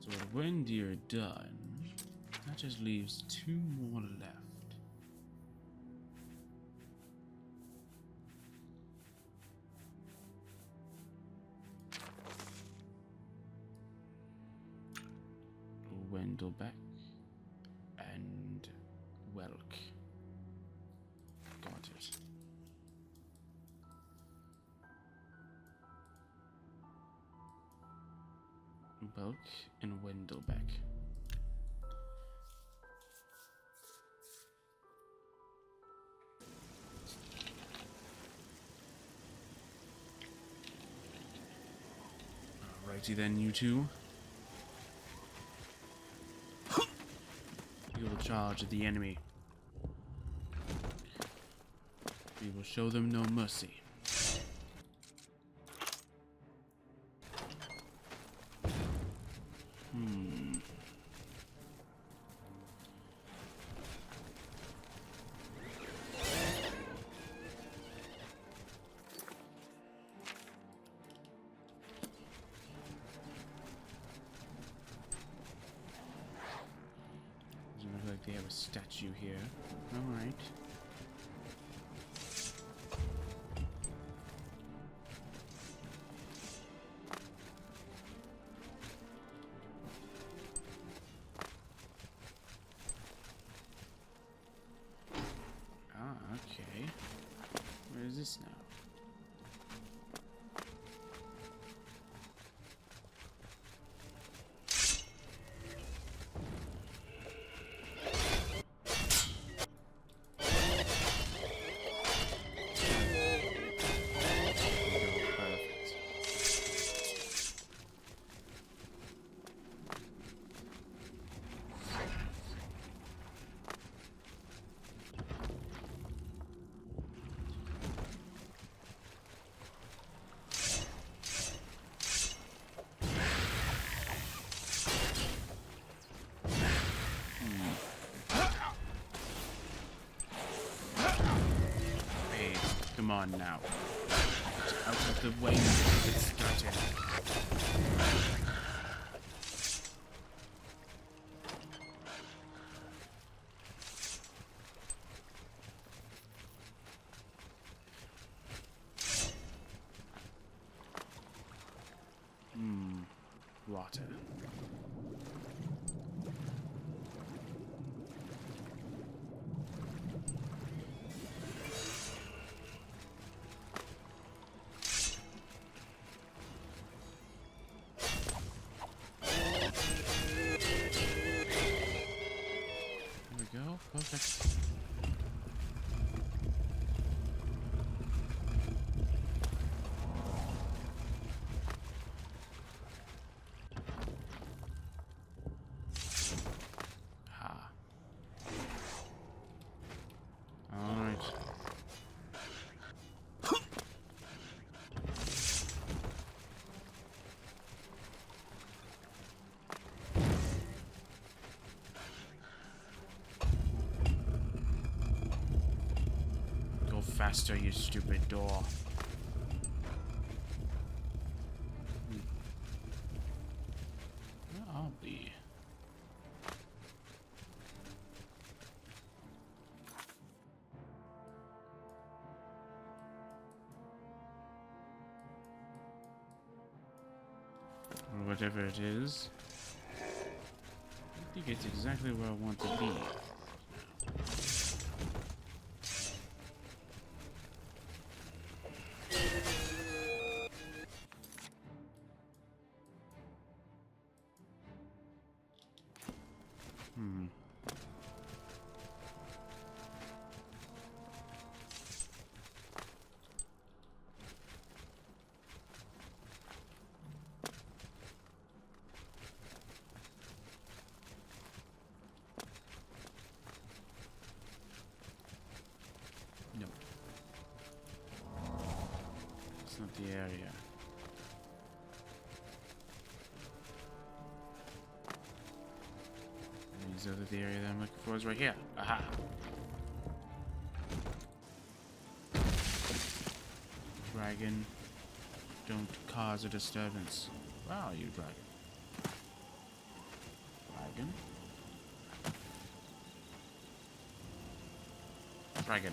So when you're done, that just leaves 2 more left. Wendelbeck, and Welk. Got it. Welk and Wendelbeck. Alrighty then, you two. We will charge at the enemy. We will show them no mercy. Doesn't look like they have a statue here. Alright. Okay. Where is this now? Come on now. Get out of the way. Get started. Water. Go. Perfect. Ah. All right. Faster, you stupid door. Where are we? Or whatever it is. I think it's exactly where I want to be. No. It's not the area. Means that the area that I'm looking for is right here. Aha! Dragon, don't cause a disturbance. Where are you, dragon? Dragon? Dragon.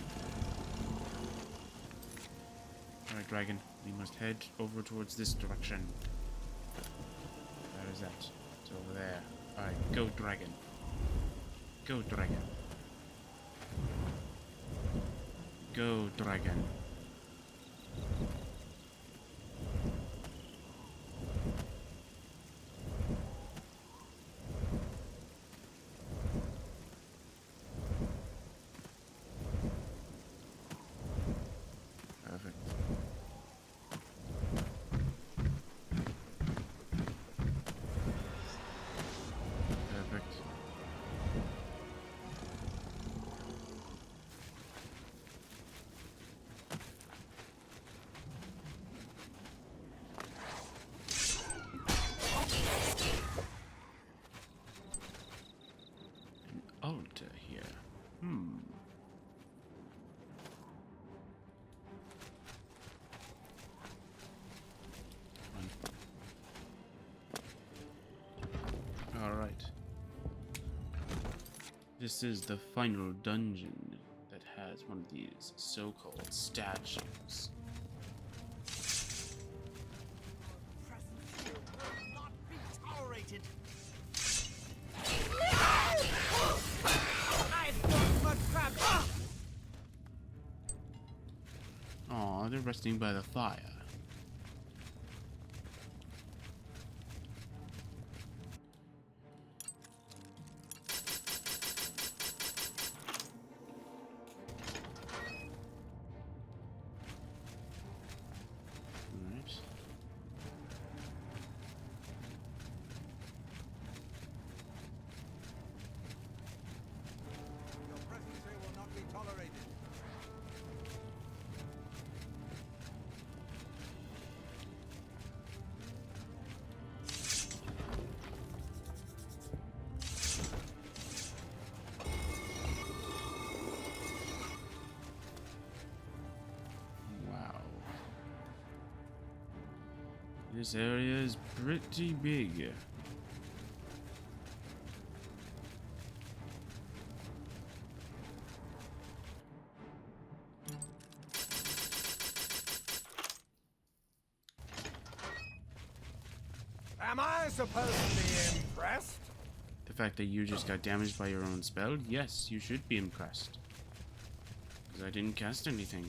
Alright, dragon. We must head over towards this direction. Where is that? It's over there. Alright, go dragon. Go dragon. Go dragon. Perfect. Perfect. An altar here. Alright. This is the final dungeon that has one of these so-called statues. Not be tolerated. Aw, they're resting by the fire. Alright. Your presence here will not be tolerated. Wow. This area is pretty big. Am I supposed to be impressed? The fact that you just got damaged by your own spell, yes, you should be impressed. Because I didn't cast anything.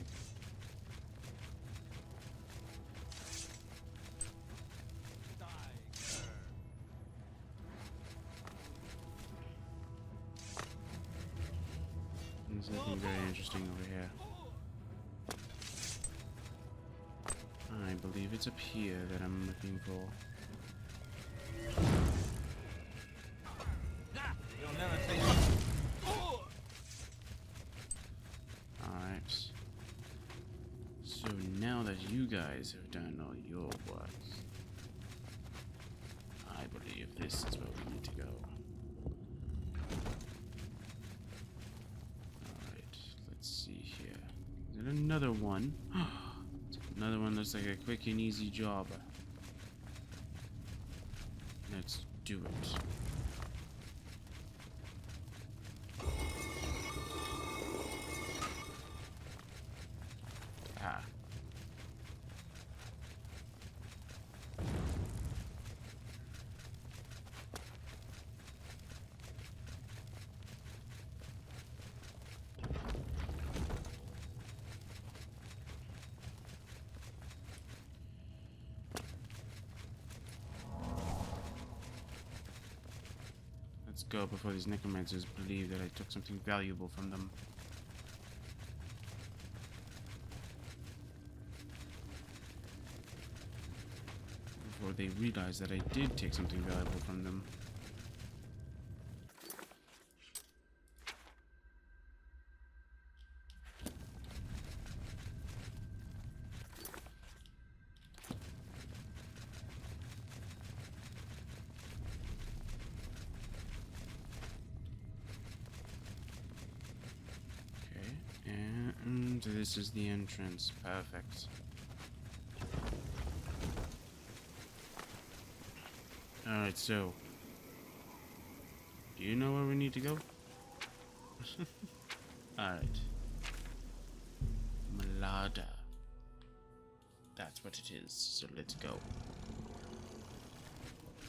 There's nothing very interesting over here. I believe it's up here that I'm looking for. You'll never see. Alright. So now that you guys have done all your work, I believe this is where we need to go. Alright, let's see here. Is it another one? Another one looks like a quick and easy job. Let's do it. Ah. Let's go before these necromancers believe that I took something valuable from them. Before they realize that I did take something valuable from them. And this is the entrance. Perfect. Alright, so do you know where we need to go? Alright. Malada. That's what it is, so let's go.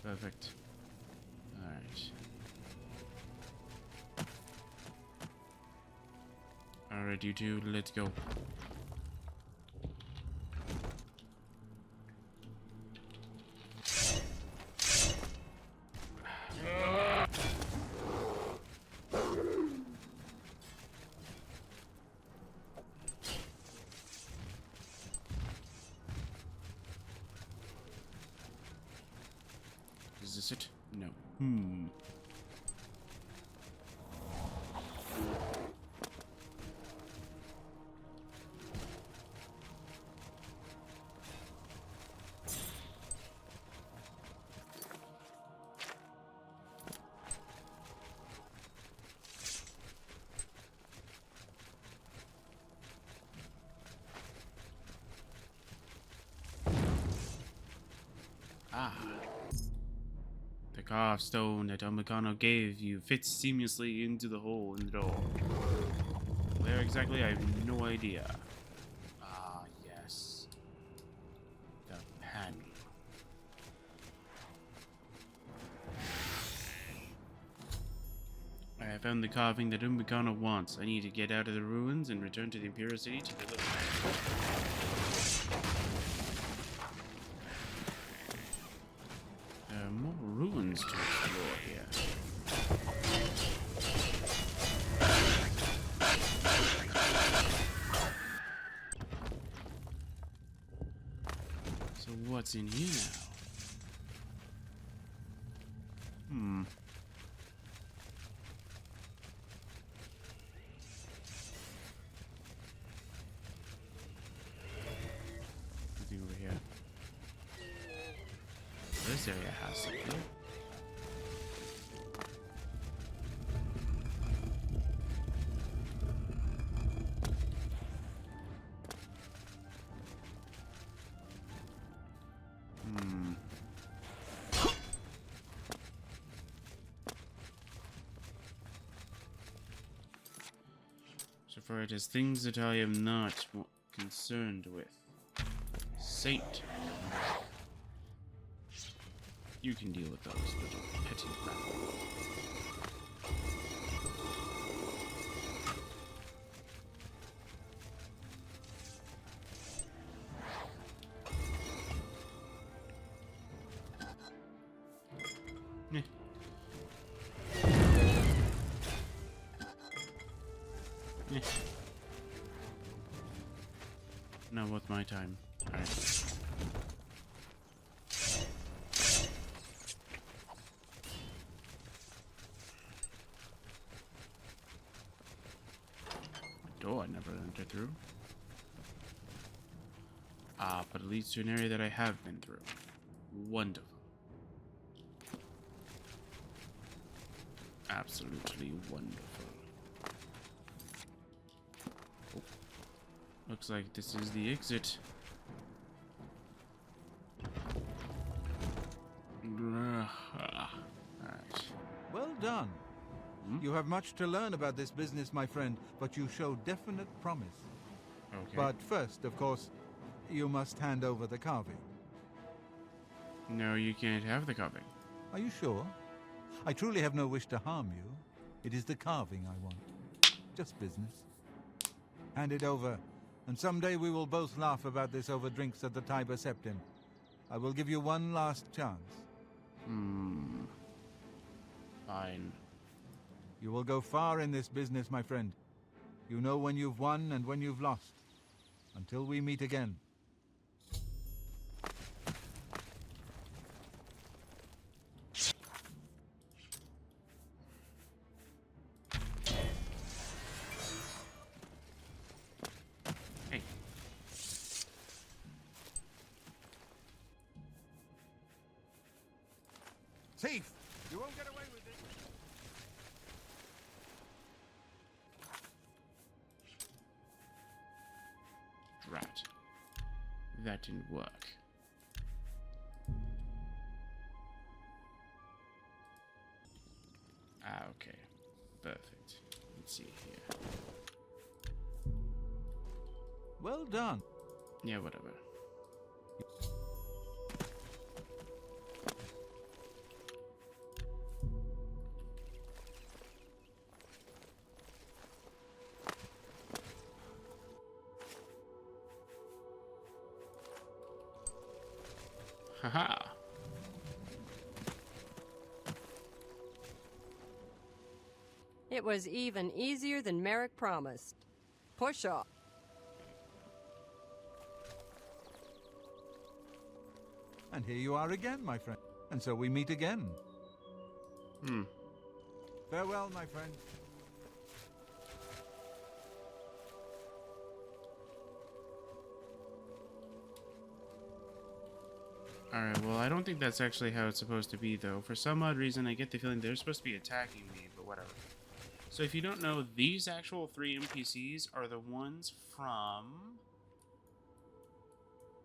Perfect. Alright. Alright, you two, let's go. Is this it? No. Ah. The carved stone that Omicano gave you fits seamlessly into the hole in the door. Where exactly? I have no idea. Ah, yes. The panel. I have found the carving that Omicano wants. I need to get out of the ruins and return to the Imperial City to deliver. More ruins to explore here. So what's in here now? Nothing over here. This area has something. So far it is things that I am not concerned with. Saint. You can deal with those little petty rabble. Eh. Eh. Not worth my time. Alright. Door I never entered through. Ah, but it leads to an area that I have been through. Wonderful. Absolutely wonderful. Oh. Looks like this is the exit. Alright. Well done. You have much to learn about this business, my friend, but you show definite promise. Okay. But first, of course, you must hand over the carving. No, you can't have the carving. Are you sure? I truly have no wish to harm you. It is the carving I want. Just business. Hand it over, and someday we will both laugh about this over drinks at the Tiber Septim. I will give you one last chance. Fine. You will go far in this business, my friend. You know when you've won and when you've lost. Until we meet again. Hey. Thief! You won't get away with it. Drat. That didn't work. Ah, okay. Perfect. Let's see here. Well done. Yeah, whatever. Haha. It was even easier than Merrick promised. Push off. And here you are again, my friend. And so we meet again. Farewell, my friend. Alright, well, I don't think that's actually how it's supposed to be, though. For some odd reason, I get the feeling they're supposed to be attacking me, but whatever. So if you don't know, these actual 3 NPCs are the ones from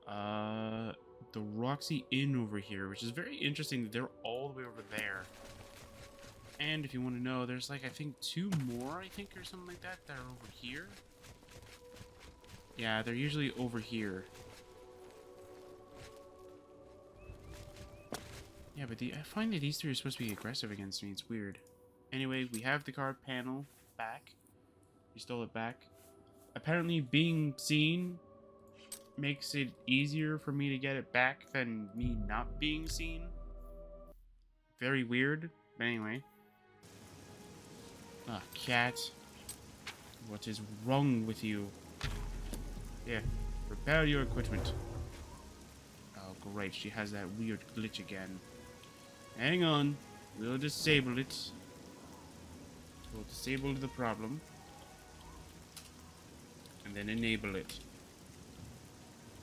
the Roxy Inn over here, which is very interesting that they're all the way over there. And if you want to know, there's like, I think 2 more, I think, or something like that, that are over here. Yeah, they're usually over here. Yeah, but I find that these 3 are supposed to be aggressive against me. It's weird. Anyway, we have the card panel back. We stole it back. Apparently, being seen makes it easier for me to get it back than me not being seen. Very weird. But anyway. Ah, cat. What is wrong with you? Yeah, repair your equipment. Oh, great. She has that weird glitch again. Hang on. We'll disable it. We'll disable the problem. And then enable it.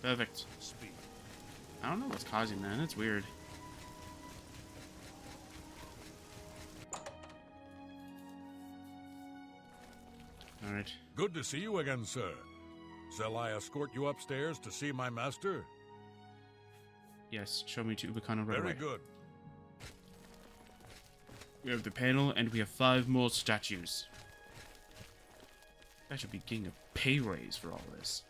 Perfect. Speak. I don't know what's causing that. That's weird. Alright. Good to see you again, sir. Shall I escort you upstairs to see my master? Yes, show me to Ubicano right Very away. good. We have the panel, and we have 5 more statues. I should be getting a pay raise for all this.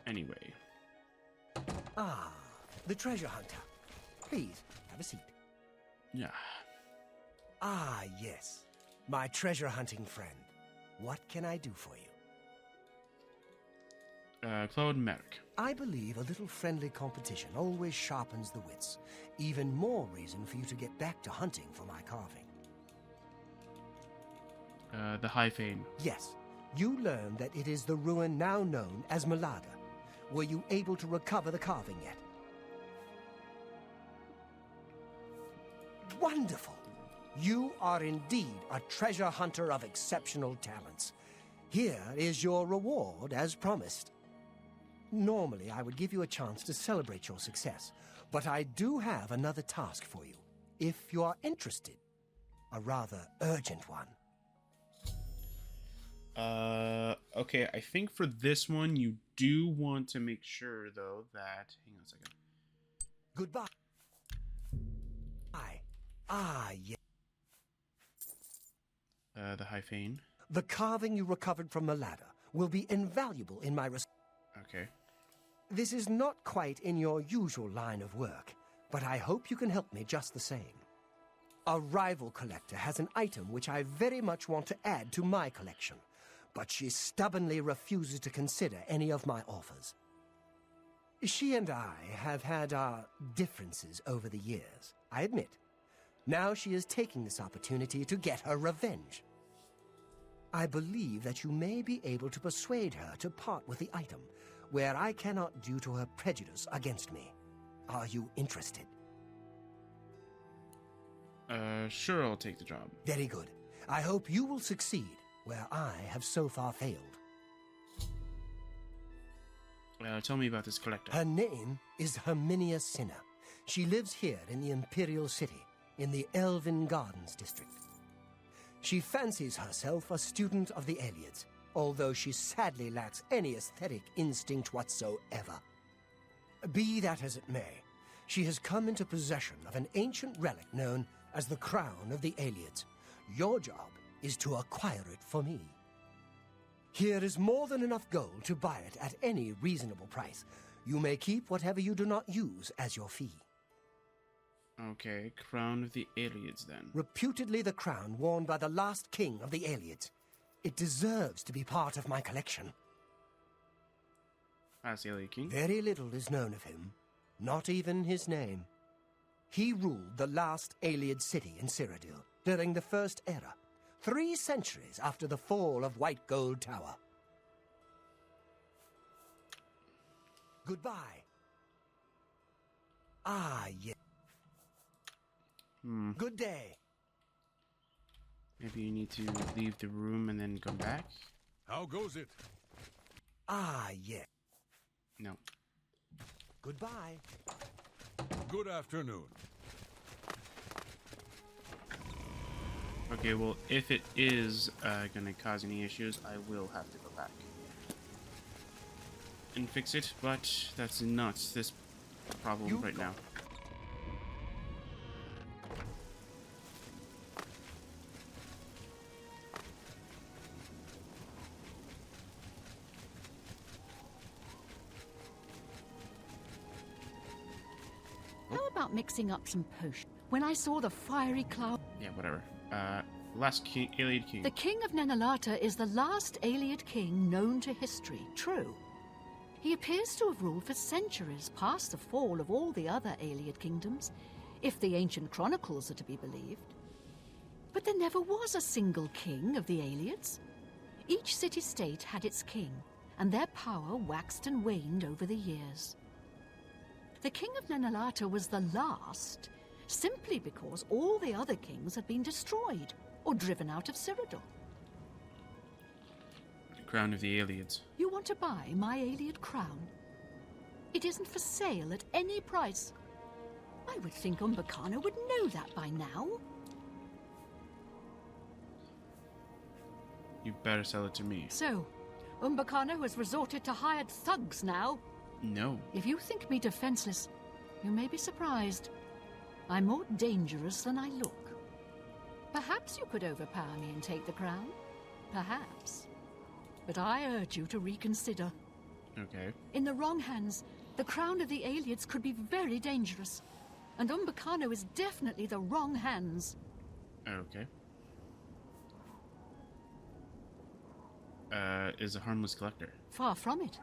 Anyway. Ah, the treasure hunter. Please, have a seat. Yeah. Ah, yes. My treasure hunting friend. What can I do for you? Claude Merrick. I believe a little friendly competition always sharpens the wits. Even more reason for you to get back to hunting for my carving. The High Fane. Yes, you learned that it is the ruin now known as Malada. Were you able to recover the carving yet? Wonderful! You are indeed a treasure hunter of exceptional talents. Here is your reward as promised. Normally, I would give you a chance to celebrate your success, but I do have another task for you, if you are interested. A rather urgent one. Okay, I think for this one, you do want to make sure, though, that... Hang on a second. Goodbye. Ah, yes. The High Fane. The carving you recovered from Malada will be invaluable in my Okay. This is not quite in your usual line of work, but I hope you can help me just the same. A rival collector has an item which I very much want to add to my collection, but she stubbornly refuses to consider any of my offers. She and I have had our differences over the years, I admit. Now she is taking this opportunity to get her revenge. I believe that you may be able to persuade her to part with the item, where I cannot due to her prejudice against me. Are you interested? Sure, I'll take the job. Very good. I hope you will succeed, where I have so far failed. Tell me about this collector. Her name is Herminia Sinner. She lives here in the Imperial City, in the Elven Gardens district. She fancies herself a student of the Ayleids, although she sadly lacks any aesthetic instinct whatsoever. Be that as it may, she has come into possession of an ancient relic known as the Crown of the Ayleids. Your job is to acquire it for me. Here is more than enough gold to buy it at any reasonable price. You may keep whatever you do not use as your fee. Okay, Crown of the Ayleids, then. Reputedly the crown worn by the last king of the Ayleids. It deserves to be part of my collection. As the Ayleid king? Very little is known of him, not even his name. He ruled the last Ayleid city in Cyrodiil during the First Era, 3 centuries after the fall of White Gold Tower. Goodbye. Ah, yes. Good day. Maybe you need to leave the room and then come back? How goes it? Ah, yes. No. Goodbye. Good afternoon. Okay, well, if it is going to cause any issues, I will have to go back and fix it, but that's not this problem right now. How about mixing up some potion? When I saw the fiery cloud... Yeah, whatever. Last king, Ayleid king. The king of Nenalata is the last Ayleid king known to history, true. He appears to have ruled for centuries past the fall of all the other Ayleid kingdoms, if the ancient chronicles are to be believed. But there never was a single king of the Ayleids. Each city-state had its king, and their power waxed and waned over the years. The king of Nenalata was the last, simply because all the other kings had been destroyed or driven out of Cyrodiil. The crown of the Ayleids. You want to buy my Ayleid crown? It isn't for sale at any price. I would think Umbacano would know that by now. You better sell it to me. So, Umbacano has resorted to hired thugs now. No. If you think me defenseless, you may be surprised. I'm more dangerous than I look. Perhaps you could overpower me and take the crown. Perhaps. But I urge you to reconsider. Okay. In the wrong hands, the crown of the Ayleids could be very dangerous. And Umbacano is definitely the wrong hands. Okay. Is a harmless collector. Far from it.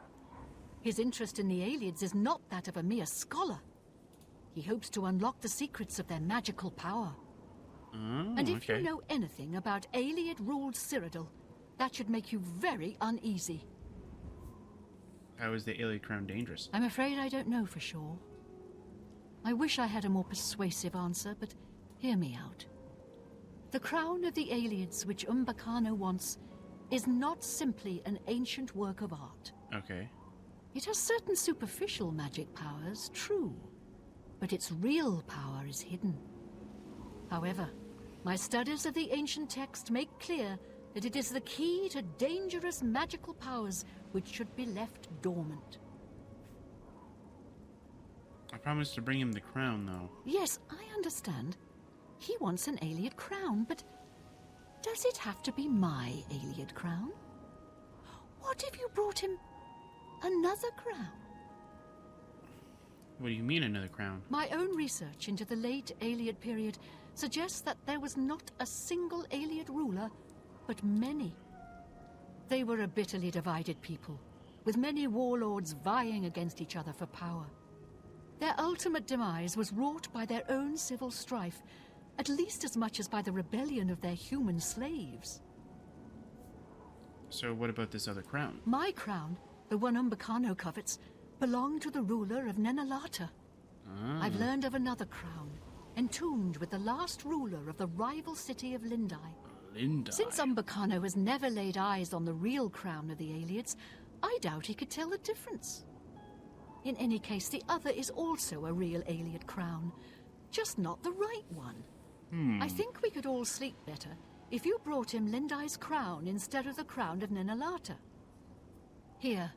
His interest in the Ayleids is not that of a mere scholar. He hopes to unlock the secrets of their magical power. Oh, and if you know anything about Ayleid-ruled Cyrodiil, that should make you very uneasy. How is the Ayleid crown dangerous? I'm afraid I don't know for sure. I wish I had a more persuasive answer, but hear me out. The crown of the Ayleids which Umbacano wants is not simply an ancient work of art. Okay. It has certain superficial magic powers, true, but its real power is hidden. However, my studies of the ancient text make clear that it is the key to dangerous magical powers which should be left dormant. I promised to bring him the crown, though. Yes, I understand. He wants an Ayleid crown, but does it have to be my Ayleid crown? What if you brought him another crown? What do you mean, another crown? My own research into the late Ayleid period suggests that there was not a single Ayleid ruler, but many. They were a bitterly divided people, with many warlords vying against each other for power. Their ultimate demise was wrought by their own civil strife, at least as much as by the rebellion of their human slaves. So what about this other crown? My crown, the one Umbacano covets, belonged to the ruler of Nenalata. I've learned of another crown, entombed with the last ruler of the rival city of Lindai. Lindai? Since Umbacano has never laid eyes on the real crown of the Ayleids, I doubt he could tell the difference. In any case, the other is also a real Ayleid crown, just not the right one. I think we could all sleep better if you brought him Lindai's crown instead of the crown of Nenalata. Here,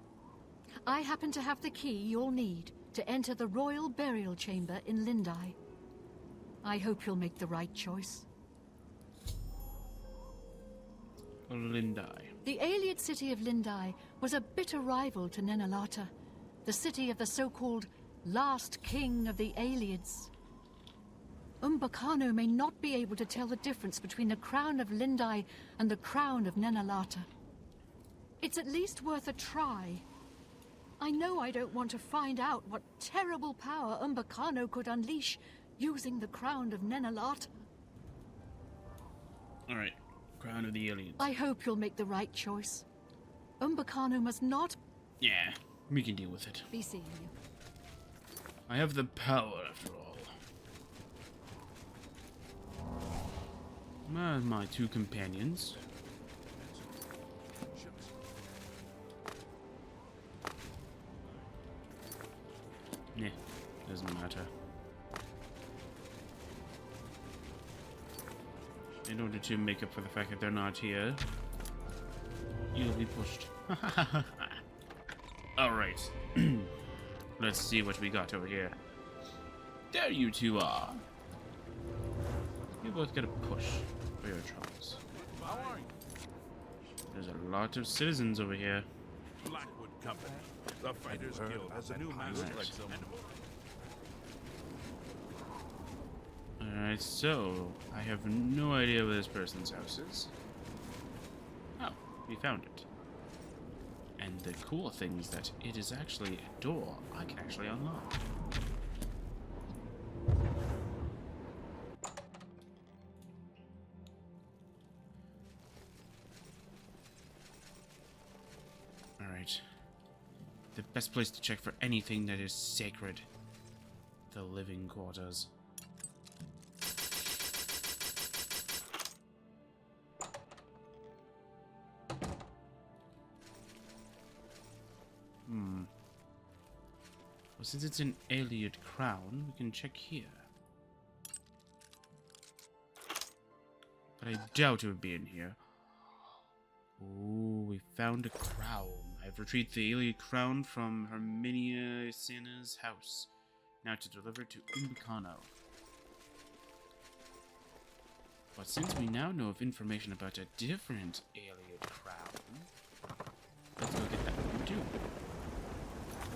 I happen to have the key you'll need to enter the royal burial chamber in Lindai. I hope you'll make the right choice. Lindai. The Ayleid city of Lindai was a bitter rival to Nenalata, the city of the so-called last king of the Ayleids. Umbacano may not be able to tell the difference between the crown of Lindai and the crown of Nenalata. It's at least worth a try. I know I don't want to find out what terrible power Umbacano could unleash using the crown of Nenalat. Alright, crown of the aliens. I hope you'll make the right choice. Umbacano must not Yeah, we can deal with it. be seeing you. I have the power, after all. My two companions. Nah, doesn't matter. In order to make up for the fact that they're not here, you'll be pushed. Alright. Let's see what we got over here. There you two are. You both get a push for your troubles. How are you? There's a lot of citizens over here. Blackwood Company. The Fighters Guild has a new master. Alright, so I have no idea where this person's house is. Oh, we found it. And the cool thing is that it is actually a door I can actually unlock. Alright. The best place to check for anything that is sacred. The living quarters. Well, since it's an Ayleid crown, we can check here. But I doubt it would be in here. Ooh, we found a crown. I've retrieved the Ayleid crown from Herminia Sana's house. Now to deliver to Umbacano. But since we now know of information about a different Ayleid crown, let's go get that one too.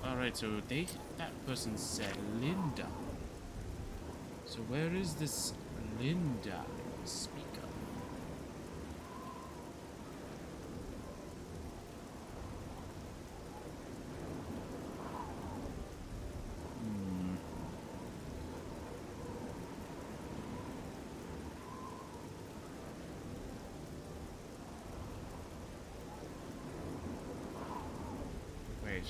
Alright, so that person said Linda. So where is this Linda you speak of? Wait.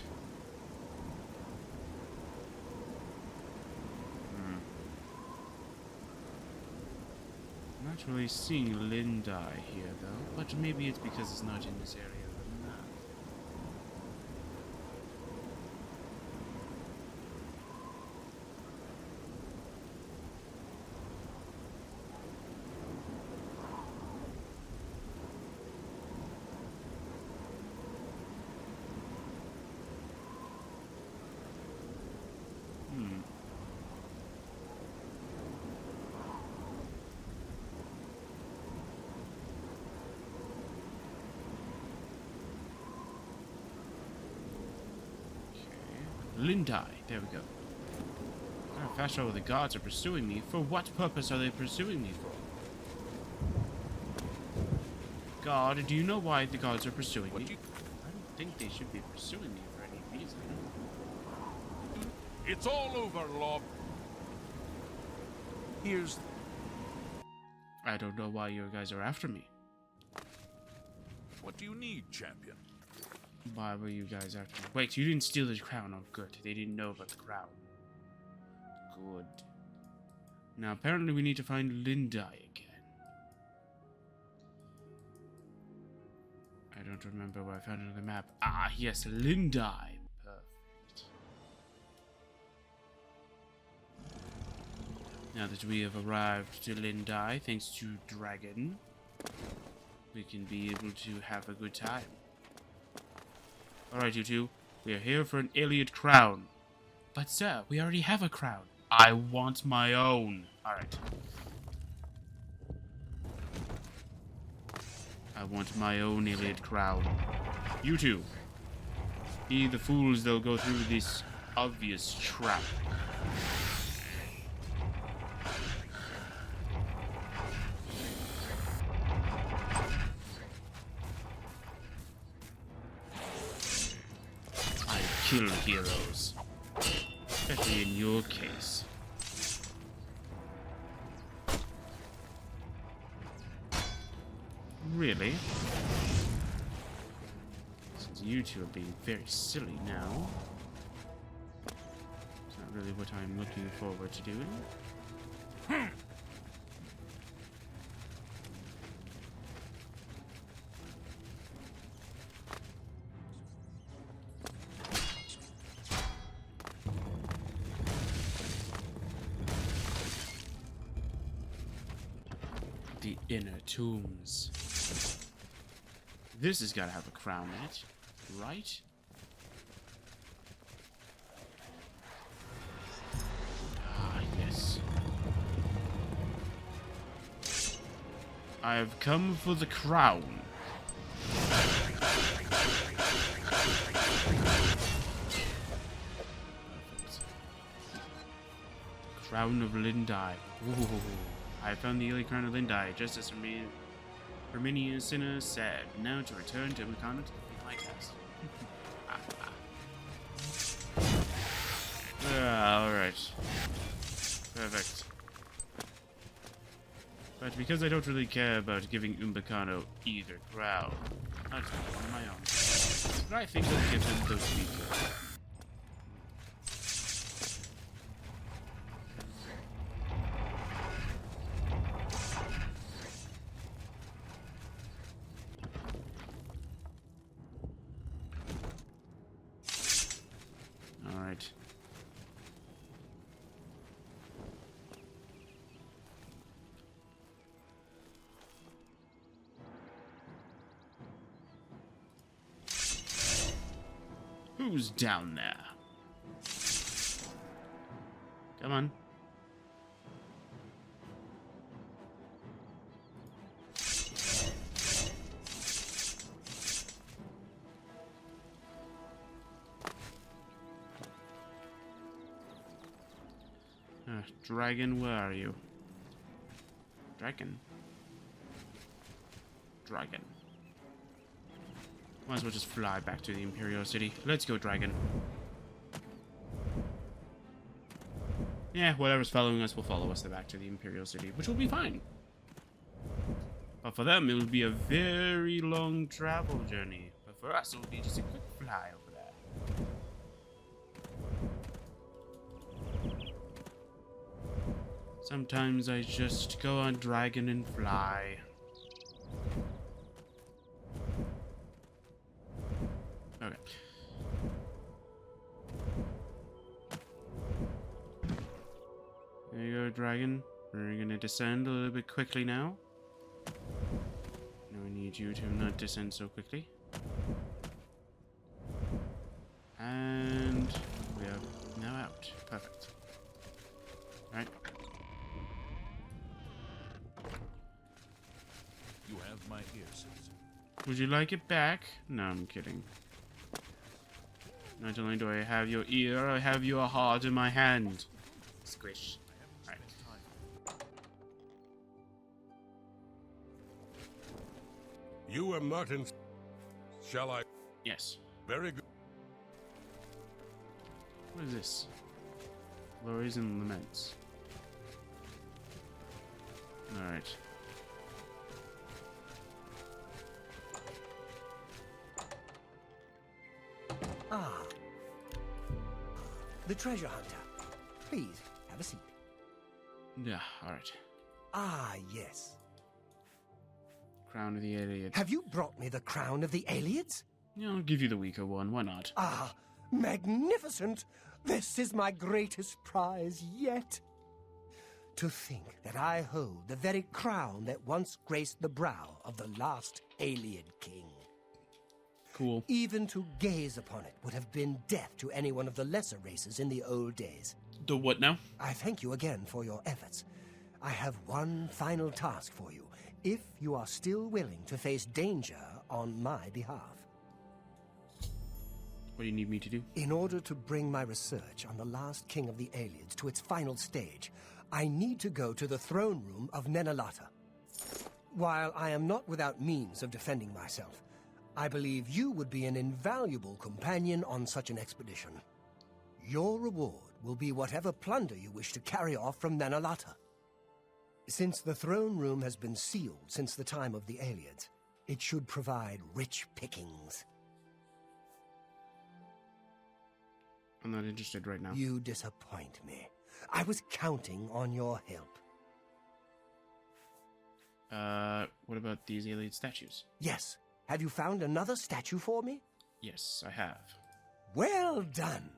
I'm not really seeing Linda here, though. But maybe it's because it's not in this area of the map. Lindai, there we go. How fast travel the guards are pursuing me. For what purpose are they pursuing me for? God, do you know why the guards are pursuing me? I don't think they should be pursuing me for any reason. It's all over, Lob. Here's... I don't know why you guys are after me. What do you need, champion? Why were you guys after me? Wait, you didn't steal the crown. Oh, good. They didn't know about the crown. Good. Now, apparently we need to find Lindai again. I don't remember where I found it on the map. Ah, yes, Lindai. Perfect. Now that we have arrived to Lindai, thanks to Dragon, we can be able to have a good time. Alright, you two. We are here for an Ayleid crown. But sir, we already have a crown. I want my own. Alright. I want my own Ayleid crown. You two. Be the fools that'll go through this obvious trap. kill heroes. Especially in your case. Really? Since you two are being very silly now. It's not really what I'm looking forward to doing. The inner tombs. This has got to have a crown in it, right? Ah, yes. I have come for the crown. Perfect. Crown of Lindai. Ooh. I found the Ayleid crown of Lindai, just as Herminia Sinner said. Now to return to Makana to complete my task. Alright. Perfect. But because I don't really care about giving Umbakano either crown, I'll just do one of my own. But I think I'll give him those people. Alright. Who's down there? Come on. Dragon, where are you? Dragon? Dragon. Might as well just fly back to the Imperial City. Let's go, Dragon. Yeah, whatever's following us will follow us back to the Imperial City, which will be fine. But for them, it will be a very long travel journey. But for us, it will be just a quick fly over there. Sometimes I just go on Dragon and fly. Okay. There you go, Dragon. We're gonna descend a little bit quickly now. Now I need you to not descend so quickly. And we are now out. Perfect. Alright. You have my ear, citizen. Would you like it back? No, I'm kidding. Not only do I have your ear, I have your heart in my hand. Squish. Alright. You are Martin. Shall I? Yes. Very good. What is this? Glories and Laments. Alright. Ah. The treasure hunter. Please, have a seat. Yeah, alright. Ah, yes. Crown of the Ayleid. Have you brought me the crown of the Ayleids? Yeah, I'll give you the weaker one. Why not? Ah, magnificent! This is my greatest prize yet. To think that I hold the very crown that once graced the brow of the last Ayleid king. Cool. Even to gaze upon it would have been death to any one of the lesser races in the old days. The what now? I thank you again for your efforts. I have one final task for you, if you are still willing to face danger on my behalf. What do you need me to do? In order to bring my research on the last king of the Ayleids to its final stage, I need to go to the throne room of Nenalata. While I am not without means of defending myself, I believe you would be an invaluable companion on such an expedition. Your reward will be whatever plunder you wish to carry off from Nanalata. Since the throne room has been sealed since the time of the Ayleids, it should provide rich pickings. I'm not interested right now. You disappoint me. I was counting on your help. What about these Ayleid statues? Yes. Have you found another statue for me? Yes, I have. Well done.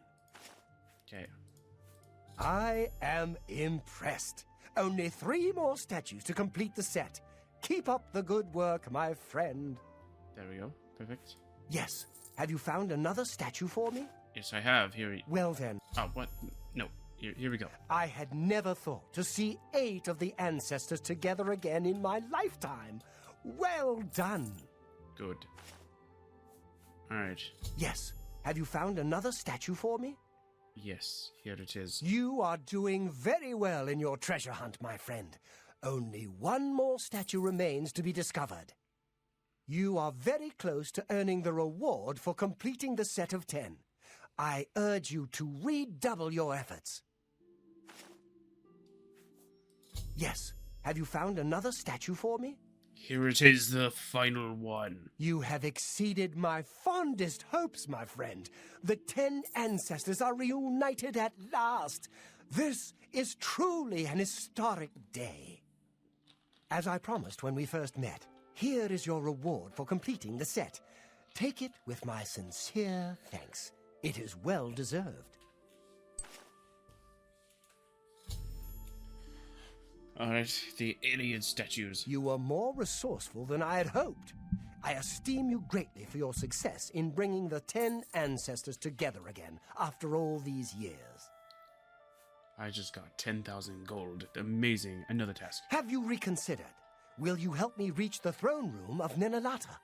Okay. I am impressed. Only 3 more statues to complete the set. Keep up the good work, my friend. There we go. Perfect. Yes. Have you found another statue for me? Yes, I have. Here. Well then. Oh, what? No. Here we go. I had never thought to see 8 of the ancestors together again in my lifetime. Well done. Good. Alright. Yes. Have you found another statue for me? Yes, here it is. You are doing very well in your treasure hunt, my friend. Only 1 more statue remains to be discovered. You are very close to earning the reward for completing the set of 10. I urge you to redouble your efforts. Yes. Have you found another statue for me? Here it is, the final one. You have exceeded my fondest hopes, my friend. The 10 ancestors are reunited at last. This is truly an historic day. As I promised when we first met, here is your reward for completing the set. Take it with my sincere thanks. It is well deserved. Alright, the Ayleid statues. You were more resourceful than I had hoped. I esteem you greatly for your success in bringing the 10 ancestors together again after all these years. I just got 10,000 gold. Amazing. Another task. Have you reconsidered? Will you help me reach the throne room of Nanalata?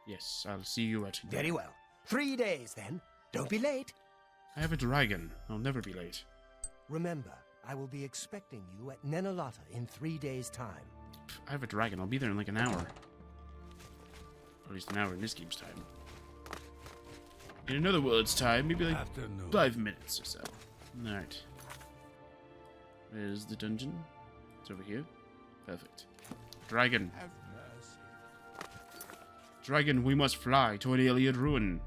Yes, I'll see you at... Very well. 3 days, then. Don't be late. I have a dragon. I'll never be late. Remember, I will be expecting you at Nanalata in 3 days' time. I have a dragon. I'll be there in like an hour. Or at least an hour in this game's time. In another world's time, maybe like 5 minutes or so. Alright. Where's the dungeon? It's over here. Perfect. Dragon. Have mercy. Dragon, we must fly to an Ayleid ruin.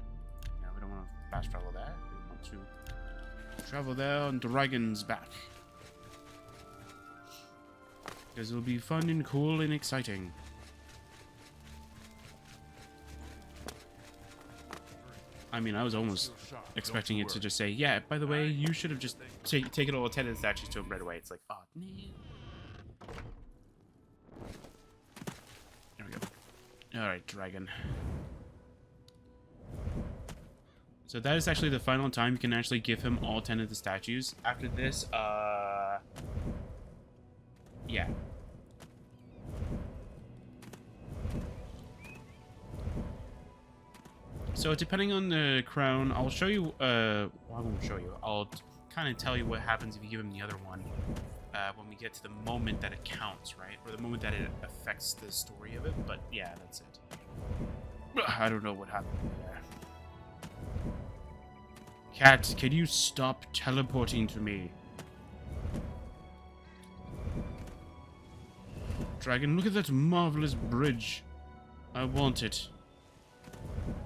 No, we don't want to fast travel there. We want to travel there on Dragon's back. Because it'll be fun and cool and exciting. I mean, I was almost expecting it to just say, yeah, by the way, you should have just taken all attendance statues to him right away. It's like, oh, no. There we go. Alright, dragon. So that is actually the final time you can actually give him all 10 of the statues. After this, yeah. So depending on the crown, I'll show you, well, I won't show you. I'll kind of tell you what happens if you give him the other one when we get to the moment that it counts, right? Or the moment that it affects the story of it. But yeah, that's it. I don't know what happened there. Cat, can you stop teleporting to me? Dragon, look at that marvelous bridge. I want it.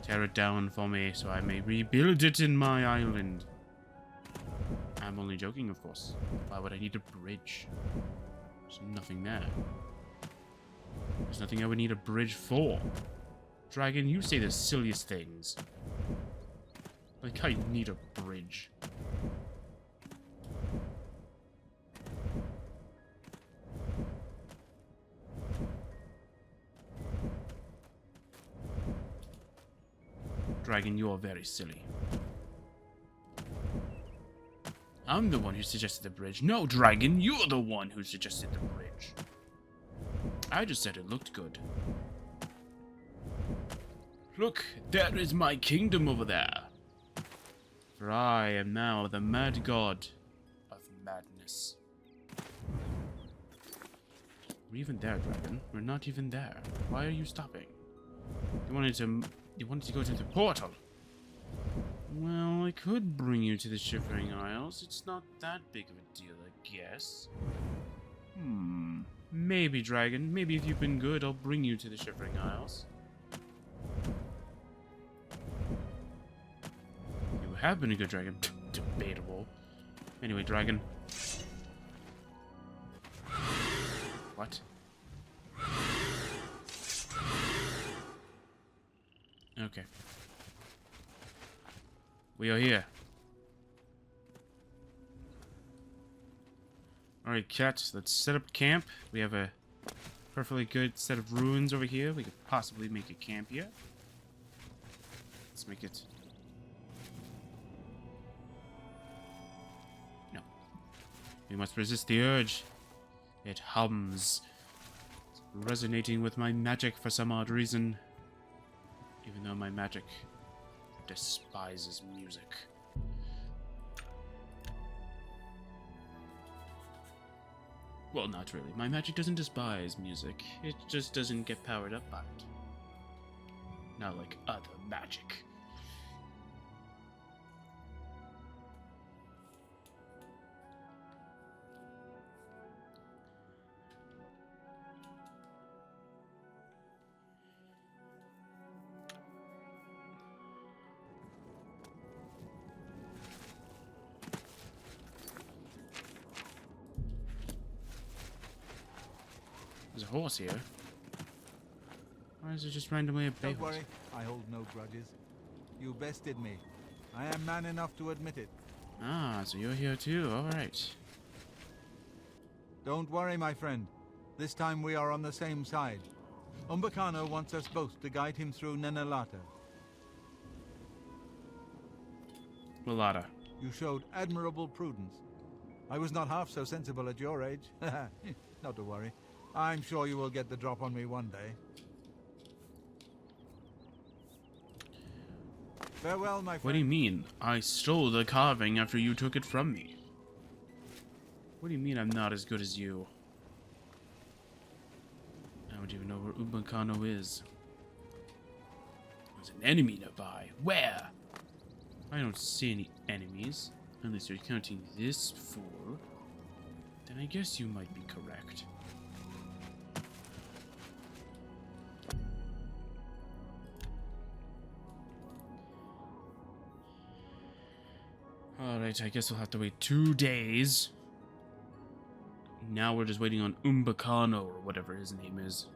Tear it down for me so I may rebuild it in my island. I'm only joking, of course. Why would I need a bridge? There's nothing there. There's nothing I would need a bridge for. Dragon, you say the silliest things. Like I need a bridge. Dragon, you are very silly. I'm the one who suggested the bridge. No, Dragon, you're the one who suggested the bridge. I just said it looked good. Look, there is my kingdom over there. For I am now the mad god of madness. We're even there, Dragon. We're not even there. Why are you stopping? You wanted to go to the portal. Well, I could bring you to the Shivering Isles. It's not that big of a deal, I guess. Maybe, dragon. Maybe if you've been good, I'll bring you to the Shivering Isles. You have been a good dragon. Debatable. Anyway, dragon. What? Okay. We are here. Alright, cat, let's set up camp. We have a perfectly good set of ruins over here. We could possibly make a camp here. Let's make it... No. We must resist the urge. It hums. It's resonating with my magic for some odd reason. Even though my magic despises music. Well, not really. My magic doesn't despise music. It just doesn't get powered up by it. Not like other magic. There's a horse here. Why is it just randomly a bay Don't horse? worry, I hold no grudges. You bested me. I am man enough to admit it. Ah, so you're here too. Alright. Don't worry, my friend. This time we are on the same side. Umbacano wants us both to guide him through Nenalata. Mulata. You showed admirable prudence. I was not half so sensible at your age. Not to worry. I'm sure you will get the drop on me one day. Farewell, my friend. What do you mean? I stole the carving after you took it from me. What do you mean I'm not as good as you? I don't even know where Umbacano is. There's an enemy nearby. Where? I don't see any enemies. Unless you're counting this fool. Then I guess you might be correct. Alright, I guess we'll have to wait 2 days. Now we're just waiting on Umbacano, or whatever his name is.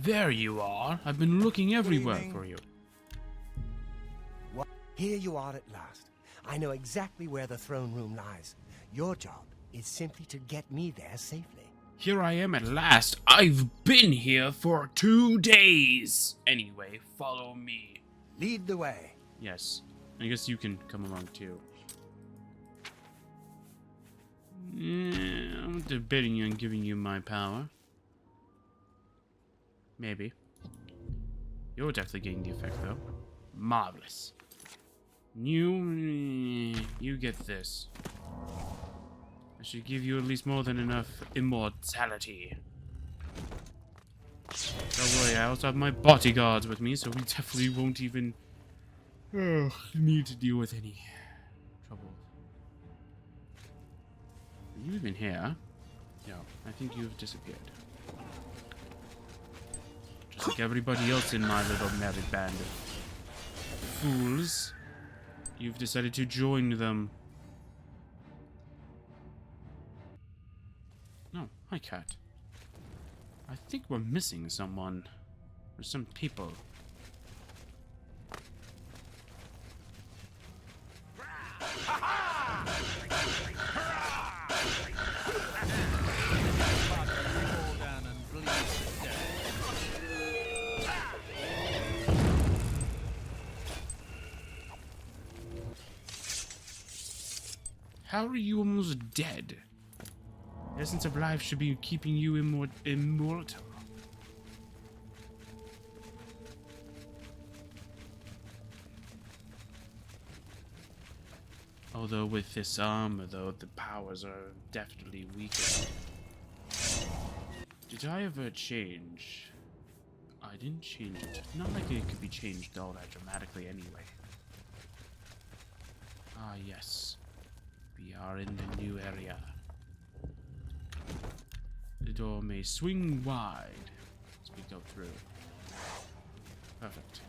There you are. I've been looking everywhere for you. What? Here you are at last. I know exactly where the throne room lies. Your job is simply to get me there safely. Here I am at last. I've been here for 2 days. Anyway, follow me. Lead the way. Yes. I guess you can come along too. Yeah, I'm debating on giving you my power. Maybe. You're definitely getting the effect, though. Marvelous. You get this. I should give you at least more than enough immortality. Don't worry, I also have my bodyguards with me, so we definitely won't even need to deal with any trouble. Are you even here? No, I think you've disappeared. Just like everybody else in my little merry band of fools. You've decided to join them. No, hi cat. I think we're missing someone. Or some people. How are you almost dead? The essence of life should be keeping you immortal. Although with this armor, though, the powers are definitely weaker. Did I ever change? I didn't change it. Not like it could be changed all that dramatically anyway. Ah, yes. We are in the new area. The door may swing wide as we go through. Perfect.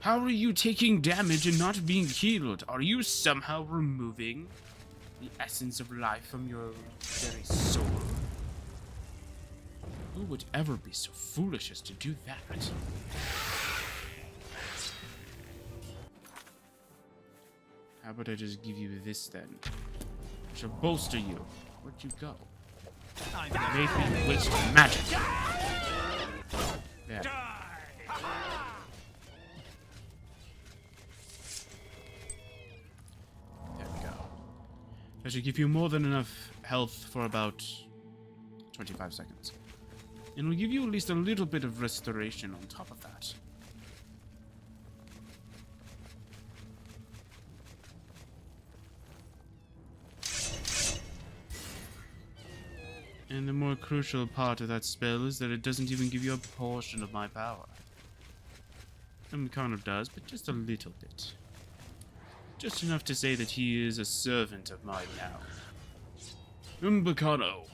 How are you taking damage and not being healed? Are you somehow removing the essence of life from your very soul? Who would ever be so foolish as to do that? How about I just give you this then? I shall bolster you. Where'd you go? Made me waste magic. There. There we go. That should give you more than enough health for about 25 seconds. And will give you at least a little bit of restoration on top of that. And the more crucial part of that spell is that it doesn't even give you a portion of my power. It kind of does, but just a little bit. Just enough to say that he is a servant of mine now. Umbacano.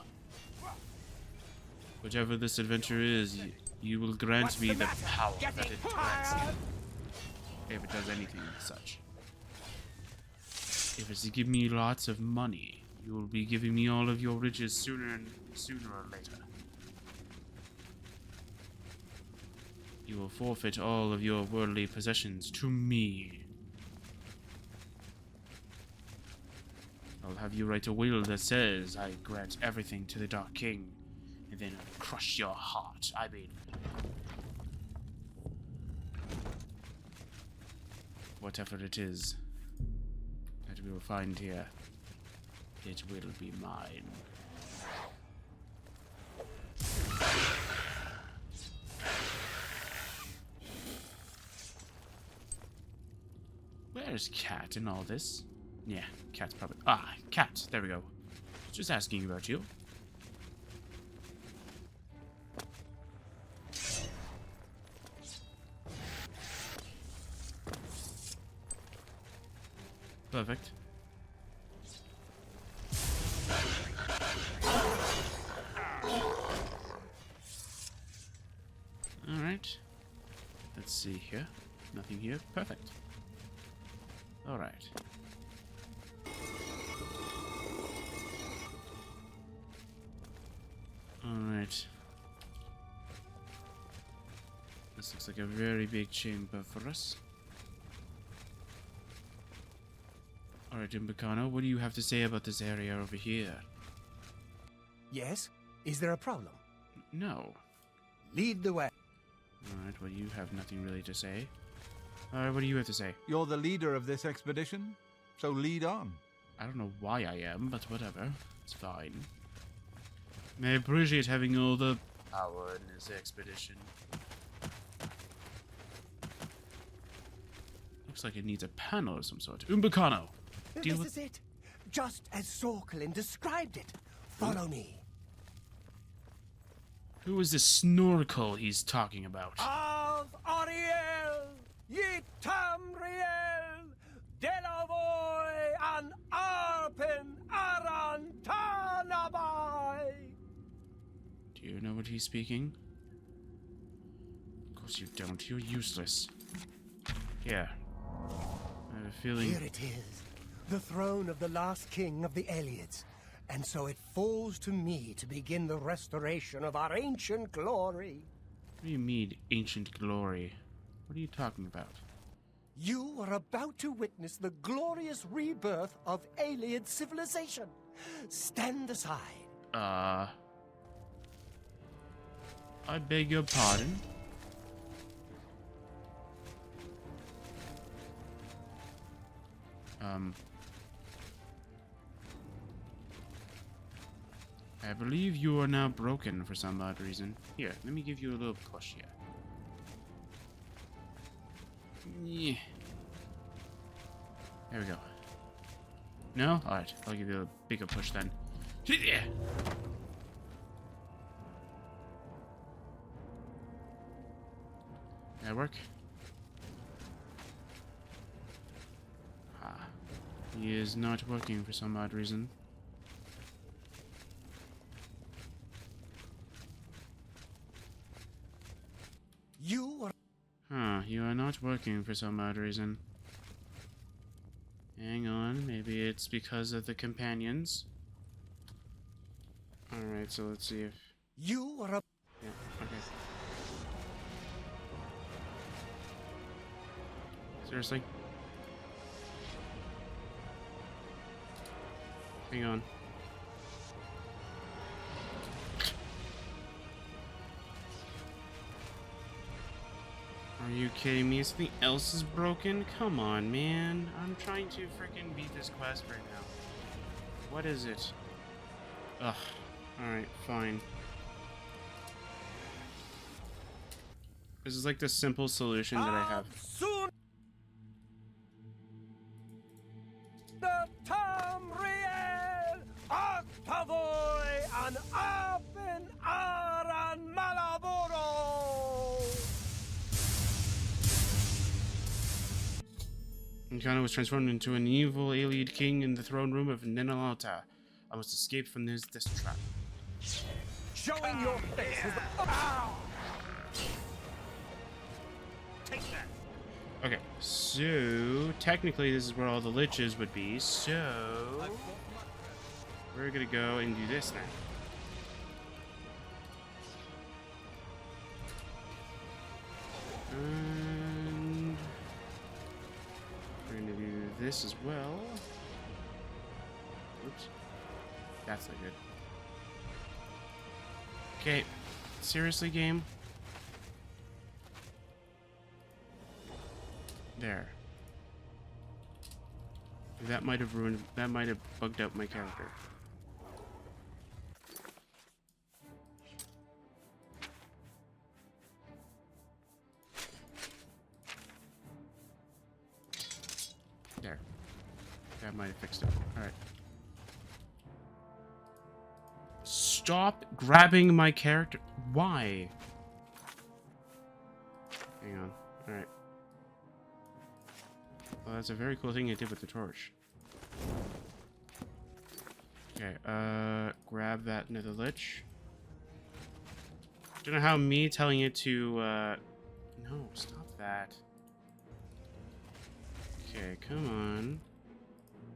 Whatever this adventure is, you will grant me the power that it grants me. If it does anything as such. If it's to give me lots of money, you will be giving me all of your riches sooner or later. You will forfeit all of your worldly possessions to me. I'll have you write a will that says I grant everything to the Dark King, and then I'll crush your heart. I mean, whatever it is that we will find here, it will be mine. Where's Cat in all this? Yeah, Cat's probably... Ah, Cat, there we go. Just asking about you. Perfect. Alright. Let's see here. Nothing here. Perfect. Alright. Alright. This looks like a very big chamber for us. Alright, Umbacano, what do you have to say about this area over here? Yes? Is there a problem? No. Lead the way. Alright, well, you have nothing really to say. Alright, what do you have to say? You're the leader of this expedition, so lead on. I don't know why I am, but whatever. It's fine. I appreciate having all the power in this expedition. Looks like it needs a panel of some sort. Umbacano! This is it. Just as Sorkelin described it. Follow me. Who is this snorkel he's talking about? Av Ariel, Yitamriel, Delavoy, and Arpin Arantanabai. Do you know what he's speaking? Of course you don't. You're useless. Here. I have a feeling... Here it is. The throne of the last king of the Ayleids. And so it falls to me to begin the restoration of our ancient glory. What do you mean, ancient glory? What are you talking about? You are about to witness the glorious rebirth of Ayleid civilization. Stand aside. I beg your pardon? I believe you are now broken for some odd reason. Here, let me give you a little push here. Yeah. There we go. No? Alright, I'll give you a bigger push then. Yeah. That work? Ah. He is not working for some odd reason. You are... Huh, you are not working for some odd reason. Hang on, maybe it's because of the companions. Alright, so let's see if... You are a... Yeah, okay. Seriously? Hang on. Are you kidding me? Something else is broken? Come on, man. I'm trying to freaking beat this quest right now. What is it? Ugh. Alright, fine. This is like the simple solution that I have. Soon... The Tamriel Octavoy and Apen Aran Malaboro! Nkana was transformed into an evil Ayleid king in the throne room of Nenalata. I must escape from this trap. Showing your face is the... Ow! Take that. Okay, so technically this is where all the liches would be, so we're gonna go and do this now. And we're gonna do this as well. Oops. That's not good. Okay, seriously, game? There. That might have ruined, that might have bugged out my character. There. That might have fixed it. Alright. Stop grabbing my character. Why? Hang on. Alright. Well, that's a very cool thing I did with the torch. Okay, grab that nether lich. Don't know how me telling it to, no, stop that. Okay, come on.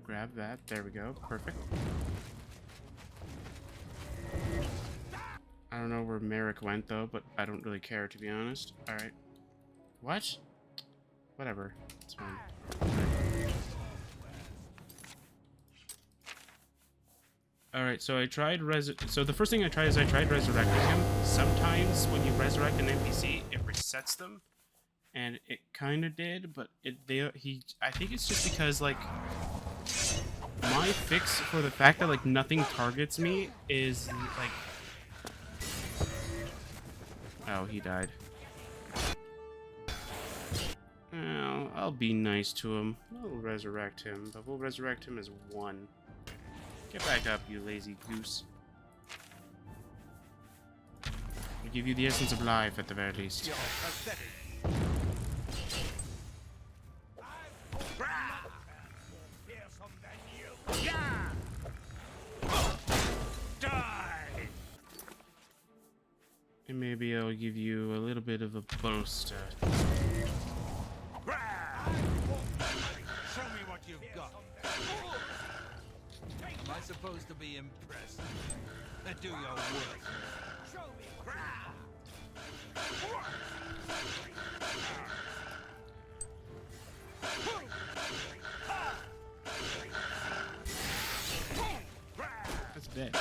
Grab that, there we go, perfect. I don't know where Merrick went, though, but I don't really care, to be honest. Alright. What? Whatever, it's fine. Alright, so I tried so the first thing I tried is I tried resurrecting him. Sometimes when you resurrect an NPC, it resets them. And it kind of did, but I think it's just because, like, my fix for the fact that, like, nothing targets me is, like... Oh, he died. Well, I'll be nice to him. I'll resurrect him, but we'll resurrect him as one. Get back up, you lazy goose. I'll give you the essence of life at the very least. And maybe I'll give you a little bit of a boost. Show me what you've got. Am I supposed to be impressed? Do your work. Show me. That's bad.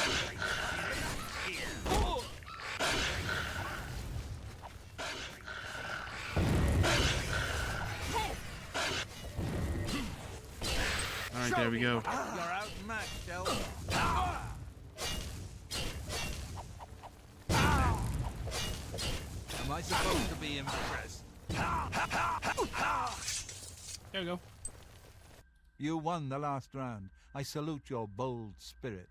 Alright, there we go. You're outmatched, Elf. I supposed to be impressed? There we go. You won the last round. I salute your bold spirit.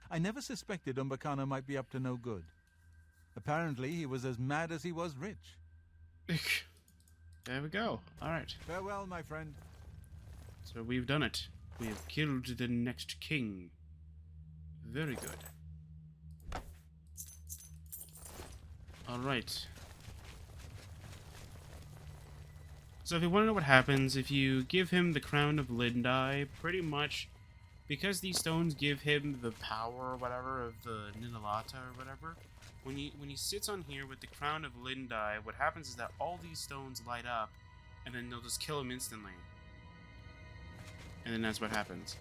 I never suspected Umbacano might be up to no good. Apparently, he was as mad as he was rich. There we go. Alright. Farewell, my friend. So we've done it. We have killed the next king. Very good. Alright. So if you want to know what happens, if you give him the Crown of Lindai, pretty much, because these stones give him the power or whatever of the Ninalata or whatever, when he sits on here with the Crown of Lindai, what happens is that all these stones light up, and then they'll just kill him instantly. And then that's what happens.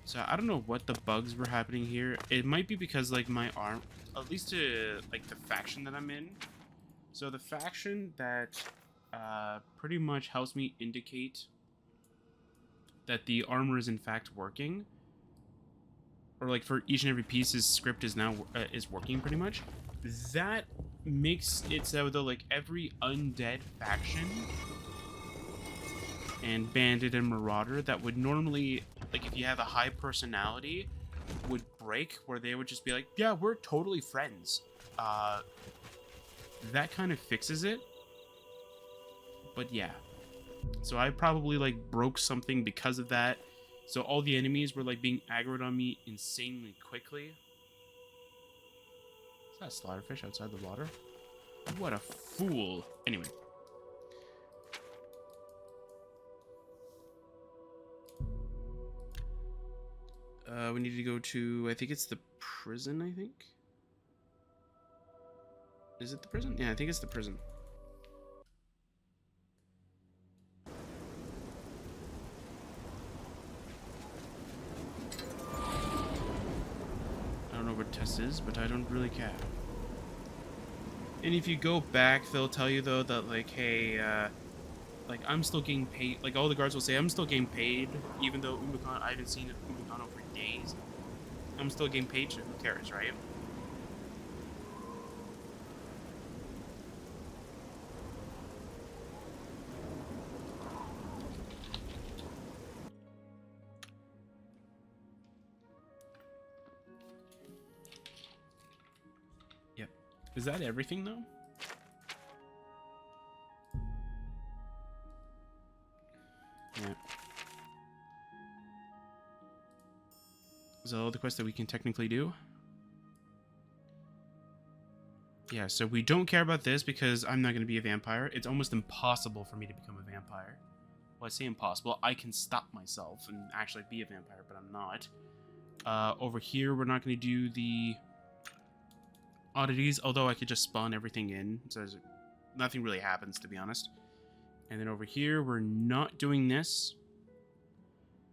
So I don't know what the bugs were happening here. It might be because like my arm, at least to like the faction that I'm in. So the faction that pretty much helps me indicate that the armor is in fact working, or like for each and every piece, his script is now is working pretty much. That makes it so that like every undead faction and bandit and marauder that would normally, like if you have a high personality, would break, where they would just be like, yeah, we're totally friends. That kind of fixes it. But yeah. So I probably like broke something because of that. So all the enemies were like being aggroed on me insanely quickly. Is that a slaughterfish outside the water? What a fool. Anyway. We need to go to, I think it's the prison, I think? Is it the prison? Yeah, I think it's the prison. I don't know where Tess is, but I don't really care. And if you go back, they'll tell you, though, that, like, hey, like, I'm still getting paid. Like, all the guards will say, I'm still getting paid, even though I haven't seen Umbacano for days. I'm still getting paid, so who cares, right? Yep. Is that everything, though? Yeah. Is that all the quests that we can technically do? Yeah, so we don't care about this because I'm not going to be a vampire. It's almost impossible for me to become a vampire. Well, I say impossible. I can stop myself and actually be a vampire, but I'm not. Over here, we're not going to do the oddities, although I could just spawn everything in. So nothing really happens, to be honest. And then over here, we're not doing this.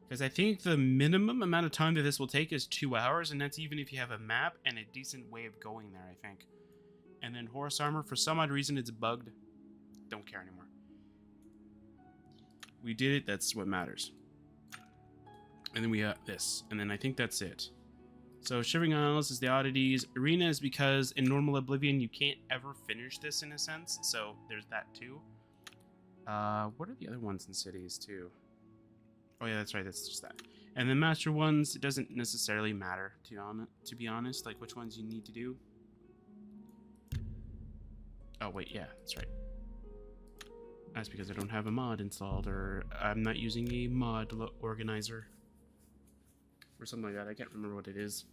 Because I think the minimum amount of time that this will take is 2 hours, and that's even if you have a map and a decent way of going there, I think. And then horse armor, for some odd reason, it's bugged. Don't care anymore. We did it, that's what matters. And then we have this, and then I think that's it. So Shivering Isles is the oddities. Arena is because in normal Oblivion, you can't ever finish this in a sense, so there's that too. What are the other ones in cities too? Oh yeah, that's right, that's just that. And the master ones, it doesn't necessarily matter, to be honest, like which ones you need to do. Oh wait, yeah, that's right. That's because I don't have a mod installed, or I'm not using a mod organizer. Or something like that, I can't remember what it is.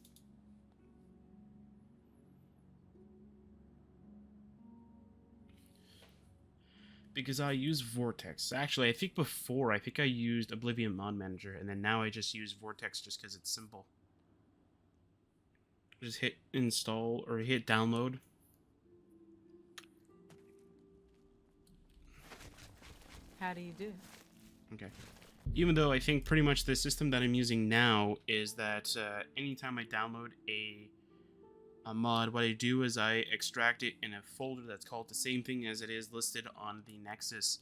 Because I use Vortex. Actually, I think before, I used Oblivion Mod Manager, and then now I just use Vortex just because it's simple. Just hit install, or hit download. How do you do? Okay. Even though I think pretty much the system that I'm using now is that anytime I download a mod, what I do is I extract it in a folder that's called the same thing as it is listed on the Nexus.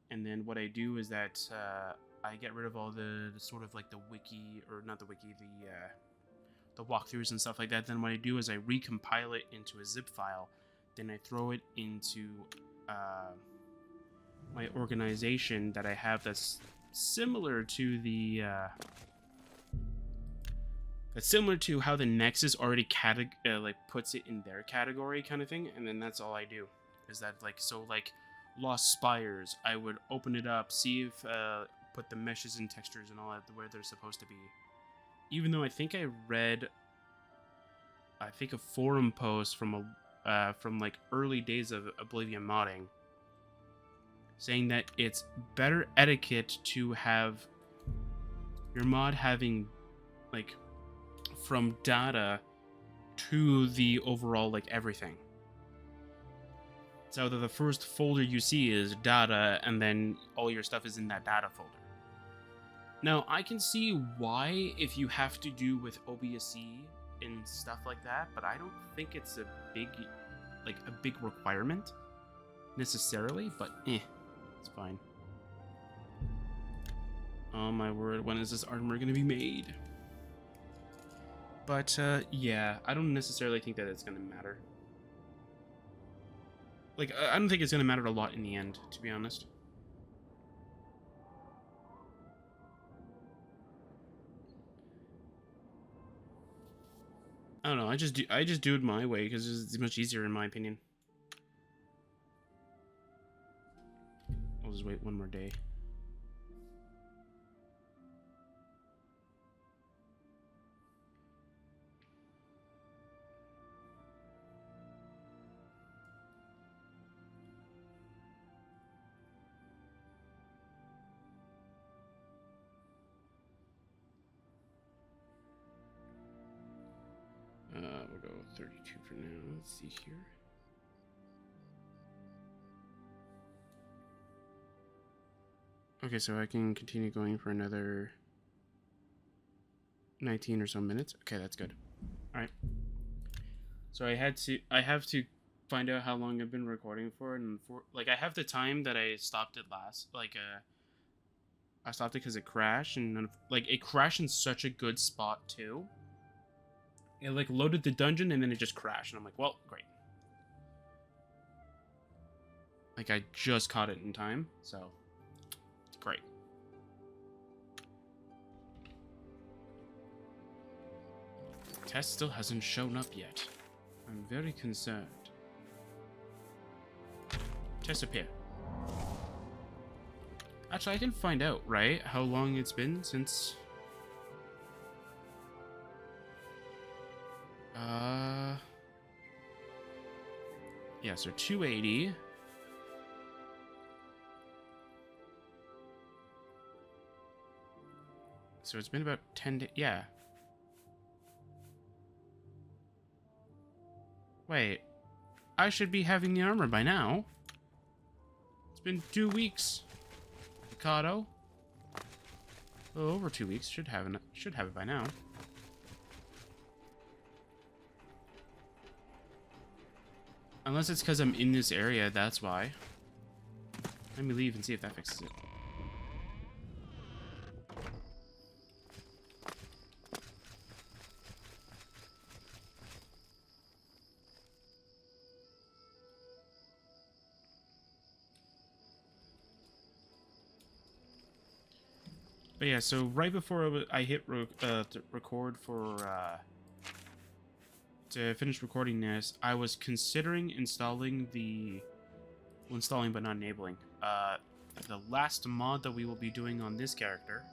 And then what I do is that I get rid of all the sort of like the wiki, or not the wiki, the walkthroughs and stuff like that, then what I do is I recompile it into a zip file. Then I throw it into my organization that I have that's similar to the that's similar to how the Nexus already like puts it in their category kind of thing. And then that's all I do is that, like, so like Lost Spires, I would open it up, see if put the meshes and textures and all that where they're supposed to be. Even though I think I read, I think, a forum post from like early days of Oblivion modding, saying that it's better etiquette to have your mod having, like, from data to the overall, like, everything. So that the first folder you see is data, and then all your stuff is in that data folder. Now, I can see why if you have to do with OBSC and stuff like that, but I don't think it's a big requirement necessarily, but it's fine. Oh my word, when is this armor gonna be made? But yeah, I don't necessarily think that it's gonna matter. Like, I don't think it's gonna matter a lot in the end, to be honest. I don't know. I just do it my way because it's much easier in my opinion. I'll just wait one more day. We'll go 32 for now. Let's see here. Okay, so I can continue going for another 19 or so minutes. Okay, that's good. All right. So I have to find out how long I've been recording for, and I have the time that I stopped it last. I stopped it because it crashed, and it crashed in such a good spot too. It loaded the dungeon and then it just crashed, and I'm like, well, great. I just caught it in time, so it's great. Tess still hasn't shown up yet. I'm very concerned. Tess, appear. Actually, I can find out, right? How long it's been since... Yeah, so 280. So it's been about 10 days. Yeah. Wait. I should be having the armor by now. It's been 2 weeks. Mikado. A little over 2 weeks. Should have it by now. Unless it's because I'm in this area, that's why. Let me leave and see if that fixes it. But yeah, so right before I hit record for... to finish recording this, I was considering installing installing but not enabling the last mod that we will be doing on this character,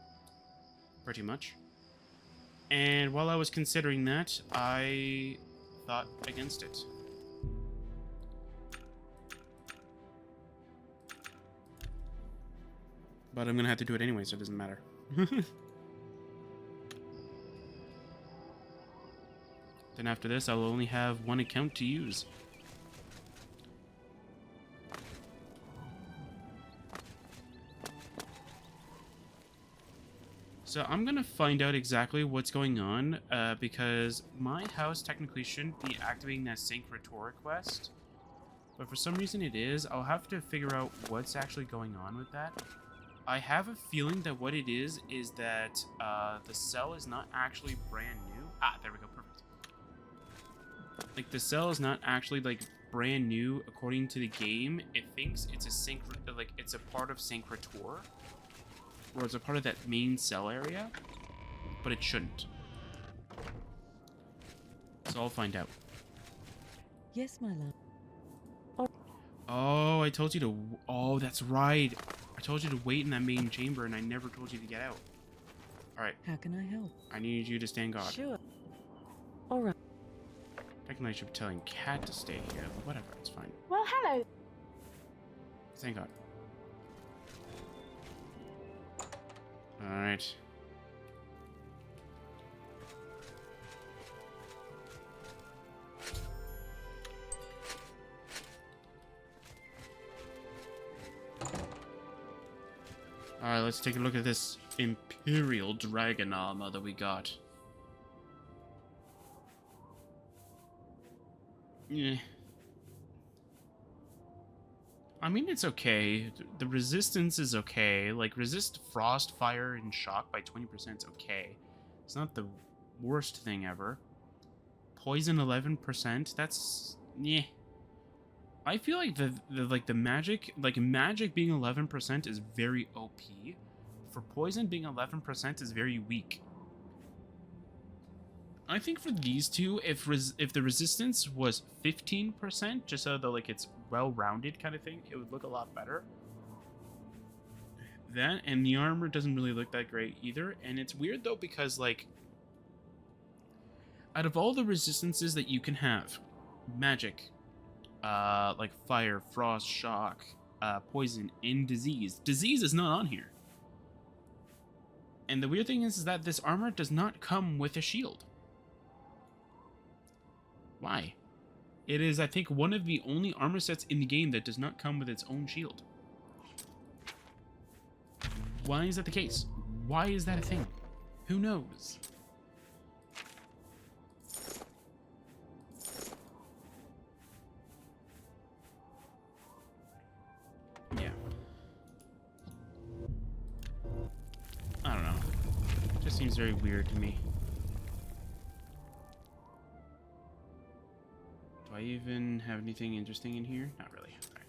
pretty much. And while I was considering that, I thought against it. But I'm gonna have to do it anyway, so it doesn't matter. Then after this, I'll only have one account to use. So I'm gonna find out exactly what's going on, because my house technically shouldn't be activating that sync rhetoric quest. But for some reason it is. I'll have to figure out what's actually going on with that. I have a feeling that what it is that the cell is not actually brand new. Ah, there we go. Perfect. Like, the cell is not actually, like, brand new according to the game. It thinks it's it's a part of Syncrator, or it's a part of that main cell area, but it shouldn't. So I'll find out. Yes, my love. Oh, I told you to... Oh, that's right. I told you to wait in that main chamber, and I never told you to get out. Alright. How can I help? I need you to stand guard. Sure. Alright. Technically, I should be telling Cat to stay here, but whatever, it's fine. Well, hello. Stand guard. Alright. Alright, let's take a look at this Imperial Dragon armor that we got. Yeah. I mean, it's okay. The resistance is okay. Like, resist frost, fire, and shock by 20% is okay. It's not the worst thing ever. Poison 11%, that's... yeah. I feel like the magic being 11% is very OP. For poison being 11% is very weak. I think for these two, if the resistance was 15%, just so that like it's well-rounded kind of thing, it would look a lot better. That and the armor doesn't really look that great either, and it's weird though because like out of all the resistances that you can have, magic, like fire, frost, shock, poison, and disease. Disease is not on here. And the weird thing is that this armor does not come with a shield. Why? It is, I think, one of the only armor sets in the game that does not come with its own shield. Why is that the case? Why is that a thing? Who knows? Yeah. I don't know. It just seems very weird to me. Do I even have anything interesting in here? Not really. Right.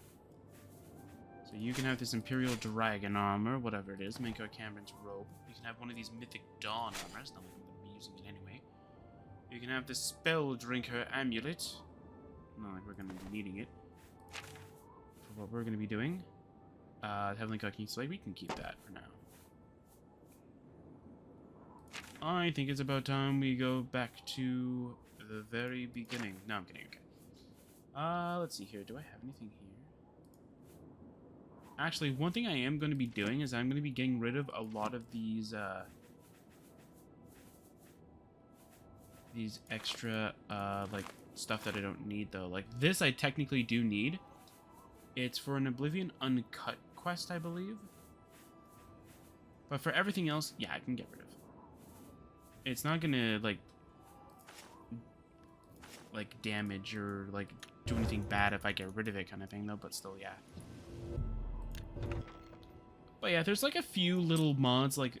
So you can have this Imperial Dragon armor, whatever it is, Manko Cameron's robe. You can have one of these Mythic Dawn armors, not like I'm going to be using it anyway. You can have the Spell Drinker amulet. Not like we're going to be needing it for what we're going to be doing. Heavenly Cooking Slate, we can keep that for now. I think it's about time we go back to the very beginning. No, I'm kidding, okay. Let's see here. Do I have anything here? Actually, one thing I am going to be doing is I'm going to be getting rid of a lot of these extra, like, stuff that I don't need, though. Like, this I technically do need. It's for an Oblivion Uncut quest, I believe. But for everything else, yeah, I can get rid of. It's not going to, like, damage or, like, do anything bad if I get rid of it kind of thing, though, but still, yeah. But yeah, there's, like, a few little mods, like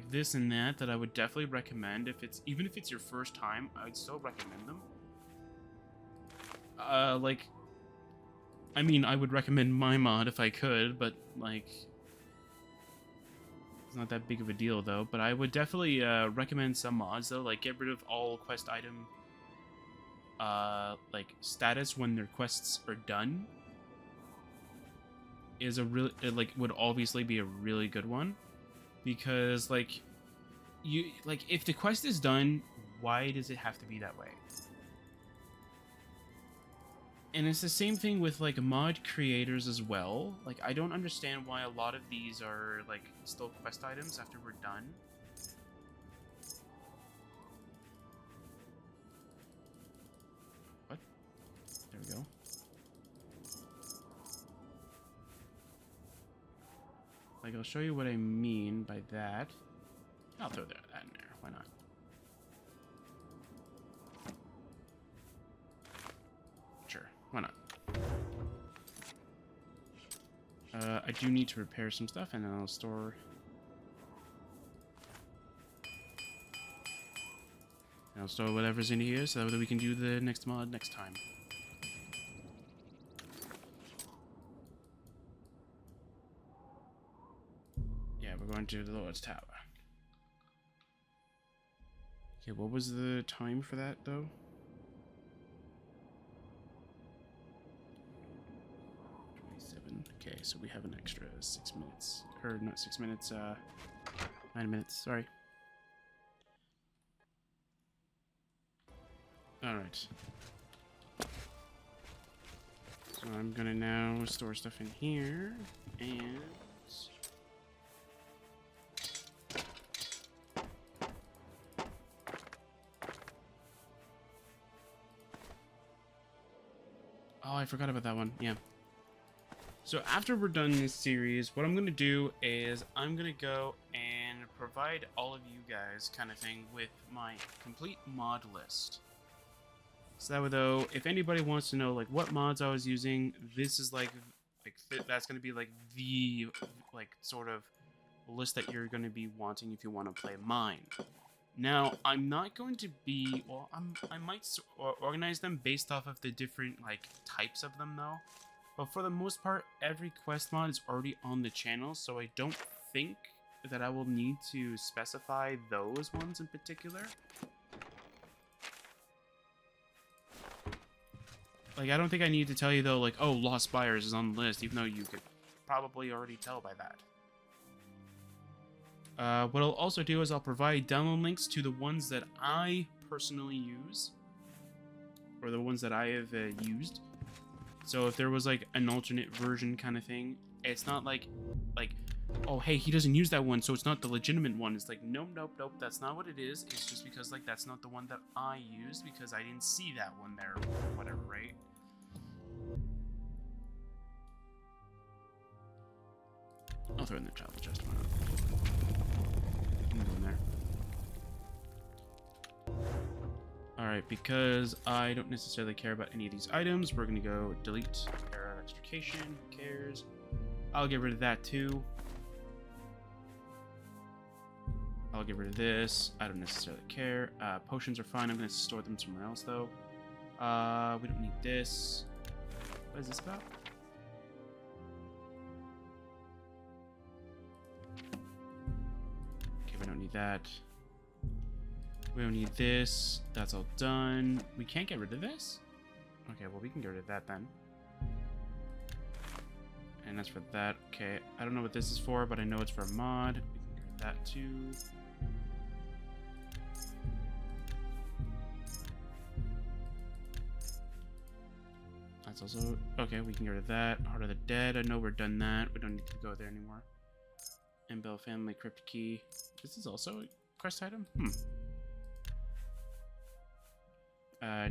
this and that I would definitely recommend if it's, even if it's your first time, I would still recommend them. Like, I mean, I would recommend my mod if I could, but, like, it's not that big of a deal, though. But I would definitely recommend some mods, though. Like, get rid of all quest item, like, status when their quests are done. Is a really, like, would obviously be a really good one. Because, like, if the quest is done, why does it have to be that way? And it's the same thing with, like, mod creators as well. Like, I don't understand why a lot of these are, like, still quest items after we're done. What? There we go. Like, I'll show you what I mean by that. I'll throw that in there. Why not? Why not? I do need to repair some stuff, and then I'll store... I'll store whatever's in here so that we can do the next mod next time. Yeah, we're going to the Lord's Tower. Okay, what was the time for that, though? 27. Okay, so we have an extra 6 minutes. Or not 6 minutes, 9 minutes, sorry. Alright. So I'm gonna now store stuff in here, and... Oh, I forgot about that one, yeah. So after we're done this series, what I'm gonna do is I'm gonna go and provide all of you guys, kind of thing, with my complete mod list. So that way, though, if anybody wants to know like what mods I was using, this is like that's gonna be like the sort of list that you're gonna be wanting if you want to play mine. Now, I'm not going to be I might organize them based off of the different like types of them though. But for the most part, every quest mod is already on the channel, so I don't think that I will need to specify those ones in particular. Like, I don't think I need to tell you, though, like, oh, Lost Spires is on the list, even though you could probably already tell by that. What I'll also do is I'll provide download links to the ones that I personally use, or the ones that I have used. So if there was, like, an alternate version kind of thing, it's not like, oh, hey, he doesn't use that one, so it's not the legitimate one. It's like, nope, that's not what it is. It's just because, like, that's not the one that I used because I didn't see that one there or whatever, right? I'll throw in the travel chest. Why not? I'm going there. Alright, because I don't necessarily care about any of these items, we're gonna go delete error extrication. Who cares? I'll get rid of that too. I'll get rid of this. I don't necessarily care. Potions are fine. I'm gonna store them somewhere else though. We don't need this. What is this about? Okay, we don't need that. We don't need this. That's all done. We can't get rid of this? Okay, well, we can get rid of that then. And that's for that. Okay, I don't know what this is for, but I know it's for a mod. We can get rid of that too. That's also... Okay, we can get rid of that. Heart of the Dead. I know we're done that. We don't need to go there anymore. Embel Family Crypt Key. This is also a quest item?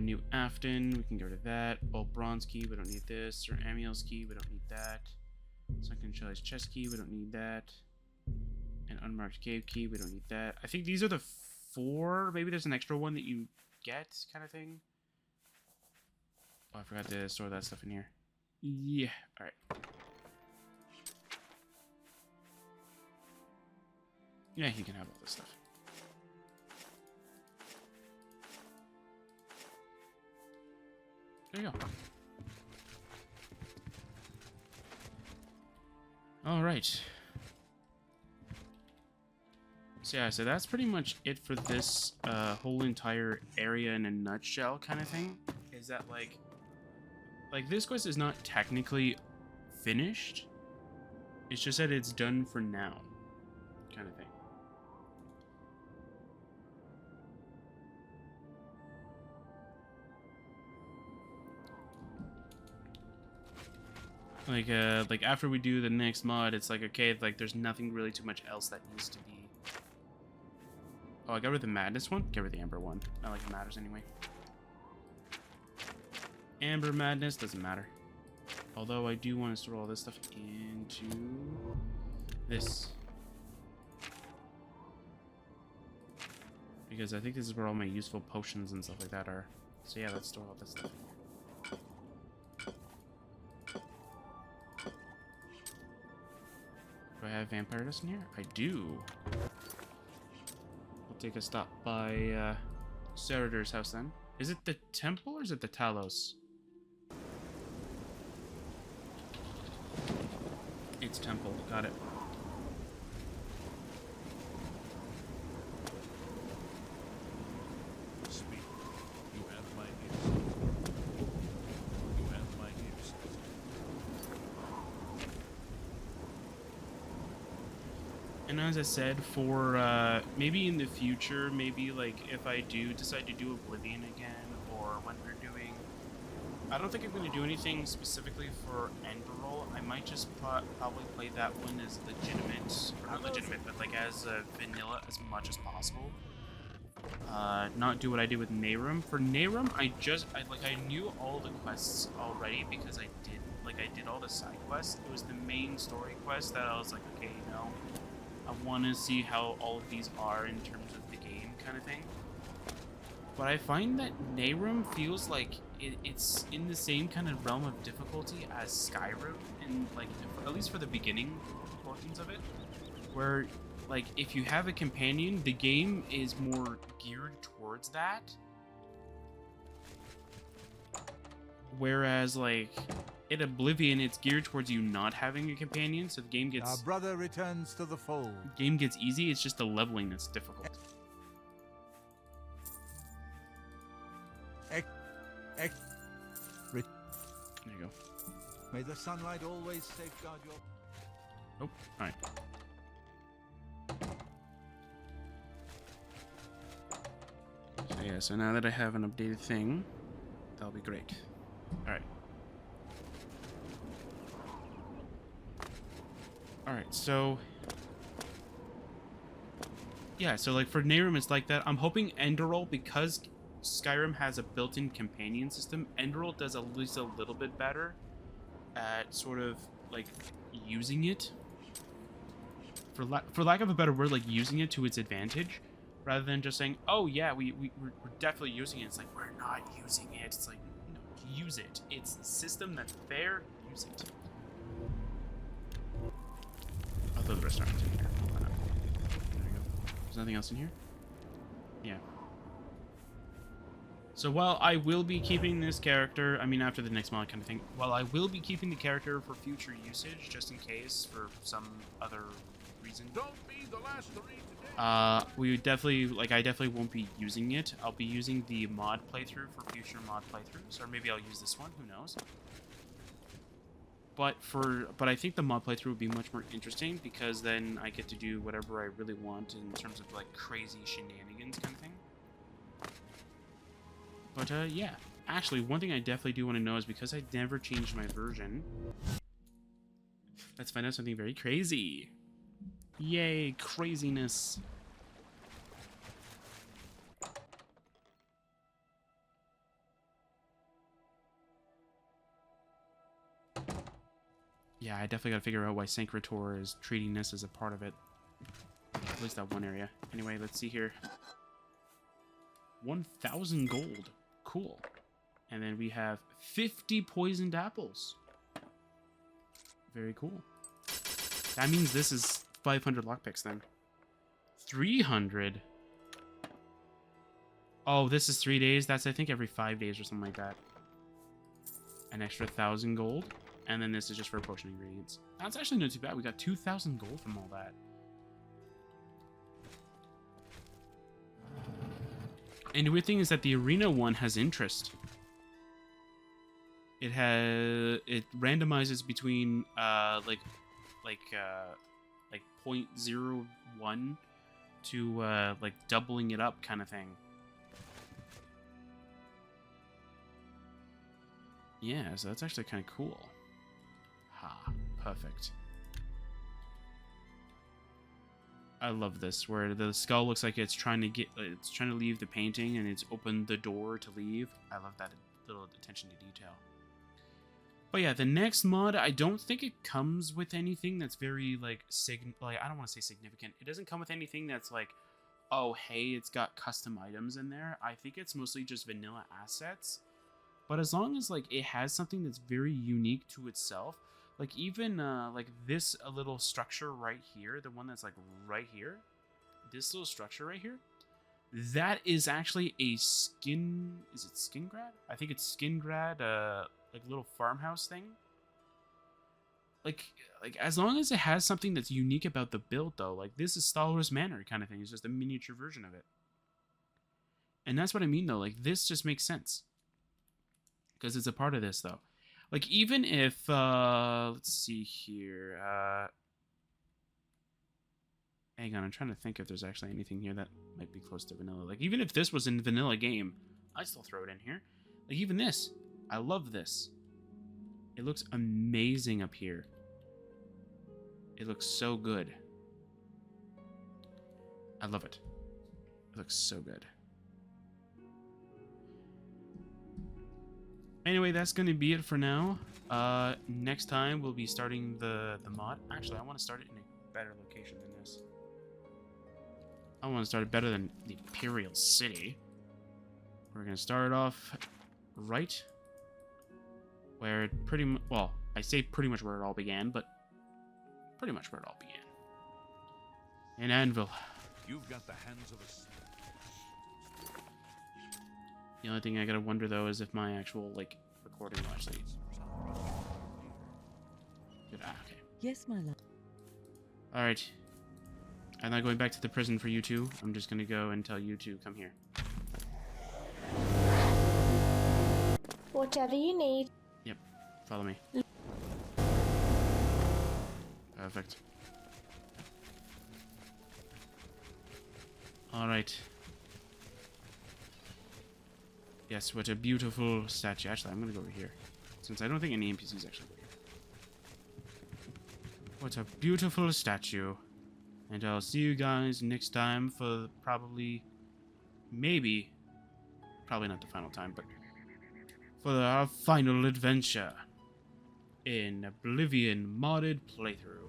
New Afton, we can get rid of that. Old Bronze Key, we don't need this. Or Amiel's Key, we don't need that. Sunken Shelly's Chest Key, we don't need that. And Unmarked Cave Key, we don't need that. I think these are the 4. Maybe there's an extra one that you get, kind of thing. Oh, I forgot to store that stuff in here. Yeah, alright. Yeah, he can have all this stuff. There you go. All right. So yeah, so that's pretty much it for this whole entire area in a nutshell kind of thing. Is that like this quest is not technically finished. It's just that it's done for now, kind of thing. Like after we do the next mod, it's like, okay, like there's nothing really too much else that needs to be. Oh, I got rid of the Madness one? Get rid of the Amber one. Not like it matters anyway. Amber Madness doesn't matter. Although I do want to store all this stuff into this. Because I think this is where all my useful potions and stuff like that are. So yeah, let's store all this stuff in here. Do I have vampire dust in here? I do. We'll take a stop by Senator's house then. Is it the temple or is it the Talos? It's temple. Got it. Speak. You have my ears. You have my ears. And as I said, for maybe in the future, maybe like if I do decide to do Oblivion again, or when we're doing, I don't think I'm going to do anything specifically for Enderroll. I might just probably play that one as legitimate, or not legitimate, but like as vanilla as much as possible. Not do what I did with Nehrum. For Nehrum, I knew all the quests already because I did all the side quests. It was the main story quest that I was like, okay, you know, I want to see how all of these are in terms of the game kind of thing. But I find that Nehrum feels like it's in the same kind of realm of difficulty as Skyrim, and like at least for the beginning portions of it, where like if you have a companion, the game is more geared towards that. Whereas like in Oblivion, it's geared towards you not having a companion, so the game gets... Our brother returns to the fold. Game gets easy, it's just the leveling that's difficult. There you go. May the sunlight always safeguard your... Oh, alright. So yeah, so now that I have an updated thing, that'll be great. Alright. Alright, so... yeah, so like for Nehrum, it's like that. I'm hoping Enderroll, because Skyrim has a built-in companion system, Enderroll does at least a little bit better at sort of like using it. For lack of a better word, like using it to its advantage, rather than just saying, oh yeah, we're definitely using it. It's like, we're not using it. It's like, no, use it. It's a system that's fair, use it. I'll throw the restaurant in here. Why not? There we go. There's nothing else in here? Yeah. So while I will be keeping this character, I mean after the next mod kind of thing, while I will be keeping the character for future usage, just in case, for some other reason. Don't be the last to read today. We would definitely, like, I definitely won't be using it. I'll be using the mod playthrough for future mod playthroughs, or maybe I'll use this one, who knows. But I think the mod playthrough would be much more interesting, because then I get to do whatever I really want in terms of, like, crazy shenanigans kind of thing. But, yeah. Actually, one thing I definitely do want to know is, because I never changed my version, let's find out something very crazy. Yay, craziness. Yeah, I definitely gotta figure out why Sancrator is treating this as a part of it. At least that one area. Anyway, let's see here. 1,000 gold. Cool. And then we have 50 poisoned apples. Very cool. That means this is 500 lockpicks then. 300? Oh, this is 3 days? That's, I think, every 5 days or something like that. An extra 1,000 gold. And then this is just for potion ingredients. That's actually not too bad. We got 2,000 gold from all that. And the weird thing is that the arena one has interest. It randomizes between like 0.01 to like doubling it up kind of thing. Yeah, so that's actually kind of cool. Ha, perfect. I love this, where the skull looks like it's trying to leave the painting, and it's opened the door to leave. I love that little attention to detail. But yeah, the next mod, I don't think it comes with anything that's very like I don't want to say significant. It doesn't come with anything that's like, oh hey, it's got custom items in there. I think it's mostly just vanilla assets. But as long as like it has something that's very unique to itself, like even like this little structure right here, the one that's like right here, this little structure right here, That is actually a skin... Is it Skingrad? I think it's Skingrad, like little farmhouse thing. Like as long as it has something that's unique about the build, though. Like, this is Star Wars Manor kind of thing. It's just a miniature version of it. And that's what I mean, though. Like, this just makes sense. Because it's a part of this, though. Like, even if, let's see here, hang on, I'm trying to think if there's actually anything here that might be close to vanilla. Like, even if this was in vanilla game, I'd still throw it in here. Like, even this. I love this. It looks amazing up here. It looks so good. I love it. It looks so good. Anyway, that's going to be it for now. Next time, we'll be starting the mod. Actually, I want to start it in a better location than this. I want to start it better than the Imperial City. We're going to start it off right where it pretty much... Well, I say pretty much where it all began, but pretty much where it all began. In Anvil. You've got the hands of a... The only thing I gotta wonder, though, is if my actual, like, recording will actually... Good. Ah, okay. Yes, my love. Alright. I'm not going back to the prison for you two. I'm just gonna go and tell you to come here. Whatever you need. Yep. Follow me. Perfect. Alright. Yes, what a beautiful statue. Actually, I'm gonna go over here, since I don't think any NPCs actually go here. What a beautiful statue. And I'll see you guys next time for probably, maybe, probably not the final time, but for our final adventure in Oblivion modded playthrough.